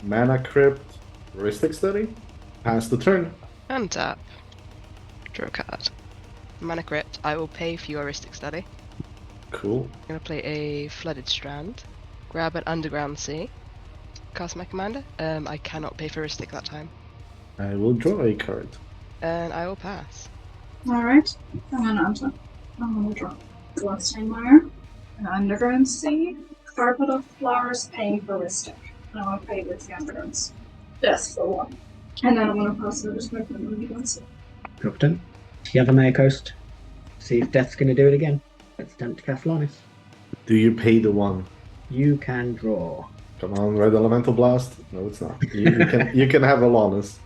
A: Mana Crypt, Heuristic Study. Pass the turn.
K: Untap. Draw a card. Mana Crypt, I will pay for your Heuristic Study.
A: Cool.
K: I'm gonna play a Flooded Strand. Grab an Underground Sea. Cast my commander. I cannot pay for Heuristic that time.
A: I will draw a card.
K: And I will pass.
L: Alright. I'm gonna untap. I'm gonna draw Bloodstainmire, an Underground Sea, Carpet of Flowers, paying for Heuristic. And I'm gonna pay with the Undergrounds. Death for 1. And then I'm gonna pass the Heuristic and then you see.
D: Wolverhampton. You have a Mayor Coast. See if Death's going to do it again. Let's attempt to cast Lonis.
A: Do you pay the 1?
D: You can draw.
A: Come on, Red Elemental Blast. No, it's not. You can have a Lonis.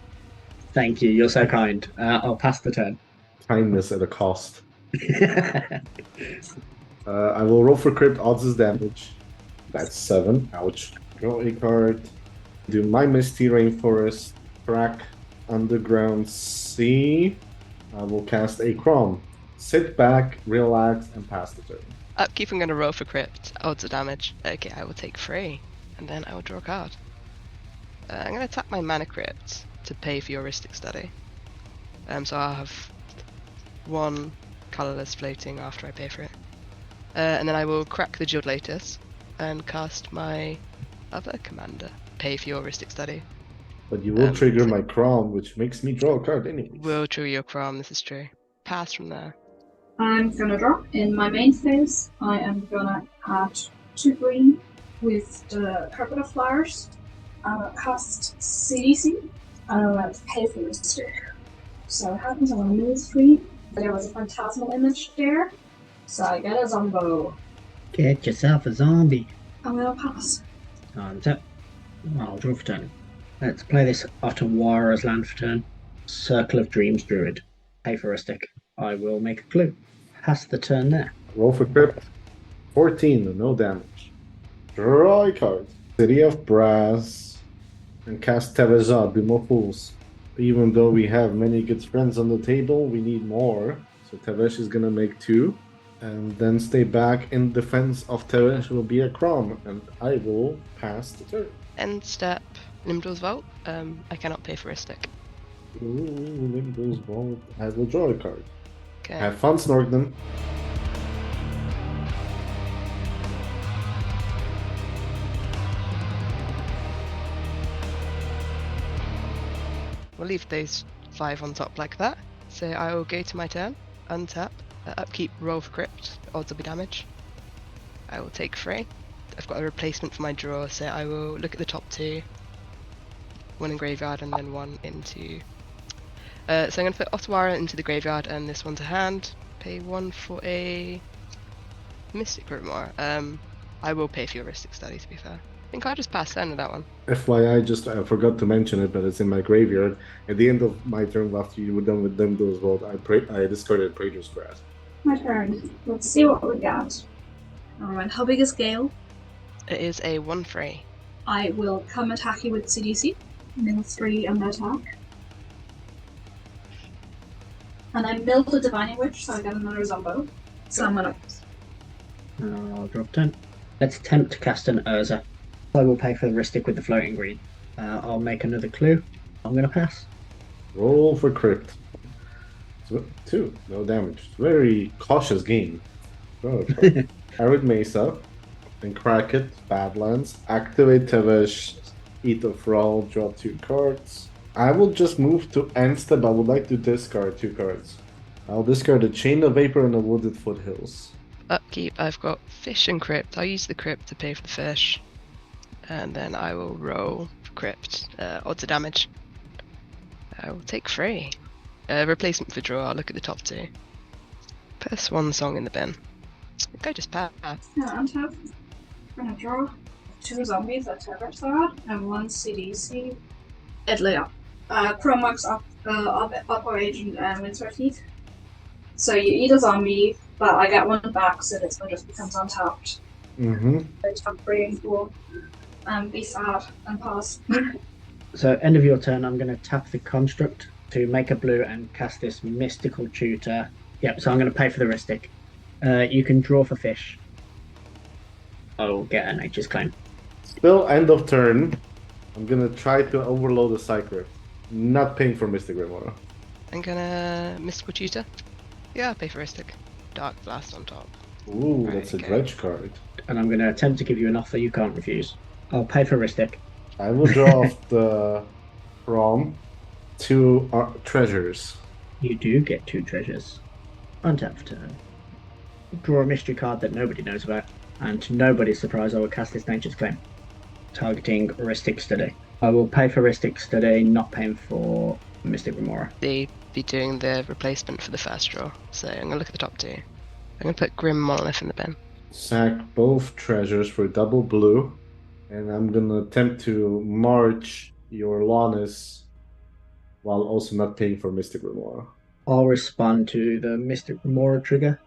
D: Thank you, you're so kind. I'll pass the turn.
A: Kindness at a cost. I will roll for Crypt, odds is damage. That's 7. Ouch. Draw a card. Do my Misty Rainforest. Crack Underground Sea. I will cast a Crom. Sit back, relax, and pass the turn.
K: Upkeep, I'm gonna roll for Crypt. Odds of damage. Okay, I will take 3. And then I will draw a card. I'm gonna tap my Mana Crypt to pay for your Heuristic Study. So I'll have 1 colourless floating after I pay for it. And then I will crack the Jeweled Lotus and cast my other commander. Pay for your Heuristic Study.
A: But you will trigger my Crom, which makes me draw a card anyway.
K: Will trigger your Crom, this is true. Pass from there.
L: I'm gonna draw. In my main phase, I am gonna add 2 green with the Carpet of Flowers. I'm gonna cast cEDH, and I'm gonna pay for this stick. So what happens, I'm gonna move 3. There was a phantasmal image there, so I get a Zombo.
D: Get yourself a zombie.
L: I'm gonna pass.
D: Untap. I'll draw for turn. Let's play this Ottawara's land for turn. Circle of Dreams Druid. Pay for a stick. I will make a clue. Pass the turn there.
A: Roll for crypt. 14, no damage. Draw a card. City of Brass. And cast Tevezat, be more fools. Even though we have many good friends on the table, we need more. So Tevesh is gonna make 2. And then stay back in defense of Tevesh will be a Crom. And I will pass the turn.
K: End step. Nimdor's Vault. I cannot pay for a stick.
A: Ooh, Nimdor's Vault. I will draw a card.
K: Okay.
A: Have fun, Snorgden.
K: We'll leave those 5 on top like that. So I will go to my turn, untap, upkeep, roll for crypt, odds will be damage. I will take 3. I've got a replacement for my draw, so I will look at the top 2. 1 in graveyard and then 1 into... so I'm going to put Ottawara into the graveyard and this one to hand. Pay 1 for a Mystic Grimoire. I will pay for your Ristic Study, to be fair. I think I just passed turn with that one.
A: FYI, I forgot to mention it, but it's in my graveyard. At the end of my turn, after you were done with Nimdor's Vault, I discarded Praetor's Grasp.
L: My turn. Let's see what we got. Alright, how big is Gale?
K: It is a 1/3.
L: I will come attack you with CDC. Mill 3 on the attack. And I milled a Divining Witch, so I get another Zombo. So I'm gonna...
D: I'll drop turn. Let's attempt to cast an Urza. I will pay for the Ristic with the floating green. I'll make another clue. I'm going to pass.
A: Roll for crypt. 2, no damage. Very cautious game. Arid Mesa. And crack it. Badlands. Activate Tevesh. Eat of Thrall. Draw 2 cards. I will just move to end step. I would like to discard 2 cards. I'll discard a Chain of Vapor and a Wooded Foothills.
K: Upkeep, I've got Fish and Crypt. I'll use the Crypt to pay for the fish. And then I will roll for Crypt. Odds of damage. I will take 3. Replacement for draw, I'll look at the top 2. Put Swan Song in the bin. I think I just passed.
L: Yeah, untap. I'm gonna draw 2 zombies at Teversad and 1 CDC. Idly up. Chromax Upper Agent and Windsor Teeth. So you eat a zombie, but I get 1 back, so this one just becomes untapped.
A: Mm-hmm.
L: Tap Brain Pool. Be sad and pass.
D: So, end of your turn, I'm going to tap the construct to make a blue and cast this mystical tutor. Yep, so I'm going to pay for the Ristic. You can draw for fish. I'll get a Nature's Claim.
A: Still end of turn. I'm gonna try to overload a Cycrypt. Not paying for Mystic Grimoire.
K: I'm gonna Mystical Tutor. Yeah, I'll pay for Ristic. Dark Blast on top.
A: Ooh,
K: Right,
A: that's a
K: okay.
A: dredge card.
D: And I'm going to attempt to give you an offer you can't refuse. I'll pay for Ristic.
A: I will draw off the Crom 2 treasures.
D: You do get 2 treasures. Untap for turn. Draw a mystery card that nobody knows about. And to nobody's surprise, I will cast this Nature's Claim. Targeting Ristic Study. I will pay for Ristic Study, not paying for Mystic Remora.
K: They be doing the replacement for the first draw. So I'm gonna look at the top 2. I'm gonna put Grim Monolith in the bin.
A: Sack both treasures for double blue. And I'm gonna attempt to march your Lannis while also not paying for Mystic Remora.
D: I'll respond to the Mystic Remora trigger.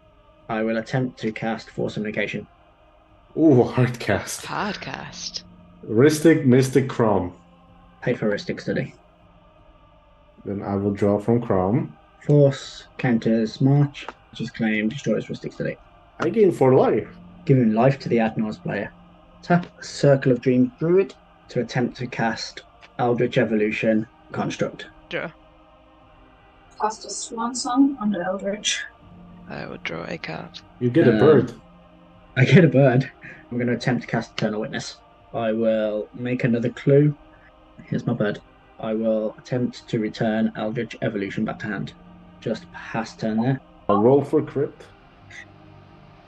D: I will attempt to cast Force of Negation.
A: Ooh, hard cast.
K: Hard cast.
A: Ristic, Mystic, Crom.
D: Pay for Ristic Study.
A: Then I will draw from Crom.
D: Force counters March, which is claim destroys Ristic Study.
A: I gain 4 life.
D: Giving life to the Adnor's player. Tap Circle of Dreams Druid to attempt to cast Eldritch Evolution Construct.
K: Draw.
L: Cast a Swan Song on the Eldritch.
K: I will draw a card.
A: You get a bird.
D: I get a bird. I'm going to attempt to cast Eternal Witness. I will make another clue. Here's my bird. I will attempt to return Eldritch Evolution back to hand. Just past turn there.
A: I'll roll for crypt.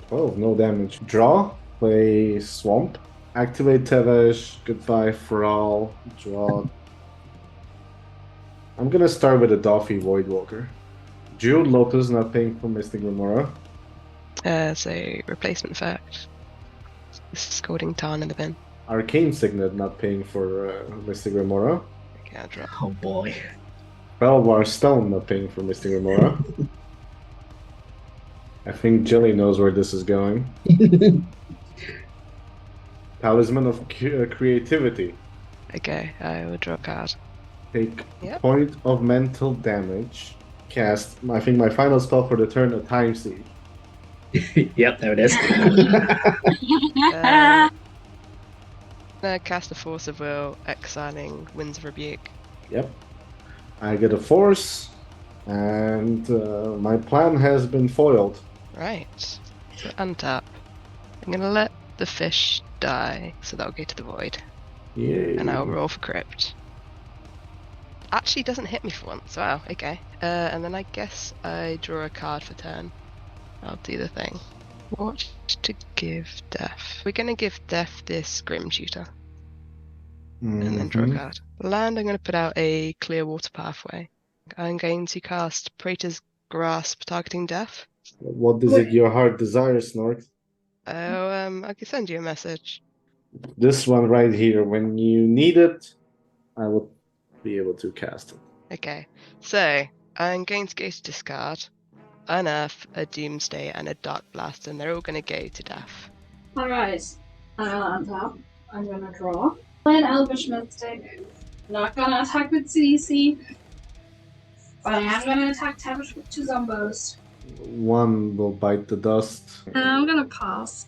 A: 12, no damage. Draw, play Swamp. Activate Tevesh, goodbye Thrall, draw. I'm gonna start with a Doffy Voidwalker. Jeweled Lotus, not paying for Mystic Remora.
K: So replacement effect. Scalding Tarn in the bin.
A: Arcane Signet not paying for Mystic Remora.
K: Okay, I'll draw.
D: Oh boy.
A: Belvar Stone not paying for Mystic Remora. I think Jelly knows where this is going. Talisman of Creativity.
K: Okay, I will draw a card.
A: Take
K: Yep.
A: point of mental damage. Cast, I think my final spell for the turn, a Time Siege.
D: Yep, there it is.
K: Cast a Force of Will, exiling Winds of Rebuke.
A: Yep. I get a force, and my plan has been foiled.
K: Right. So untap. I'm gonna let the fish die, so that'll go to the void.
A: Yay.
K: And I'll roll for crypt. Actually doesn't hit me for once. Wow, okay. And then I guess I draw a card for turn. I'll do the thing. What to give Death? We're gonna give Death this Grim Tutor. And then draw a card. Land, I'm gonna put out a Clear Water Pathway. I'm going to cast Praetor's Grasp, targeting Death.
A: What is it your heart desires, Snork?
K: Oh, I can send you a message.
A: This one right here. When you need it, I will be able to cast it.
K: Okay, so I'm going to go to discard, unearth a Doomsday and a Dark Blast, and they're all going to go to Death.
L: Alright. On top, I'm gonna draw. Play an Elvish Mystic. Not gonna attack with CDC. But I am gonna attack Tavish with 2 Zombos.
A: One will bite the dust.
L: And I'm gonna pass.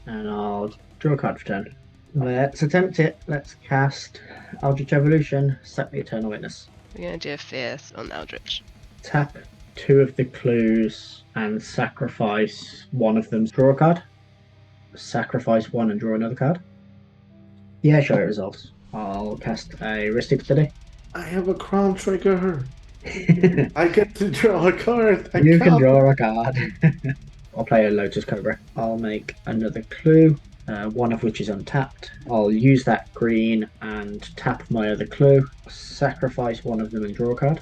D: And I'll draw a card for turn. Let's attempt it. Let's cast Eldritch Evolution, sack the Eternal Witness.
K: We're going to do a Fierce on Eldritch.
D: Tap 2 of the clues and sacrifice one of them. Draw a card. Sacrifice 1 and draw another card. Yeah, sure, it resolves. I'll cast a Ristic Study.
A: I have a crown trigger. I get to draw a card.
D: You can draw a card. I'll play a Lotus Cobra. I'll make another clue, one of which is untapped. I'll use that green and tap my other clue, sacrifice one of them and draw a card.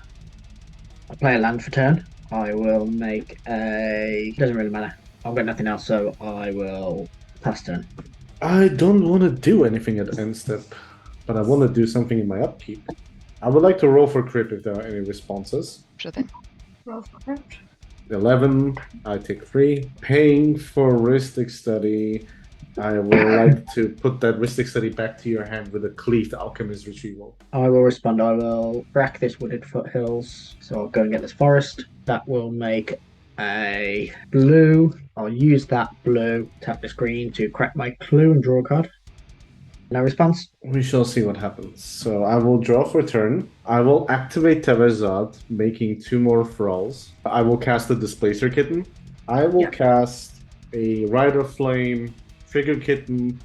D: I'll play a land for turn. I will make a... doesn't really matter. I've got nothing else, so I will pass turn.
A: I don't want to do anything at end step, but I want to do something in my upkeep. I would like to roll for crit if there are any responses.
K: Sure thing.
L: Roll for crypt.
A: 11, I take 3. Paying for Ristic Study, I would like to put that Ristic Study back to your hand with a Cleaved Alchemist Retrieval.
D: I will respond. I will rack this Wooded Foothills, so I'll go and get this forest. That will make a blue. I'll use that blue, tap this green to crack my clue and draw a card. No response?
A: We shall see what happens. So I will draw for turn. I will activate Tevezad, making 2 more thralls. I will cast a Displacer Kitten. I will cast a Rider Flame, Trigger Kitten.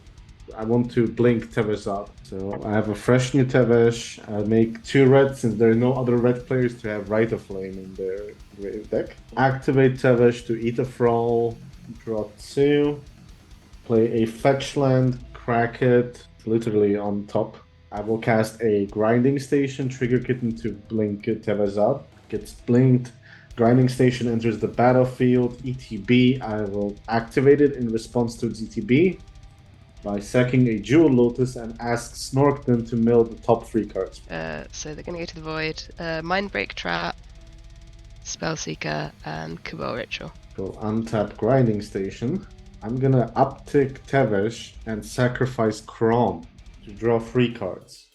A: I want to blink Tevezad. So I have a fresh new Tevesh. I make 2 red since there are no other red players to have Rider Flame in their deck. Activate Tevesh to eat a thrall. Draw 2. Play a fetch land. Crack it. Literally on top. I will cast a Grinding Station, Trigger Kitten to blink Tevezad. Gets blinked. Grinding Station enters the battlefield. ETB, I will activate it in response to its ETB by sacking a Jewel Lotus and ask Snorkden to mill the top 3 cards.
K: So they're going to go to the void. Mindbreak Trap, Spellseeker, and Cabal Ritual.
A: So untap Grinding Station. I'm gonna uptick Tevesh and sacrifice Krom to draw 3 cards.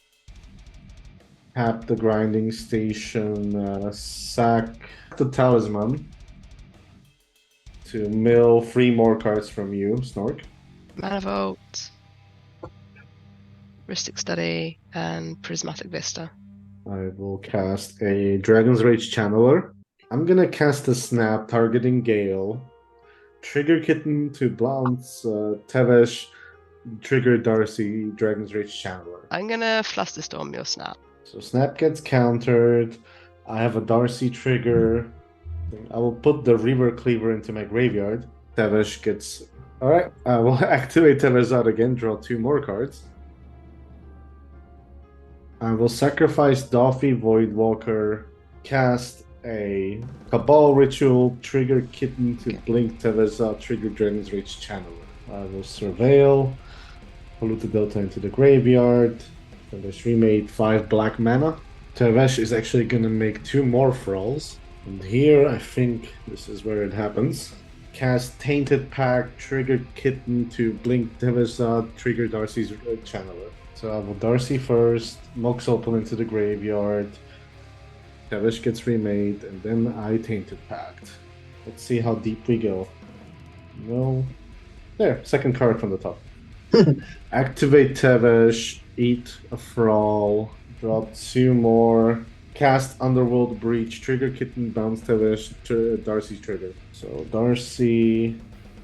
A: Tap the Grinding Station, sack the Talisman to mill 3 more cards from you, Snork.
K: Manifold, Ristic Study, and Prismatic Vista.
A: I will cast a Dragon's Rage Channeler. I'm gonna cast a Snap targeting Gale. Trigger Kitten to bounce Tevesh, trigger Darcy, Dragon's Rage Channeler.
K: I'm gonna Flusterstorm your Snap.
A: So Snap gets countered. I have a Darcy trigger. I will put the Reaver Cleaver into my graveyard. Tevesh gets... Alright, I will activate Tevezad again, draw 2 more cards. I will sacrifice Doffy Voidwalker, cast a Cabal Ritual, trigger Kitten to blink Tevezad, trigger Dragon's Rage Channeler. I will surveil. Pollute the Delta into the graveyard. Tevesh remade 5 black mana. Tevesh is actually gonna make 2 more thralls. And here, I think this is where it happens. Cast Tainted Pact, trigger Kitten to blink Tevesh, trigger Darcy's Channeler. So I will Darcy first, Mox Opal into the graveyard. Tevesh gets remade, and then I Tainted Pact. Let's see how deep we go. No. There, second card from the top. Activate Tevesh, eat a thrall, drop 2 more, cast Underworld Breach, trigger Kitten, bounce Tevesh, Darcy's trigger. So Darcy,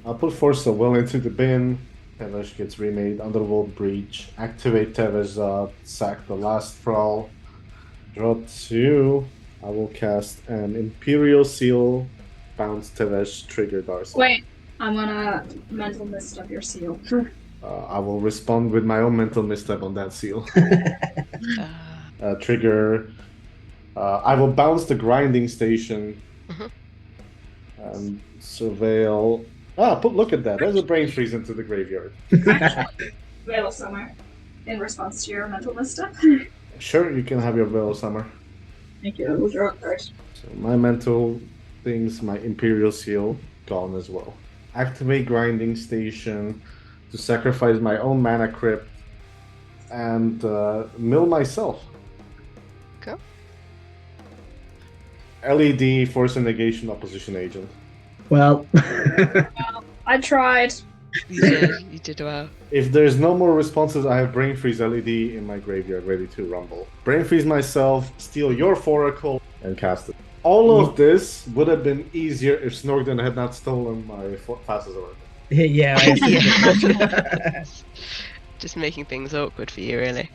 A: I'll put Force of Will into the bin. Tevesh gets remade, Underworld Breach, activate Tevesh, sack the last thrall, draw 2. I will cast an Imperial Seal, bounce Tevesh, trigger Darcy.
L: Wait, I'm gonna mental misstep your seal.
A: I will respond with my own mental misstep on that seal. Trigger. I will bounce the grinding station. And surveil. Look at that. There's a brain freeze into the graveyard.
L: Actually, Veil of Summer in response to your mental misstep.
A: Sure, you can have your Veil of Summer.
L: Thank you. We'll draw it first.
A: So my mental things, my Imperial Seal, gone as well. Activate Grinding Station to sacrifice my own mana crypt and mill myself.
K: Cool.
A: LED, Force and Negation, Opposition Agent.
D: Well,
L: I tried.
K: You did well.
A: If there's no more responses, I have Brain Freeze LED in my graveyard ready to rumble. Brain Freeze myself, steal your Foracle, and cast it. All of this would have been easier if Snorgden had not stolen my Fastest Oracle.
D: yeah.
K: Just making things awkward for you, really.